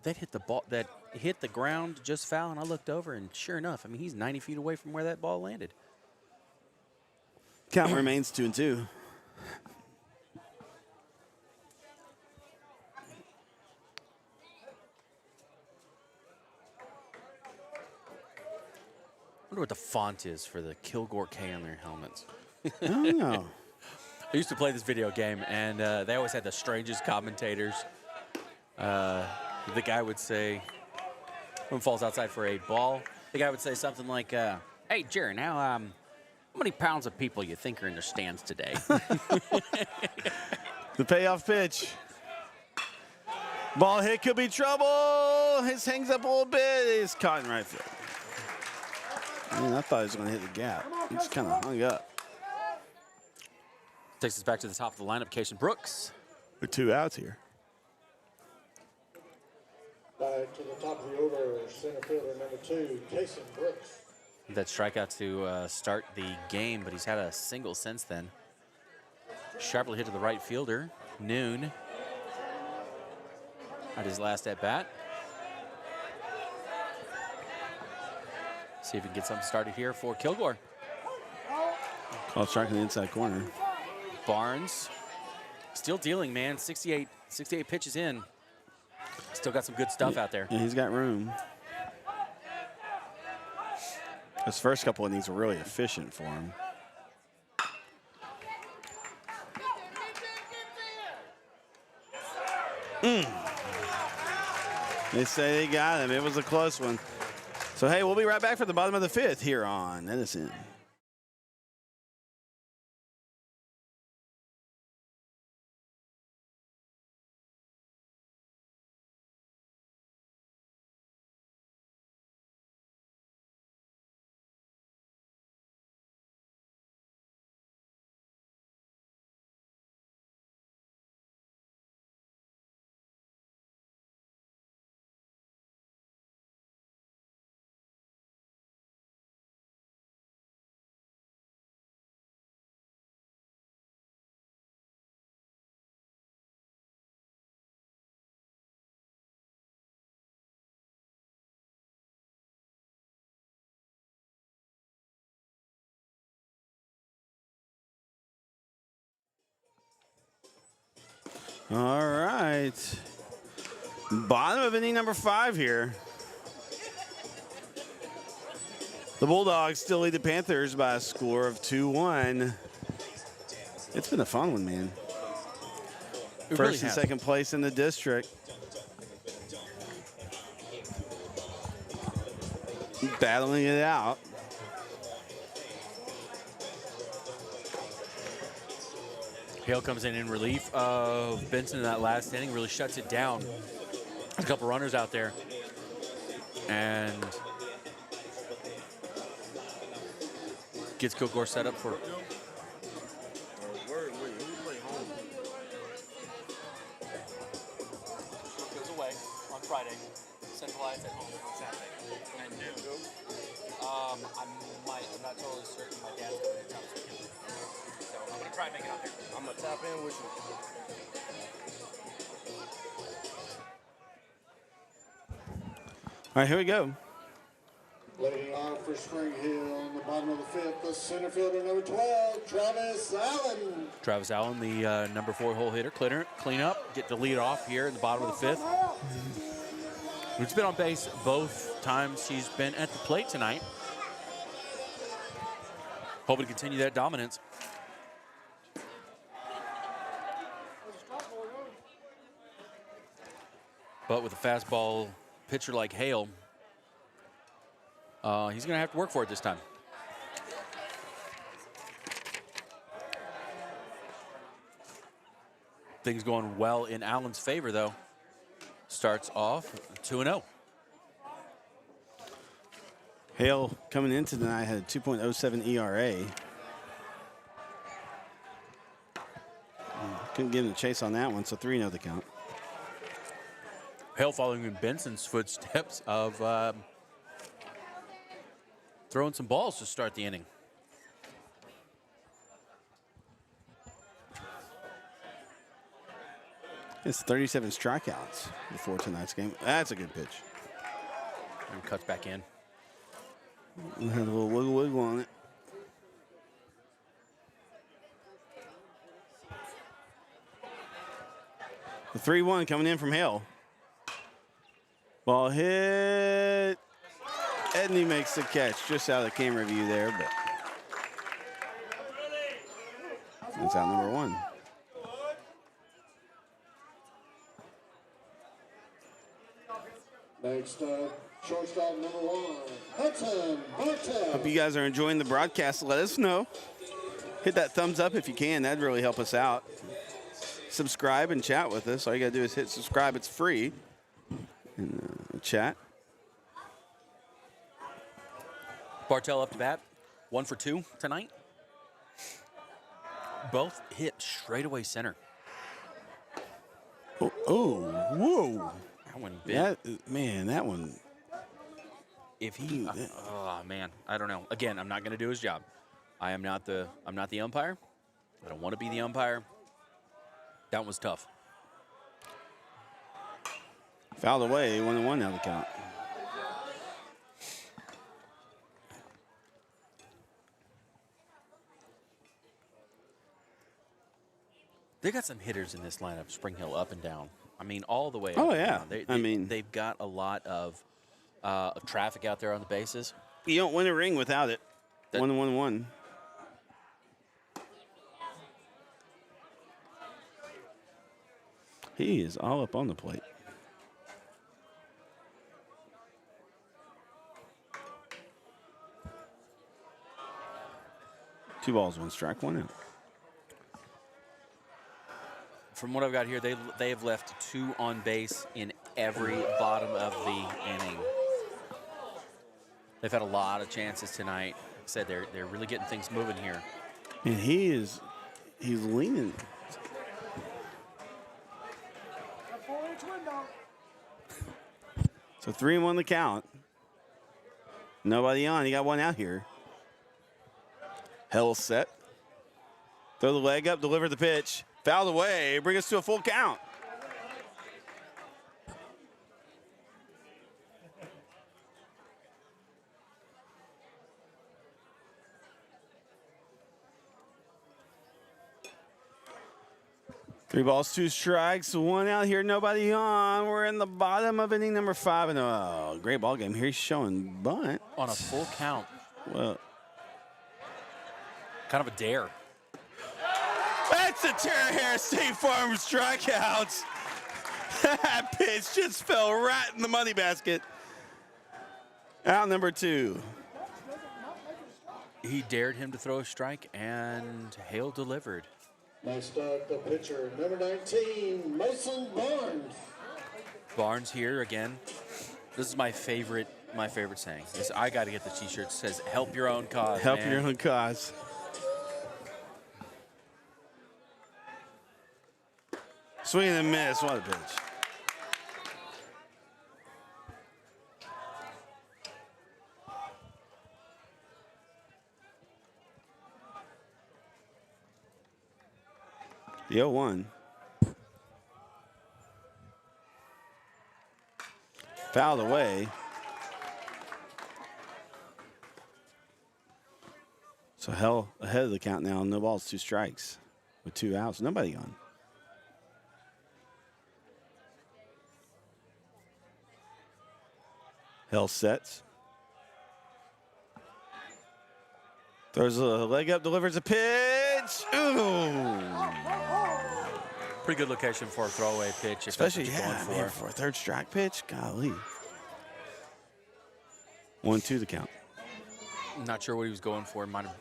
that hit the ball, that hit the ground just foul, and I looked over, and sure enough, I mean, he's 90 feet away from where that ball landed. Count remains 2-2. I wonder what the font is for the Kilgore K on their helmets. I don't know. I used to play this video game, and they always had the strangest commentators. The guy would say, when falls outside for a ball, the guy would say something like, hey, Jerry, now, how many pounds of people you think are in the stands today? The payoff pitch. Ball hit, could be trouble. His hangs up a little bit. It's caught in right field. Man, I thought he was going to hit the gap. He just kind of hung up. Takes us back to the top of the lineup, Casey Brooks. With 2 outs here. Back to the top of the order, center fielder number 2, Jason Brooks. That strikeout to start the game, but he's had a single since then. Sharply hit to the right fielder, Noon. At his last at bat. See if he can get something started here for Kilgore. Call strike in the inside corner. Barnes still dealing, man. 68 pitches in. Still got some good stuff out there. Yeah, he's got room. His first couple of innings were really efficient for him. They say they got him. It was a close one. So, hey, we'll be right back for the bottom of the 5th here on NETSN. All right. Bottom of inning number 5 here. The Bulldogs still lead the Panthers by a score of 2-1. It's been a fun one, man. First and second place in the district. Battling it out. Hale comes in relief of Benson in that last inning, really shuts it down. A couple runners out there. And gets Kilgore set up for goes away on Friday. Centralized at home on Saturday at noon. I'm not totally certain. My dad's going to come. So I'm going to try and make it out there. I'm going to tap in with you. All right, here we go. Leading off for Spring Hill on the bottom of the 5th, the center fielder number 12, Travis Allen. Travis Allen, the number 4 hole hitter, clean up, get the lead off here in the bottom of the 5th. He's been on base both times he's been at the plate tonight. Hoping to continue that dominance. But with a fastball pitcher like Hale, he's going to have to work for it this time. Things going well in Allen's favor, though. Starts off 2-0. Hale coming into tonight had a 2.07 ERA. Couldn't give him a chase on that one, so 3-0 the count. Hale following in Benson's footsteps of throwing some balls to start the inning. It's 37 strikeouts before tonight's game. That's a good pitch. And cuts back in. Had a little wiggle on it. The 3-1 coming in from Hale. Ball hit. Edney makes the catch just out of the camera view there, but That's out number 1. Next up, shortstop number 1, Hudson Bartel. Hope you guys are enjoying the broadcast. Let us know. Hit that thumbs up if you can. That'd really help us out. Subscribe and chat with us. All you got to do is hit subscribe. It's free. And chat. Bartel up to bat. 1 for 2 tonight. Both hit straightaway center. Oh, whoa. That one bit. That one. If he, oh man, I don't know. Again, I'm not going to do his job. I'm not the umpire. I don't want to be the umpire. That was tough. Fouled away, 1-1 now the count. They got some hitters in this lineup, Spring Hill up and down. I mean, all the way up. Oh, and yeah. down. They've got a lot of traffic out there on the bases. You don't win a ring without it. 1-1-1. He is all up on the plate. Two balls, 1 strike, 1 out. From what I've got here, they have left 2 on base in every bottom of the inning. They've had a lot of chances tonight. Like I said, they're really getting things moving here. And he's leaning. So 3-1 the count. Nobody on. He got 1 out here. Hell set. Throw the leg up, deliver the pitch. Fouled away, bring us to a full count. Three balls, 2 strikes, 1 out here, nobody on. We're in the bottom of inning number 5. And oh, great ball game. Here he's showing bunt. On a full count. Well, kind of a dare. That's a Terra Harris State Farm strikeout. That pitch just fell right in the money basket. Out number 2. He dared him to throw a strike, and Hale delivered. Next up, the pitcher, number 19, Mason Barnes. Barnes here again. This is my favorite saying. I got to get the T-shirt that says "Help your own cause." Help man. your own cause. Swing and a miss. What a pitch. The 0-1. Fouled away. So Hell ahead of the count now. No balls, 2 strikes with 2 outs. Nobody on. Hell sets. Throws a leg up, delivers a pitch. Ooh. Pretty good location for a throwaway pitch, Especially, if that's what you're going for a 3rd strike pitch. Golly. 1-2 the count. Not sure what he was going for. Might have,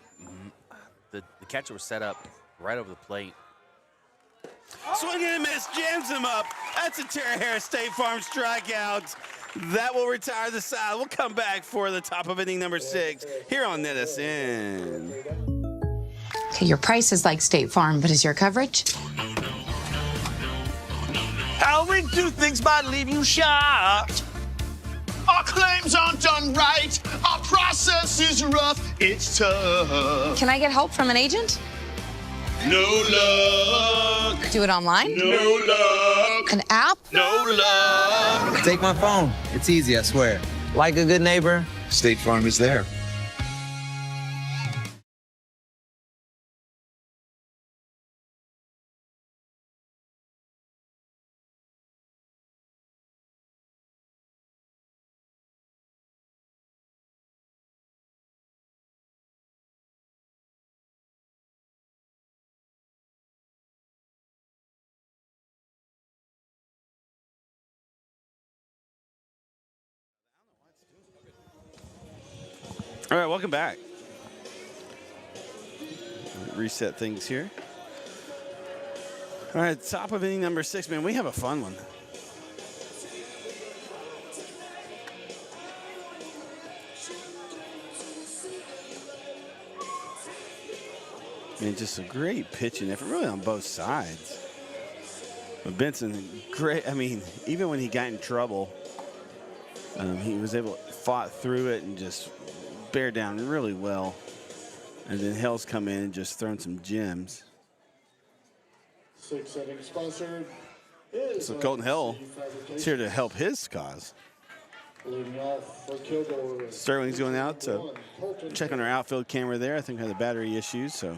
the catcher was set up right over the plate. Swing and a miss, jams him up. That's a Terra Harris State Farm strikeout. That will retire the side. We'll come back for the top of inning number 6 here on NETSN. Okay, your price is like State Farm, but is your coverage? How we do things might leave you shocked. Our claims aren't done right. Our process is rough. It's tough. Can I get help from an agent? No luck. Do it online? No luck. An app? No luck. Take my phone. It's easy, I swear. Like a good neighbor, State Farm is there. All right, welcome back. Reset things here. All right, top of inning number 6, man. We have a fun one. I mean, just a great pitching effort, really on both sides. But Benson, great. I mean, even when he got in trouble, he was able to fought through it and just bear down really well. And then Hell's come in and just thrown some gems. 6th inning sponsored is So Colton Hell is here to help his cause. Leading off for Kilgore. Sterling's going out to check on our outfield camera there. I think we had the battery issues, so.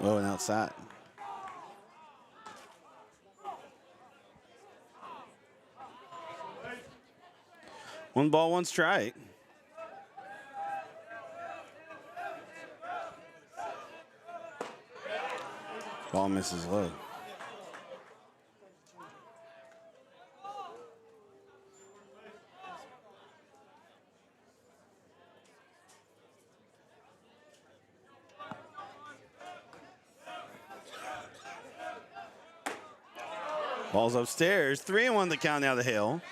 Low and outside. One ball, one strike. Ball misses low. Ball's upstairs. 3-1 the count now to Hill.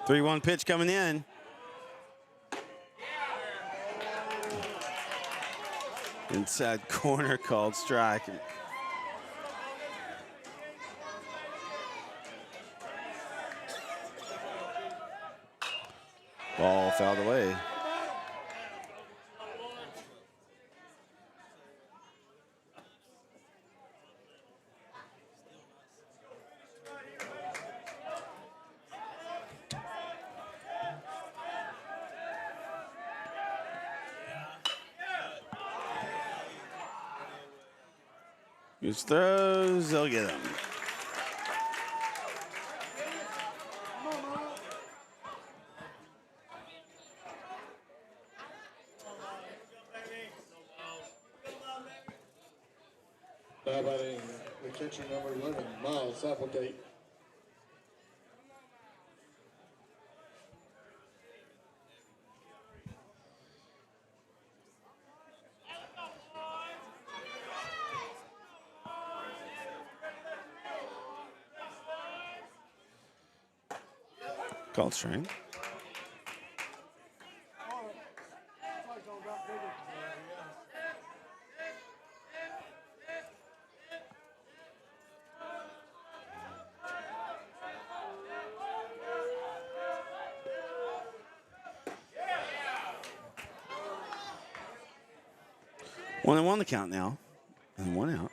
Three-one pitch coming in. Inside corner called strike. Ball fouled away. Hughes throws, they'll get him. Now batting the catcher number 11, Miles Applegate. Called strike. One and one the count now, and one out.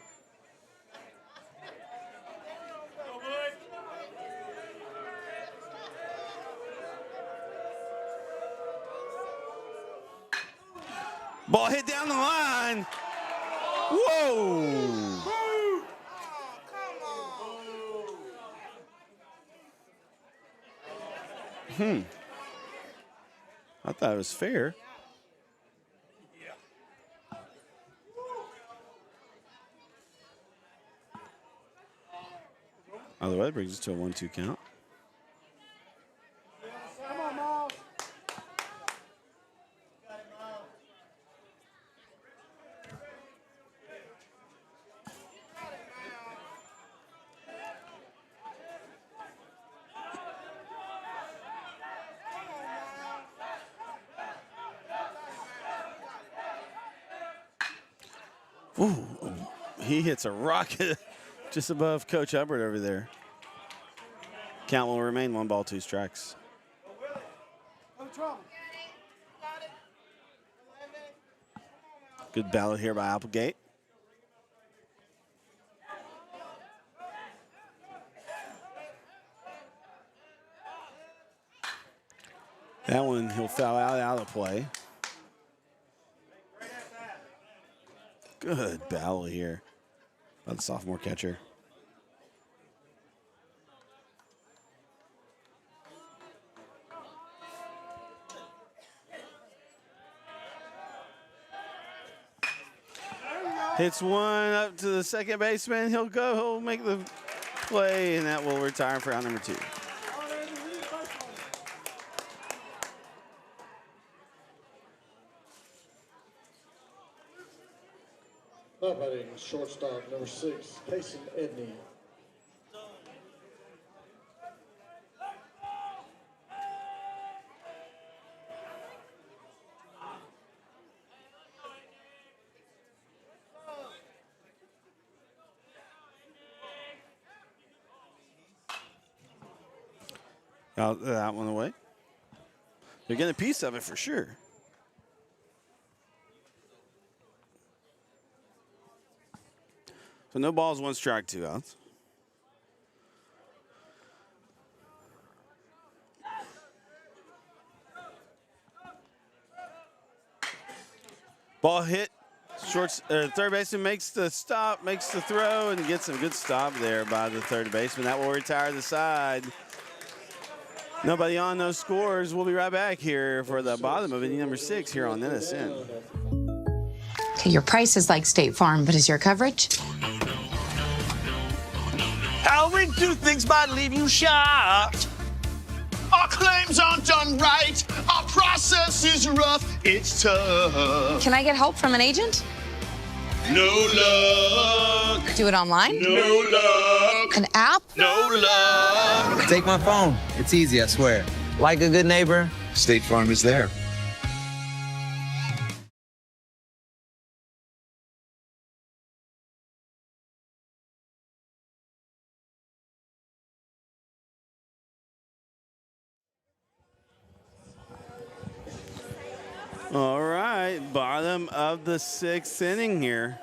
Ball hit down the line. Whoa. I thought it was fair. Either way, brings us to a 1-2 count. Ooh, he hits a rocket just above Coach Hubbard over there. Count will remain 1 ball, 2 strikes. Good ballot here by Applegate. That one, he'll foul out of play. Good battle here by the sophomore catcher. Hits one up to the second baseman. He'll make the play, and that will retire for out number 2. Now batting shortstop number 6, Casey Edney. Out that one away. They're getting a piece of it for sure. So no balls, 1 strike, 2 outs. Ball hit. Third baseman makes the stop, makes the throw, and gets a good stop there by the third baseman. That will retire the side. Nobody on, no scores. We'll be right back here for the bottom of inning number 6 here on NETSN. Okay, your price is like State Farm, but is your coverage? How we do things might leave you shocked. Our claims aren't done right. Our process is rough. It's tough. Can I get help from an agent? No luck. Do it online? No luck. An app? No luck. Take my phone. It's easy, I swear. Like a good neighbor, State Farm is there. All right, bottom of the 6th inning here.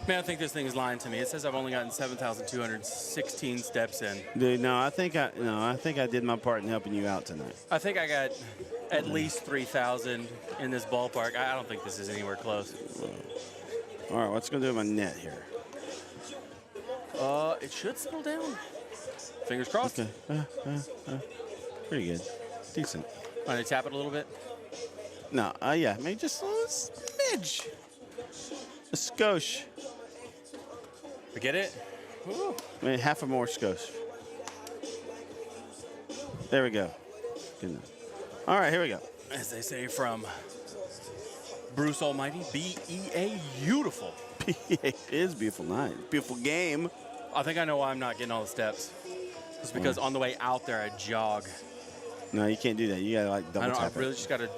Man, I think this thing is lying to me. It says I've only gotten 7,216 steps in. Dude, no, I think I did my part in helping you out tonight. I think I got at least 3,000 in this ballpark. I don't think this is anywhere close. All right, what's going to do with my net here? It should settle down. Fingers crossed. Okay. Pretty good. Decent. Want to tap it a little bit? No, yeah, maybe just a little smidge. A skosh. We get it? Woo. Maybe half a more skosh. There we go. Good enough. All right, here we go. As they say from Bruce Almighty, B-E-A, beautiful. It is beautiful night. Beautiful game. I think I know why I'm not getting all the steps. It's because on the way out there, I jog. No, you can't do that. You gotta like double tap. I really just gotta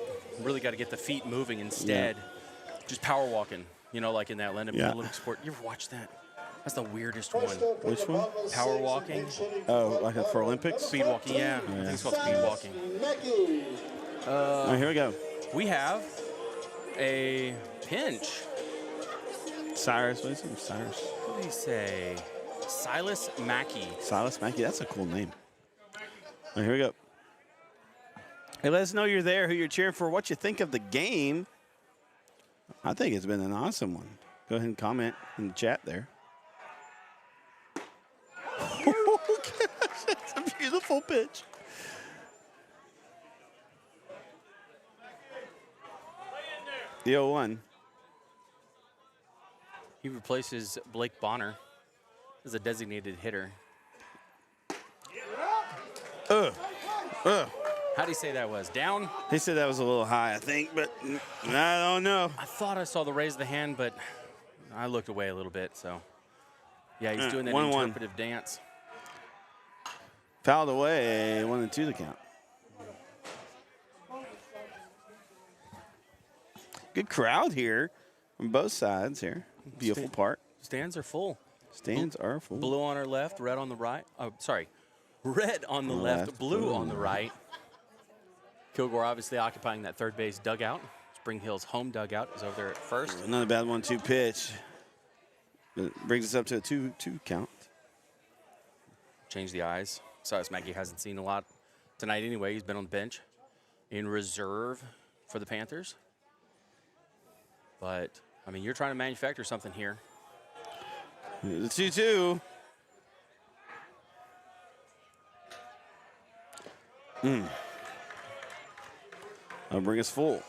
get the feet moving instead. Yeah. Just power walking. You know, like in that Olympic sport. You ever watch that? That's the weirdest one. Which one? Power walking. Oh, like for Olympics? Speed walking, yeah. I think it's called speed walking. All right, here we go. We have a pinch. Cyrus, what is it? Cyrus. What did he say? Silas Mackey. Silas Mackey, that's a cool name. All right, here we go. Hey, let us know you're there, who you're cheering for, what you think of the game. I think it's been an awesome one. Go ahead and comment in the chat there. Oh, gosh, that's a beautiful pitch. The 0-1. He replaces Blake Bonner as a designated hitter. How do you say that was? Down? He said that was a little high, I think, but I don't know. I thought I saw the raise of the hand, but I looked away a little bit, so. Yeah, he's doing that 1-1. interpretive dance. Fouled away, 1-2 the count. Good crowd here from both sides here. Beautiful park. Stands are full. Stands are full. Blue on our left, red on the right. Oh, sorry. Red on the left, blue on the right. Kilgore obviously occupying that third base dugout. Spring Hill's home dugout is over there at first. Another bad 1-2 pitch. It brings us up to a 2-2 count. Change the eyes. Silas Mackey hasn't seen a lot tonight anyway. He's been on the bench in reserve for the Panthers. But, I mean, you're trying to manufacture something here. The 2-2. That'll bring us full.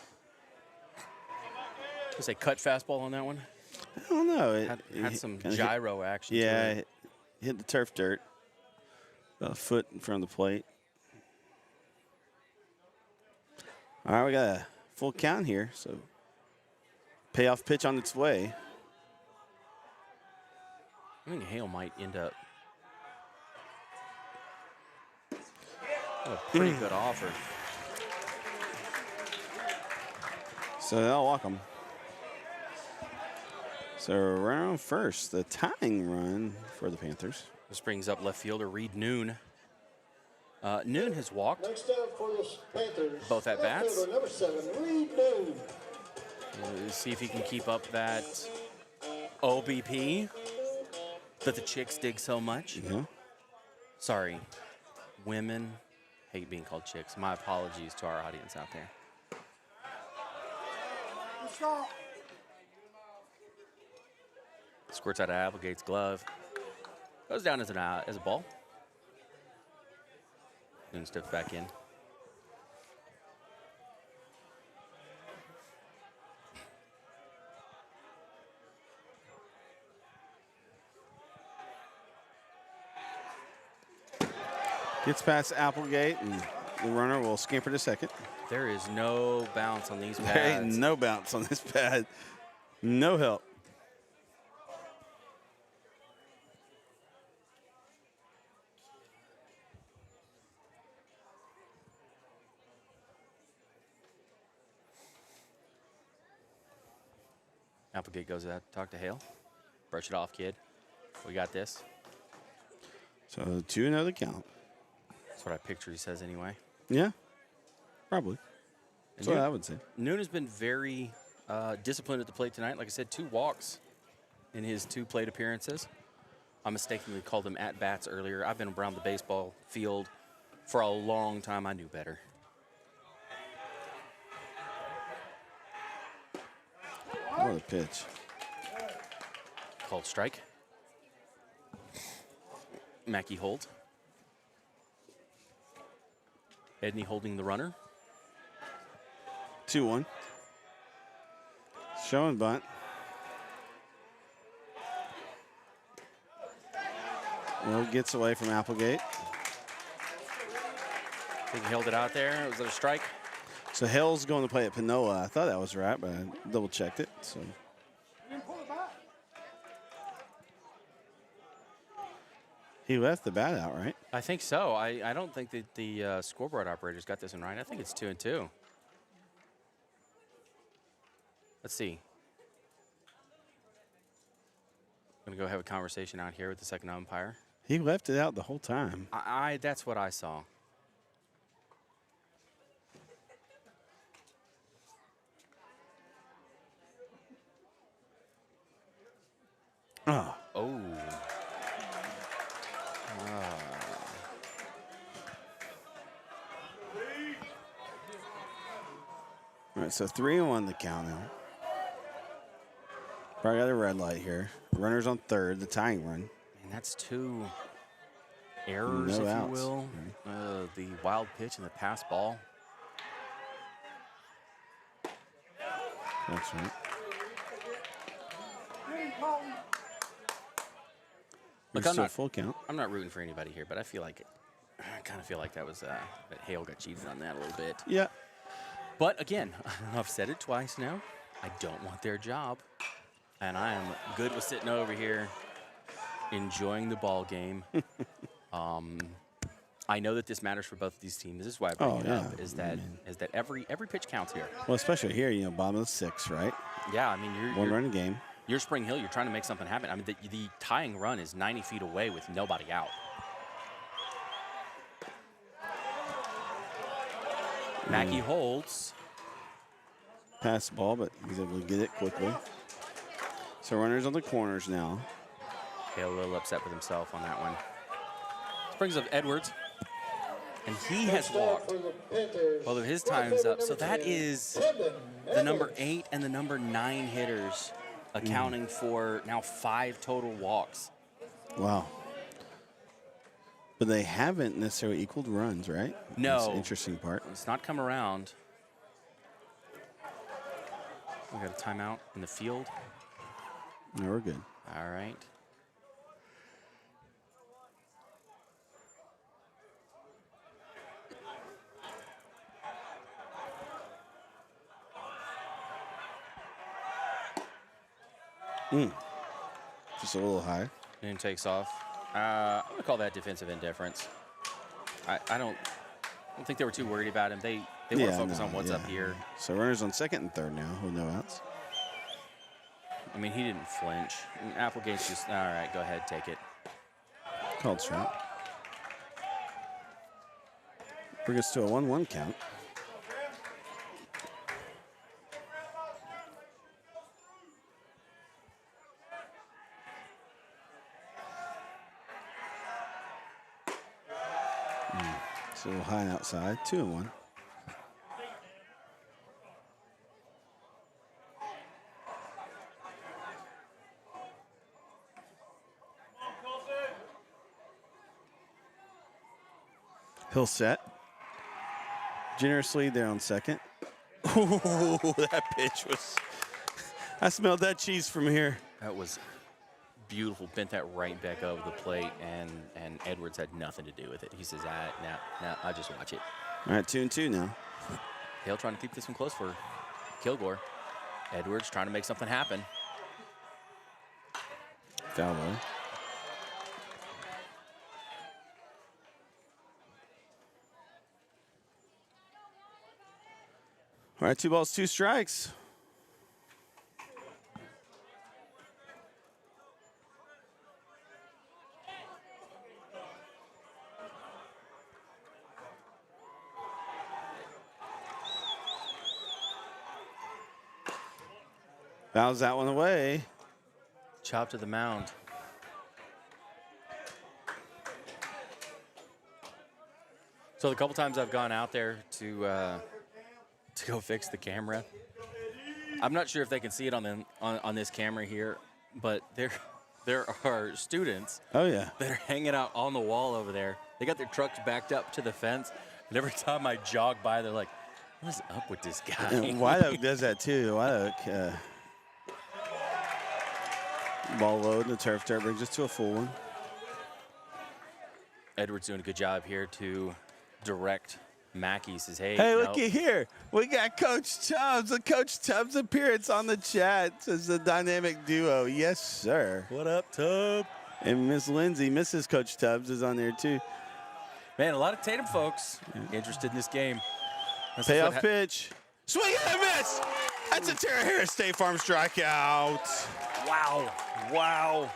I say cut fastball on that one. I don't know. It Had some kinda gyro action. to Yeah, it. hit the turf dirt. About a foot in front of the plate. All right, we got a full count here, so payoff pitch on its way. I think Hale might end up. A pretty good offer. So they'll walk them. So around first, the tying run for the Panthers. This brings up left fielder Reed Noon. Noon has walked Next up for the Panthers. both at left bats. fielder, number 7, Reed Noon. We'll see if he can keep up that OBP that the chicks dig so much. Yeah. Sorry, women hate being called chicks. My apologies to our audience out there. Squirts out of Applegate's glove. Goes down as a ball. Then steps back in. Gets past Applegate, and the runner will scamper to second. There is no bounce on these There ain't pads. no bounce on this pad. No help. Applegate goes out, talk to Hale. Brush it off, kid. We got this. So 2-0 the count. That's what I picture he says anyway. Yeah, probably. That's what Noon- I would say. Noon has been very disciplined at the plate tonight. Like I said, 2 walks in his 2 plate appearances. I mistakenly called them at-bats earlier. I've been around the baseball field for a long time. I knew better. What a pitch. Called strike. Mackey holds. Edney holding the runner. 2-1. Show and bunt. Well, gets away from Applegate. I think he held it out there. Was it a strike? So Hale's going to play at Panola. I thought that was right, but I double checked it. So he left the bat out, right? I think so. I don't think that the scoreboard operators got this one right. I think it's 2-2. Let's see. I'm going to go have a conversation out here with the second umpire. He left it out the whole time. That's what I saw. Oh. Oh. All right, so 3-1 the count now. Probably got a red light here. Runner's on third, the tying run. And that's 2 errors, No if outs. you will. The wild pitch and the pass ball. That's right. Look, We're I'm still not full count. I'm not rooting for anybody here, but I kind of feel like that was that Hale got cheated on that a little bit. Yeah. But again, I've said it twice now. I don't want their job, and I am good with sitting over here, enjoying the ball game. I know that this matters for both of these teams. This is why I bring it up. Is that every pitch counts here? Well, especially here, bottom of the 6th, right? Yeah, I mean One run a game. You're Spring Hill. You're trying to make something happen. I mean, the tying run is 90 feet away with nobody out. Mackey holds. Pass the ball, but he's able to get it quickly. So runners on the corners now. Hale a little upset with himself on that one. This brings up Edwards. And he has walked. Both of his time's up. So that is the number 8 and the number 9 hitters accounting for now 5 total walks. Wow. But they haven't necessarily equaled runs, right? No. That's the interesting part. It's not come around. We got a timeout in the field. No, we're good. All right. Just a little high. And takes off. I'm gonna call that defensive indifference. I don't think they were too worried about him. They want to focus on what's up here. So runners on second and third now with no outs. I mean, he didn't flinch. Applegate's just, all right, go ahead, take it. Called strike. Bring us to a 1-1 count. It's a little high outside, 2-1. He'll set. Generous lead there on second. Ooh, that pitch was. I smelled that cheese from here. That was beautiful. Bent that right back over the plate, and Edwards had nothing to do with it. He says, nah, I'll just watch it. All right, 2-2 now. Hale trying to keep this one close for Kilgore. Edwards trying to make something happen. Foul ball. All right, 2 balls, 2 strikes. Fouls that one away. Chop to the mound. So the couple times I've gone out there to go fix the camera, I'm not sure if they can see it on this camera here, but there are students that are hanging out on the wall over there. They got their trucks backed up to the fence, and every time I jog by, they're like, "What is up with this guy?" And White Oak does that too. White Oak ball load and the turf dirt brings us to a full one. Edwards doing a good job here to direct Mackey. Says, hey, looky here. We got Coach Tubbs. A Coach Tubbs appearance on the chat. Says the dynamic duo. Yes, sir. What up, Tubb? And Miss Lindsay, Mrs. Coach Tubbs, is on there too. Man, a lot of Tatum folks interested in this game. Payoff pitch. Swing and a miss. That's a Tara Harris State Farm strikeout. Wow.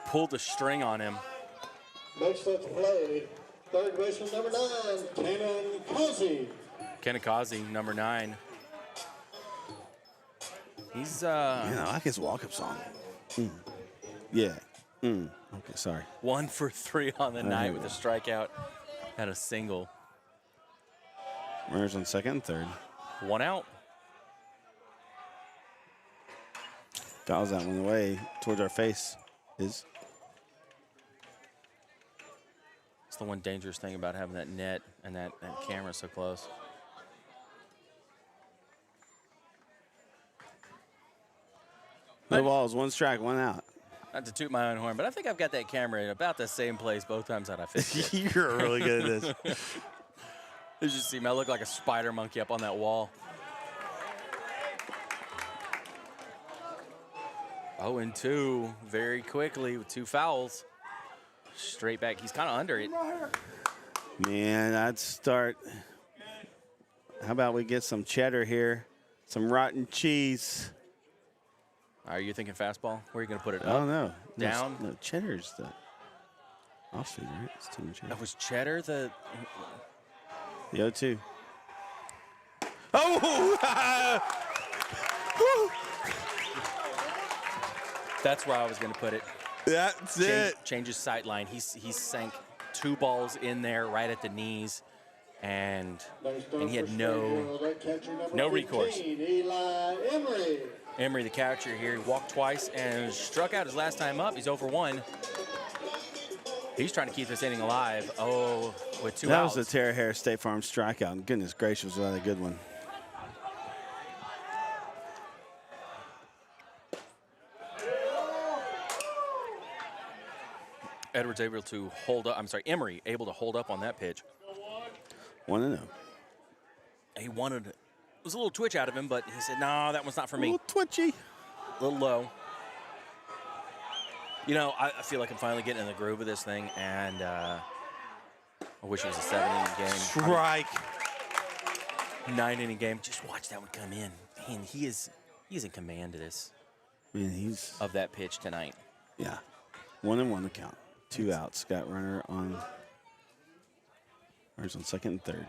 Pulled a string on him. Next up to play, third baseman number 9, Kenan Causey. Kenakazi, number 9. He's I like his walk-up song. Yeah. Okay, sorry. 1 for 3 on the night with a strikeout and a single. Runners on second and third. 1 out. Fouls that one away towards our face. It's the one dangerous thing about having that net and that camera so close. No balls, 1 strike, 1 out. Not to toot my own horn, but I think I've got that camera in about the same place both times that I fished it. You're really good at this. Did you see me? I look like a spider monkey up on that wall. 0-2 very quickly with 2 fouls. Straight back. He's kind of under it. Man, I'd start. How about we get some cheddar here? Some rotten cheese. Are you thinking fastball? Where are you going to put it? I don't know. Down? No, cheddar's the off speed, right? It's too much cheddar. That was cheddar the 0-2. Oh! That's where I was going to put it. That's it. Change his sight line. He sank 2 balls in there right at the knees, and he had no recourse. Eli Emery. Emery, the catcher here, he walked twice and struck out his last time up. He's over 1. He's trying to keep this inning alive. Oh, with 2 outs. That was the Tara Harris State Farm strikeout. And goodness gracious, was that a good one. Edwards able to hold up. I'm sorry, Emery able to hold up on that pitch. 1-0. He wanted, it was a little twitch out of him, but he said, no, that one's not for me. A little twitchy. A little low. You know, I feel like I'm finally getting in the groove of this thing, and I wish it was a 7-inning game. Strike. 9-inning game. Just watch that one come in. Man, he's in command of this. Man, he's of that pitch tonight. Yeah. 1-1 the count. 2 outs. Got runners on second and third.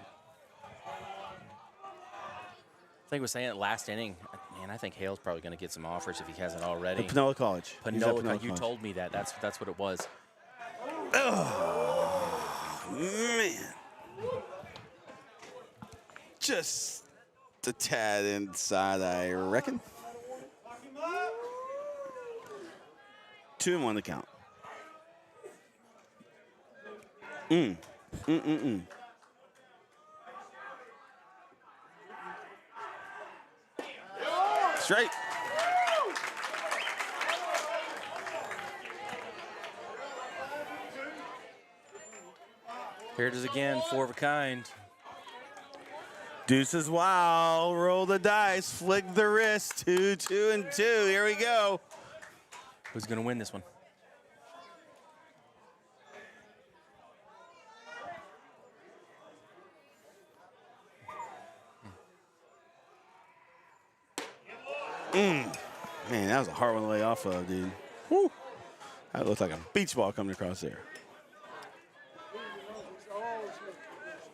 I think I was saying it last inning. Man, I think Hale's probably going to get some offers if he hasn't already. Panola College. Panola, you told me that. That's what it was. Oh, man. Just a tad inside, I reckon. 2-1 the count. Straight. Here it is again, 4 of a kind. Deuces wow, roll the dice, flick the wrist, 2-2-2. Here we go. Who's going to win this one? Man, that was a hard one to lay off of, dude. Woo. That looked like a beach ball coming across there.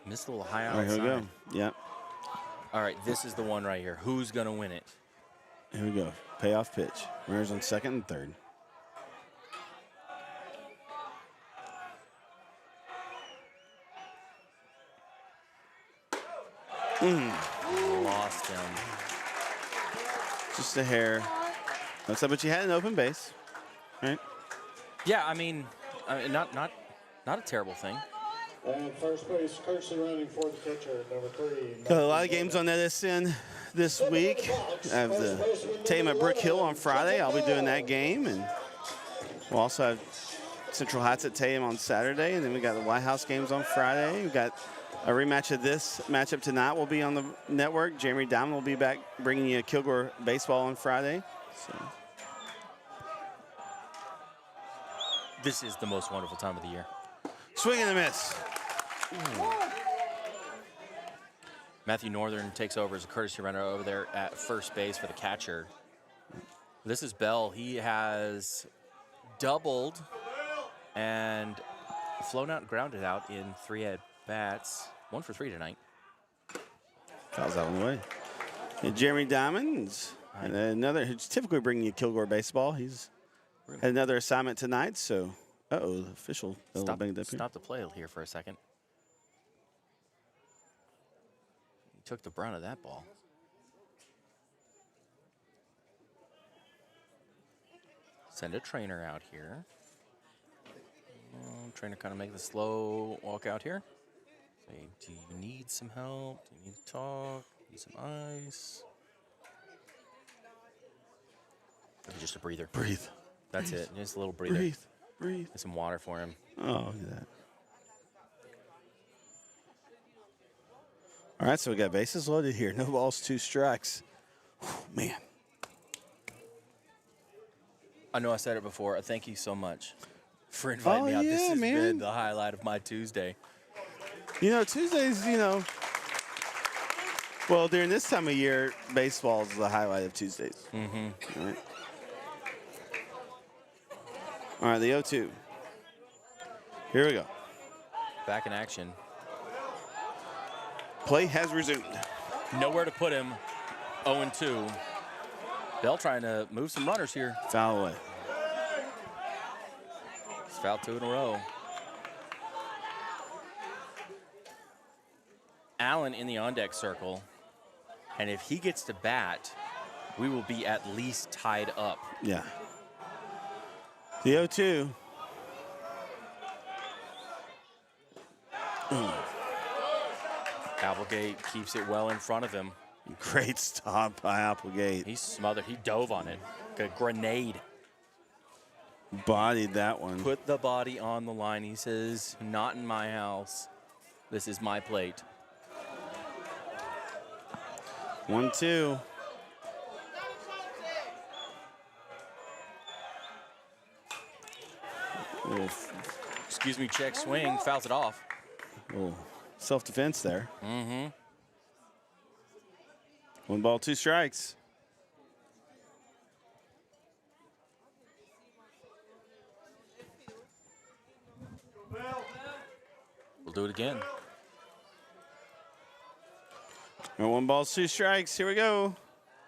Missed a little high All right, outside. here we go. Yep. All right, this is the one right here. Who's going to win it? Here we go. Payoff pitch. Runners on second and third. Lost him. Just a hair. Looks like, but you had an open base, right? Yeah, I mean not a terrible thing. And first base, courtesy running for the catcher, number 3. Got a lot of games on NETSN this week. I have the Tame at Brick Hill on Friday. I'll be doing that game, and we'll also have Central Heights at Tame on Saturday, and then we got the White House games on Friday. We got a rematch of this matchup tonight. Will be on the network. Jeremy Diamond will be back bringing you Kilgore baseball on Friday. So. This is the most wonderful time of the year. Swing and a miss. Ooh. Matthew Northern takes over as a courtesy runner over there at first base for the catcher. This is Bell. He has doubled and flown out and grounded out in 3 at-bats. 1 for 3 tonight. Fouls that one away. And Jeremy Diamonds, and another who's typically bringing you Kilgore baseball. He's had another assignment tonight, so the official Stop here. the play here for a second. He took the brunt of that ball. Send a trainer out here. Trainer kind of make the slow walk out here. Say, do you need some help? Do you need to talk? Need some ice? Or just a breather. Breathe. That's it. Just a little breather. Breathe. Get some water for him. Oh, look at that. All right, so we got bases loaded here. No balls, 2 strikes. Whew, man. I know I said it before. Thank you so much for inviting me out. This has been the highlight of my Tuesday. You know, Tuesdays, well, during this time of year, baseball is the highlight of Tuesdays. Mm-hmm. All right. All right, the 0-2. Here we go. Back in action. Play has resumed. Nowhere to put him. 0-2. Bell trying to move some runners here. Foul away. He's fouled 2 in a row. Allen in the on-deck circle, and if he gets to bat, we will be at least tied up. Yeah. The 0-2. Applegate keeps it well in front of him. Great stop by Applegate. He smothered. He dove on it. Like a grenade. Bodied that one. Put the body on the line. He says, not in my house. This is my plate. 1-2. Excuse me, check swing. Fouls it off. Oh, self-defense there. Mm-hmm. 1 ball, 2 strikes. We'll do it again. And 1 ball, 2 strikes. Here we go.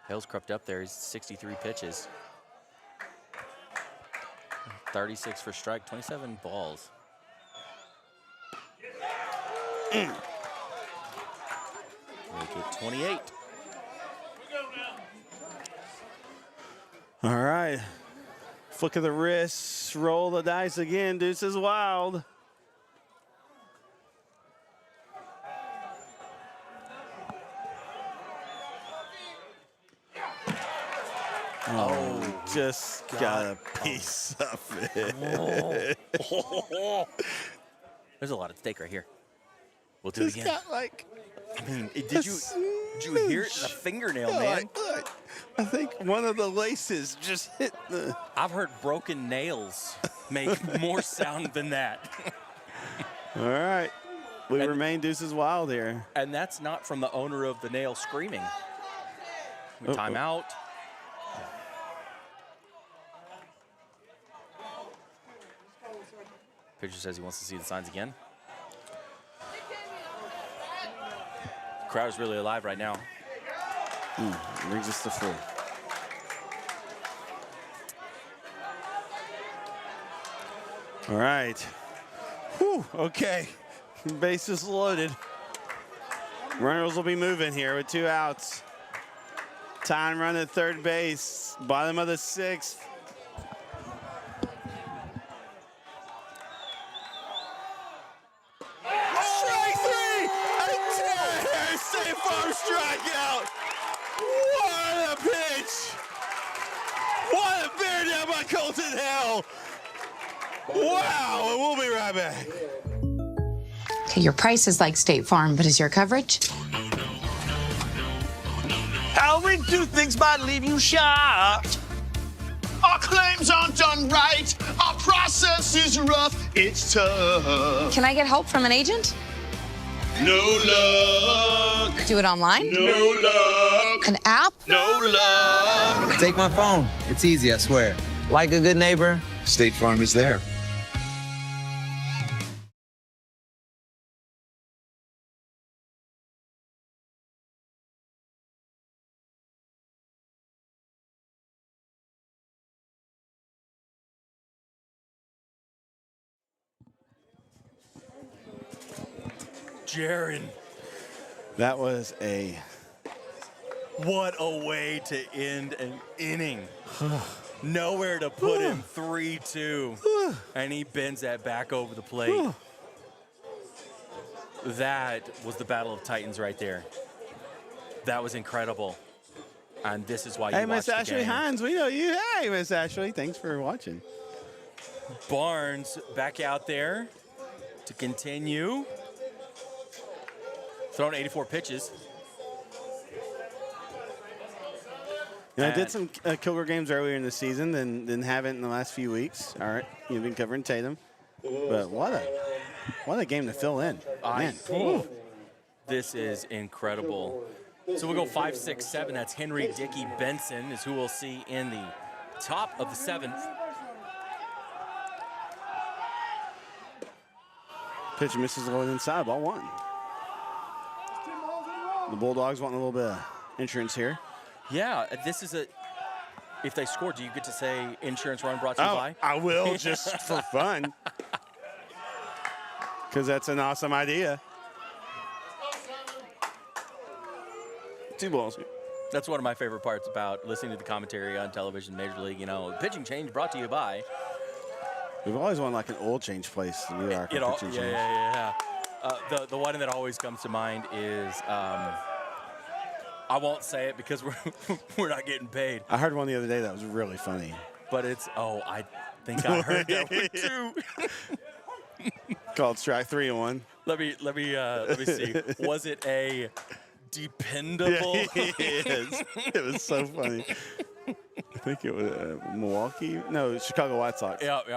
Hale's crept up there. He's 63 pitches. 36 for strike, 27 balls. Make it 28. All right. Flick of the wrist. Roll the dice again. Deuce is wild. Oh, just got a piece of it. There's a lot at stake right here. We'll do it Just again. got like. I mean, did you hear it in the fingernail, man? Look, I think one of the laces just hit the. I've heard broken nails make more sound than that. All right. We remain deuces wild here. And that's not from the owner of the nail screaming. Timeout. Pitcher says he wants to see the signs again. Crowd is really alive right now. Brings us to 4. All right. Whew, okay. Bases loaded. Runners will be moving here with 2 outs. Time run at third base. Bottom of the 6th. Strike 3! A State Farm strikeout! What a pitch! What a bear down by Colton Hale! Wow, and we'll be right back. Okay, your price is like State Farm, but is your coverage? How we do things might leave you shocked. Our claims aren't done right. Our process is rough. It's tough. Can I get help from an agent? No luck. Do it online? No luck. An app? No luck. Take my phone. It's easy, I swear. Like a good neighbor, State Farm is there. Jaron, That was a. what a way to end an inning. Nowhere to put him, 3-2. And he bends that back over the plate. That was the Battle of Titans right there. That was incredible. And this is why you Hey, watch Miss the Ashley game. Hines, we know you. Hey, Miss Ashley, thanks for watching. Barnes back out there to continue. Thrown 84 pitches. I did some Kilgore games earlier in the season, then haven't in the last few weeks. All right, you've been covering Tatum, but what a game to fill in. Man. This is incredible. So we'll go 5, 6, 7. That's Henry Dickey Benson is who we'll see in the top of the 7th. Pitch misses going inside, ball 1. The Bulldogs want a little bit of insurance here. Yeah, this is a. If they score, do you get to say insurance run brought to you by? I will just for fun, because that's an awesome idea. 2 balls. That's one of my favorite parts about listening to the commentary on television, Major League. You know, pitching change brought to you by. We've always wanted like an oil change place. We are pitching change. Yeah. The one that always comes to mind is I won't say it because we're not getting paid. I heard one the other day that was really funny. But it's I think I heard that one too. Called strike 3 and 1. Let me see. Was it a dependable? Yes. It was so funny. I think it was Milwaukee. No, Chicago White Sox. Yep.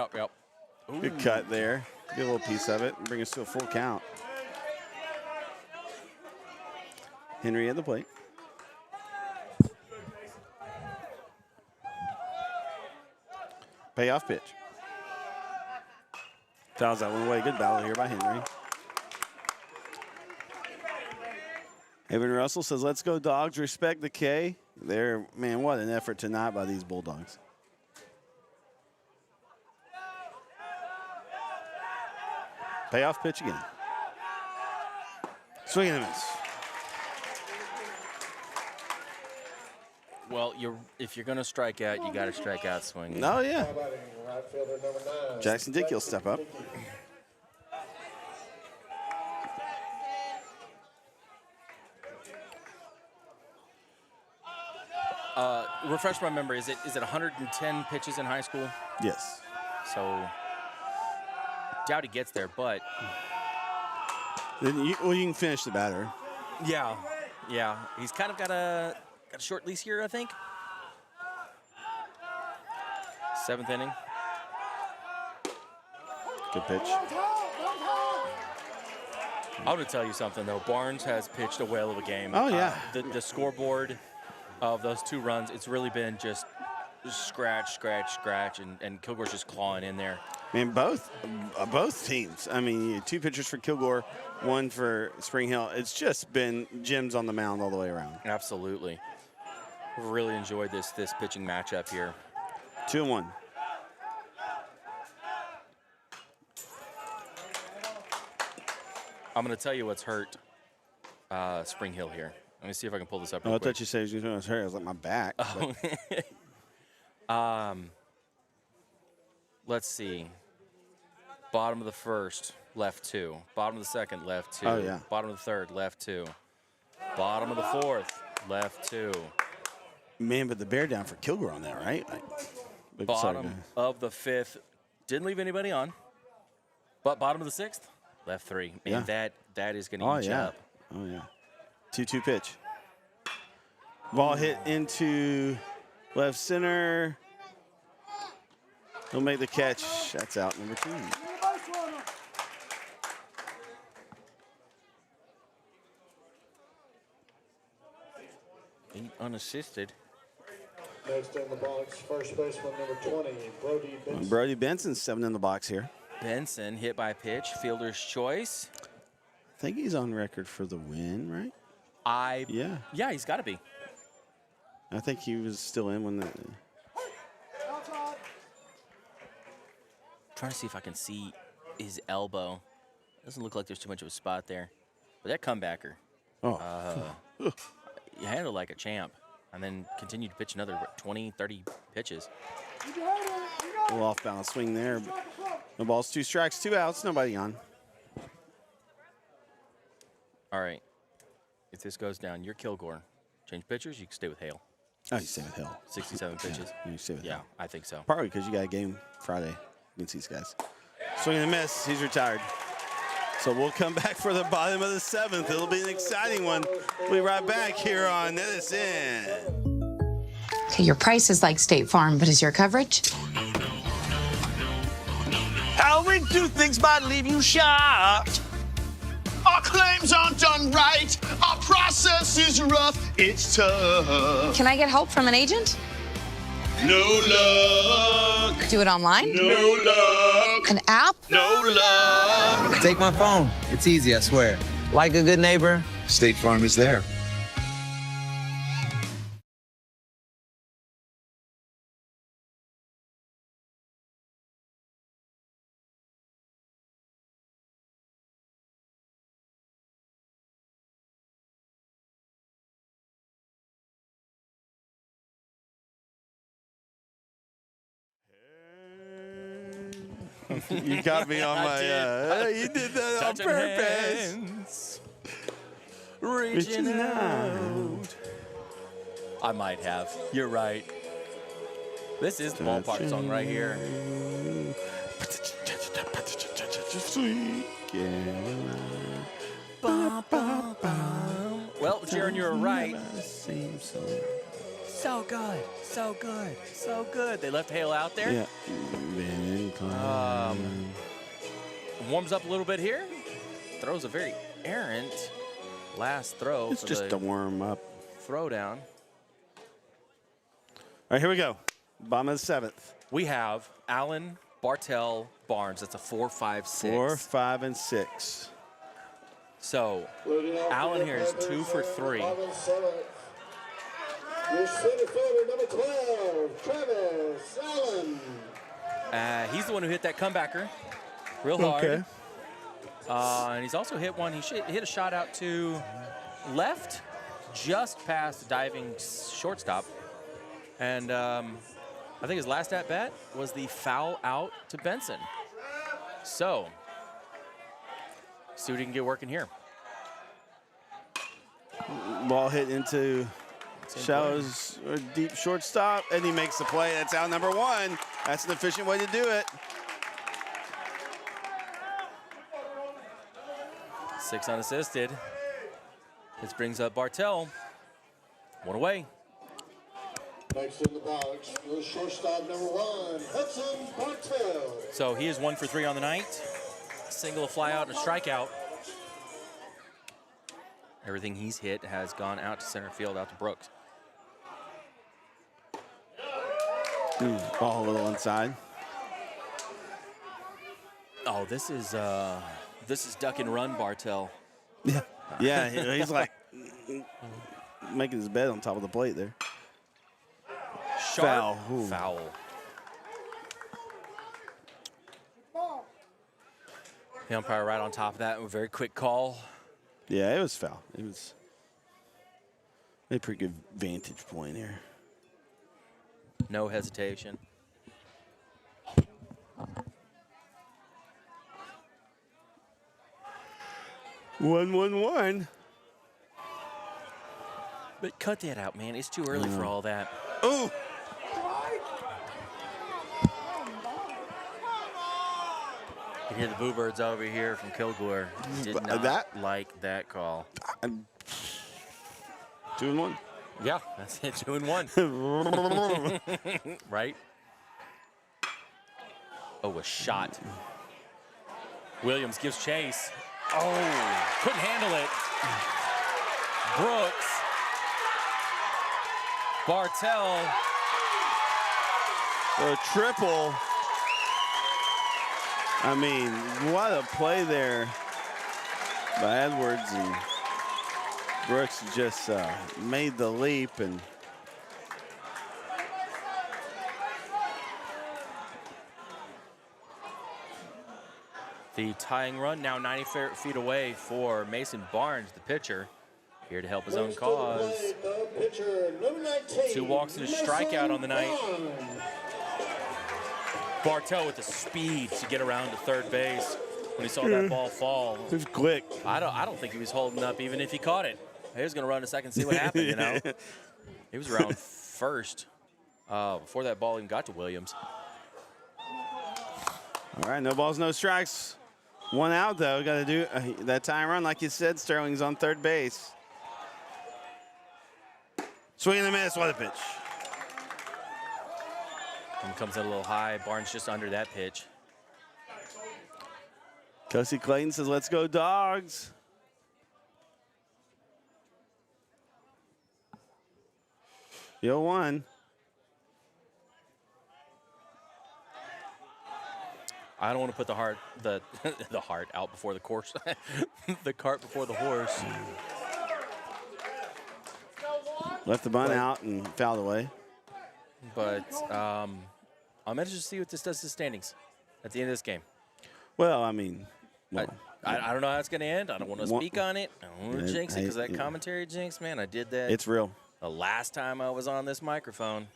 Ooh. Good cut there. Get a little piece of it. Bring us to a full count. Henry at the plate. Payoff pitch. Fouls that one away. Good battle here by Henry. Evan Russell says, let's go, Dogs. Respect the K. Man, what an effort tonight by these Bulldogs. Payoff pitch again. Swing and a miss. Well, if you're going to strike out, you got to strike out swinging. Oh, yeah. Right fielder number 9. Jackson Dickey will step up. Refresh my memory. Is it 110 pitches in high school? Yes. So doubt he gets there, but Then you can finish the batter. yeah. He's kind of got a short lease here, I think. 7th inning. Good pitch. I'm going to tell you something, though. Barnes has pitched a whale of a game. Oh, yeah. The scoreboard of those 2 runs, it's really been just scratch, and Kilgore's just clawing in there. Man, both teams. I mean, 2 pitchers for Kilgore, 1 for Spring Hill. It's just been gems on the mound all the way around. Absolutely. We've really enjoyed this pitching matchup here. 2 and 1. I'm going to tell you what's hurt Spring Hill here. Let me see if I can pull this up real I quick. thought you said it was hurt. I was like, my back. Let's see. Bottom of the first, left 2. Bottom of the second, left 2. Oh, yeah. Bottom of the third, left 2. Bottom of the fourth, left 2. Man, but the bear down for Kilgore on that, right? Bottom of the fifth, didn't leave anybody on. But bottom of the sixth, left 3. Man, Yeah. that is going to eat you up. Oh, yeah. 2-2 pitch. Ball hit into left center. He'll make the catch. That's out, number 2. Unassisted. Next in the box, first baseman number 20, Brody Benson. Brody Benson, 7 in the box here. Benson hit by pitch, fielder's choice. I think he's on record for the win, right? Yeah, he's got to be. I think he was still in when that. Trying to see if I can see his elbow. Doesn't look like there's too much of a spot there. But that comebacker, you handled like a champ, and then continued to pitch another 20, 30 pitches. A little off balance swing there. No balls, 2 strikes, 2 outs, nobody on. All right. If this goes down, you're Kilgore. Change pitchers, you can stay with Hale. Oh, you stay with Hill. 67 pitches. Yeah, you stay with Yeah, Hill. I think so. Partly because you got a game Friday against these guys. Swing and a miss. He's retired. So we'll come back for the bottom of the 7th. It'll be an exciting one. We'll be right back here on NETSN. Okay, your price is like State Farm, but is your coverage? How we do things might leave you shocked. Our claims aren't done right. Our process is rough. It's tough. Can I get help from an agent? No luck. Do it online? No luck. An app? No luck. Take my phone. It's easy, I swear. Like a good neighbor, State Farm is there. You got me on my. You did that on Touching purpose. hands, reaching out. I might have. You're right. This is the ballpark song right here. Well, Jaron, you're right. So good, so good, so good. They left Hale out there. Yeah. Warms up a little bit here. Throws a very errant last throw. It's just a warm up. Throwdown. All right, here we go. Bottom of the 7th. We have Allen, Bartell, Barnes. That's a 4, 5, 6. 4, 5, and 6. So Allen here is 2 for 3. Your center fielder, number 12, Travis Allen. He's the one who hit that comebacker real hard. Okay. And he's also hit one. He hit a shot out to left, just past the diving shortstop. And I think his last at-bat was the foul out to Benson. So, see what he can get working here. Ball hit into shallows or deep shortstop, and he makes the play. That's out number 1. That's an efficient way to do it. 6 unassisted. This brings up Bartell. 1 away. Next in the box, the shortstop, number 1, Hudson Bartell. So he is 1 for 3 on the night. Single, a fly out, and a strikeout. Everything he's hit has gone out to center field, out to Brooks. Ball a little inside. Oh, this is duck and run Bartell. Yeah. Yeah, he's like making his bed on top of the plate there. Sharp. Foul. Ooh. Foul. The umpire right on top of that. A very quick call. Yeah, it was foul. It was a pretty good vantage point here. No hesitation. One. But cut that out, man. It's too early for all that. Ooh. You hear the Boo Birds over here from Kilgore. Did not like that call. 2-1. Yeah, that's it. 2-1. Right? Oh, a shot. Williams gives chase. Oh, couldn't handle it. Brooks. Bartell. A triple. I mean, what a play there by Edwards, and Brooks just made the leap. And the tying run now 90 feet away for Mason Barnes, the pitcher, here to help his own cause. 2 walks and a strikeout on the night. Bartell with the speed to get around to third base when he saw that ball fall. it was quick. I don't think he was holding up even if he caught it. He was going to run a second, see what happened, you know. He was around first before that ball even got to Williams. All right, no balls, no strikes. 1 out, though. Got to do that tying run. Like you said, Sterling's on third base. Swing and a miss. What a pitch. And comes in a little high. Barnes just under that pitch. Kelsey Clayton says, let's go, Dogs. Yo, 1. I don't want to put the heart out before the course. The cart before the horse. Left the bunt out and fouled away. But I'm interested to see what this does to the standings at the end of this game. Well, I mean, I don't know how it's going to end. I don't want to speak on it. I don't want to jinx it because that commentary jinx, man, I did that. It's real. The last time I was on this microphone,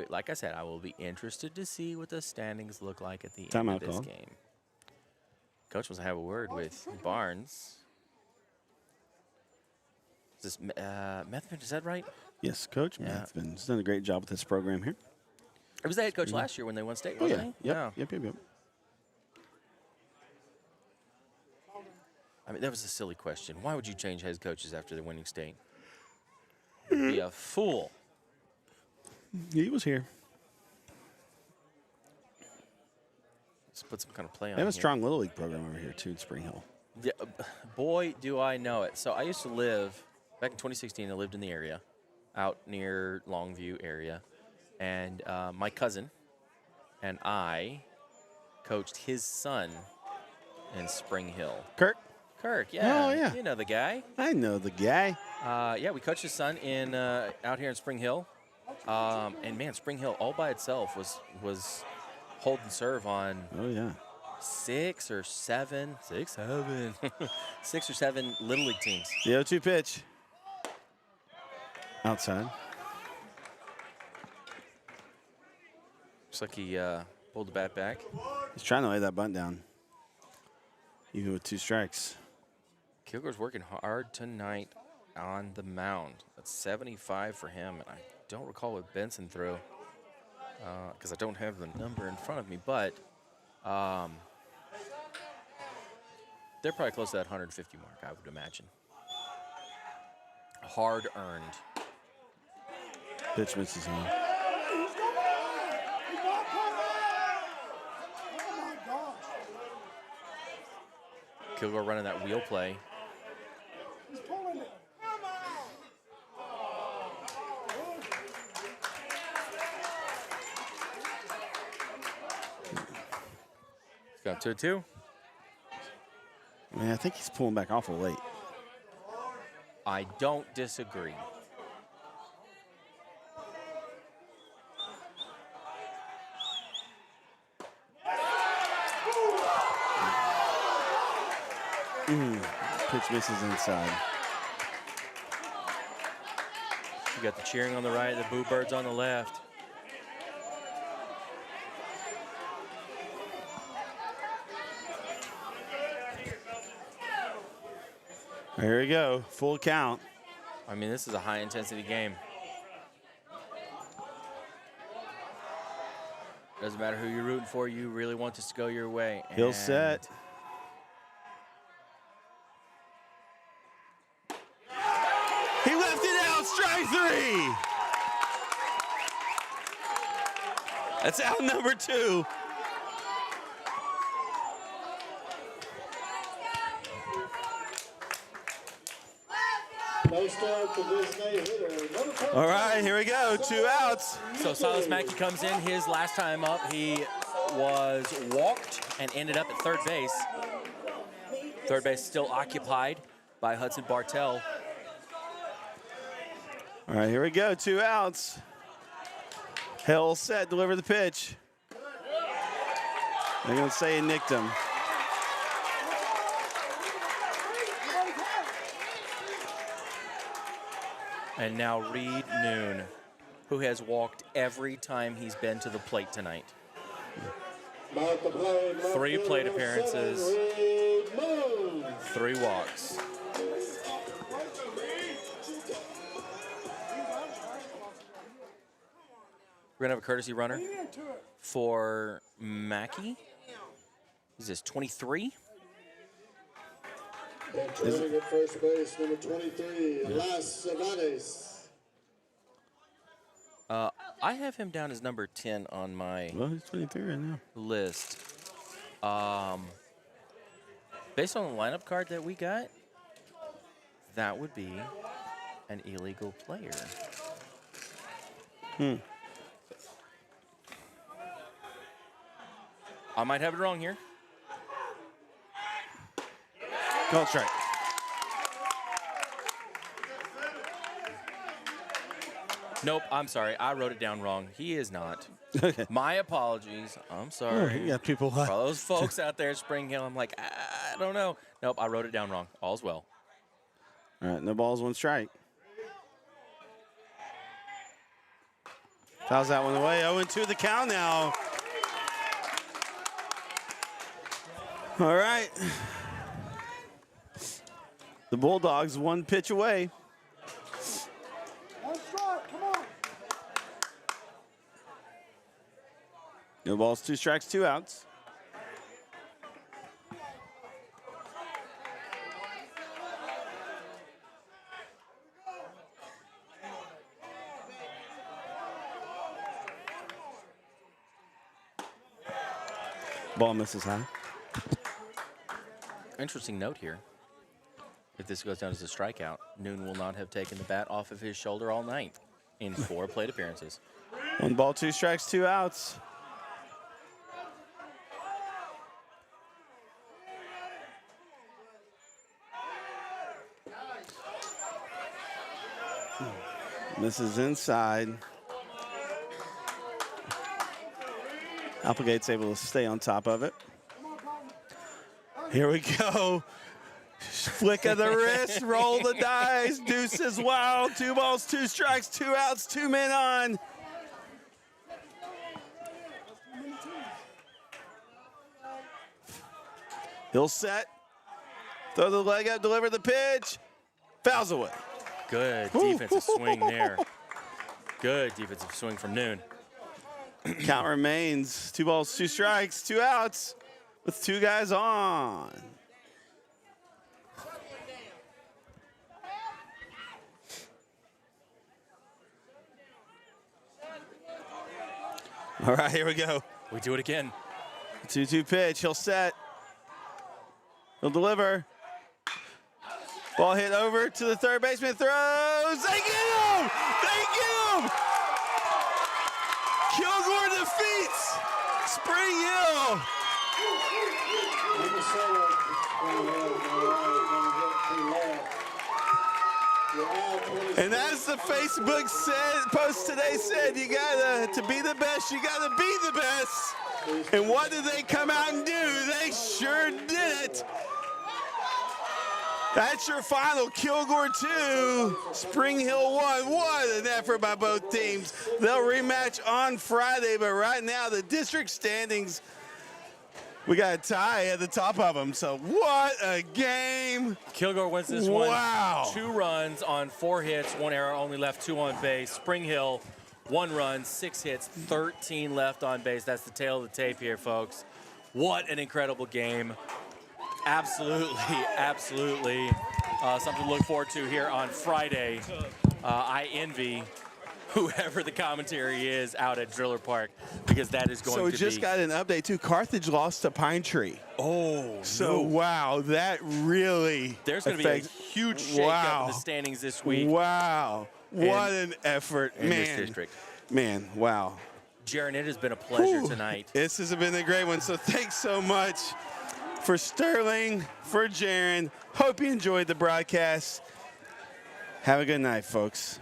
like I said, I will be interested to see what the standings look like at the end Timeout of this called. game. Coach wants to have a word with Barnes. Is this Methvin, is that right? Yes, Coach Yeah. Methvin has done a great job with this program here. He was the head coach last year when they won state, Oh, wasn't yeah. he? Yep. I mean, that was a silly question. Why would you change head coaches after they're winning state? You'd be a fool. He was here. Let's put some kind of play on They have a here. strong Little League program over here, too, in Spring Hill. Yeah, boy, do I know it. So I used to live, back in 2016, I lived in the area, out near Longview area. And my cousin and I coached his son in Spring Hill. Kirk? Kirk, yeah. Oh, yeah. You know the guy. I know the guy. Yeah, we coached his son in out here in Spring Hill. And, man, Spring Hill all by itself was hold and serve on Oh, yeah. 6 or 7 Little League teams. The 0-2 pitch. Outside. Looks like he pulled the bat back. He's trying to lay that bunt down, even with 2 strikes. Kilgore's working hard tonight on the mound. That's 75 for him, and I don't recall what Benson threw because I don't have the number in front of me, but they're probably close to that 150 mark, I would imagine. Hard earned. Pitch misses him. Kilgore running that wheel play. He's pulling it. It's got 2-2. Man, I think he's pulling back awful late. I don't disagree. Pitch misses inside. You got the cheering on the right, the boo birds on the left. Here we go. Full count. I mean, this is a high-intensity game. Doesn't matter who you're rooting for. You really want this to go your way. He'll And set. He left it out. Strike 3. That's out number 2. Next up, the designated hitter, number 14. All right, here we go. 2 outs. So Silas Mackey comes in. His last time up, he was walked and ended up at third base. Third base still occupied by Hudson Bartell. All right, here we go. 2 outs. Hill set, deliver the pitch. They're going to say he nicked him. And now Reed Noon, who has walked every time he's been to the plate tonight. About the play, 3 plate number 7, appearances, Reed Moon. 3 walks. We're going to have a courtesy runner for Mackey. Is this 23? Entering at first base, number 23, Las Cervantes. I have him down as number 10 on my Well, he's 23 right now. list. Based on the lineup card that we got, that would be an illegal player. I might have it wrong here. Call strike. Nope, I'm sorry. I wrote it down wrong. He is not. My apologies. I'm Oh, sorry. you got people. For all those folks out there at Spring Hill, I'm like, I don't know. Nope, I wrote it down wrong. All's well. All right, no balls, 1 strike. Fouls that one away. 0-2 the count now. All right. The Bulldogs 1 pitch away. One strike, come on. No balls, 2 strikes, 2 outs. Ball misses high. Interesting note here. If this goes down as a strikeout, Noon will not have taken the bat off of his shoulder all night in 4 plate appearances. 1 ball, 2 strikes, 2 outs. Misses inside. Applegate's able to stay on top of it. Here we go. Flick of the wrist, roll the dice, deuces wild. 2 balls, 2 strikes, 2 outs, 2 men on. He'll set, throw the leg up, deliver the pitch, fouls away. Good defensive swing there. Good defensive swing from Noon. Count remains 2 balls, 2 strikes, 2 outs with 2 guys on. All right, here we go. We do it again. 2-2 pitch, he'll set. He'll deliver. Ball hit over to the third baseman, throws. They get him! They get him! Kilgore defeats Spring Hill. And as the Facebook post today said, you gotta, to be the best, you gotta be the best. And what did they come out and do? They sure did it. That's your final. Kilgore 2, Spring Hill 1. What an effort by both teams. They'll rematch on Friday, but right now the district standings, we got a tie at the top of them. So what a game. Kilgore wins this one. Wow. 2 runs on 4 hits, 1 error, only left 2 on base. Spring Hill, 1 run, 6 hits, 13 left on base. That's the tail of the tape here, folks. What an incredible game. Absolutely, absolutely something to look forward to here on Friday. I envy whoever the commentary is out at Driller Park, because that is going to be. So we just got an update too. Carthage lost to Pine Tree. Oh, so no. Wow, that really There's going to be a huge shakeup in the standings this week. Wow, what an effort, in man. this district. Man, wow. Jaron, it has been a pleasure tonight. This has been a great one. So thanks so much for Sterling, for Jaron. Hope you enjoyed the broadcast. Have a good night, folks.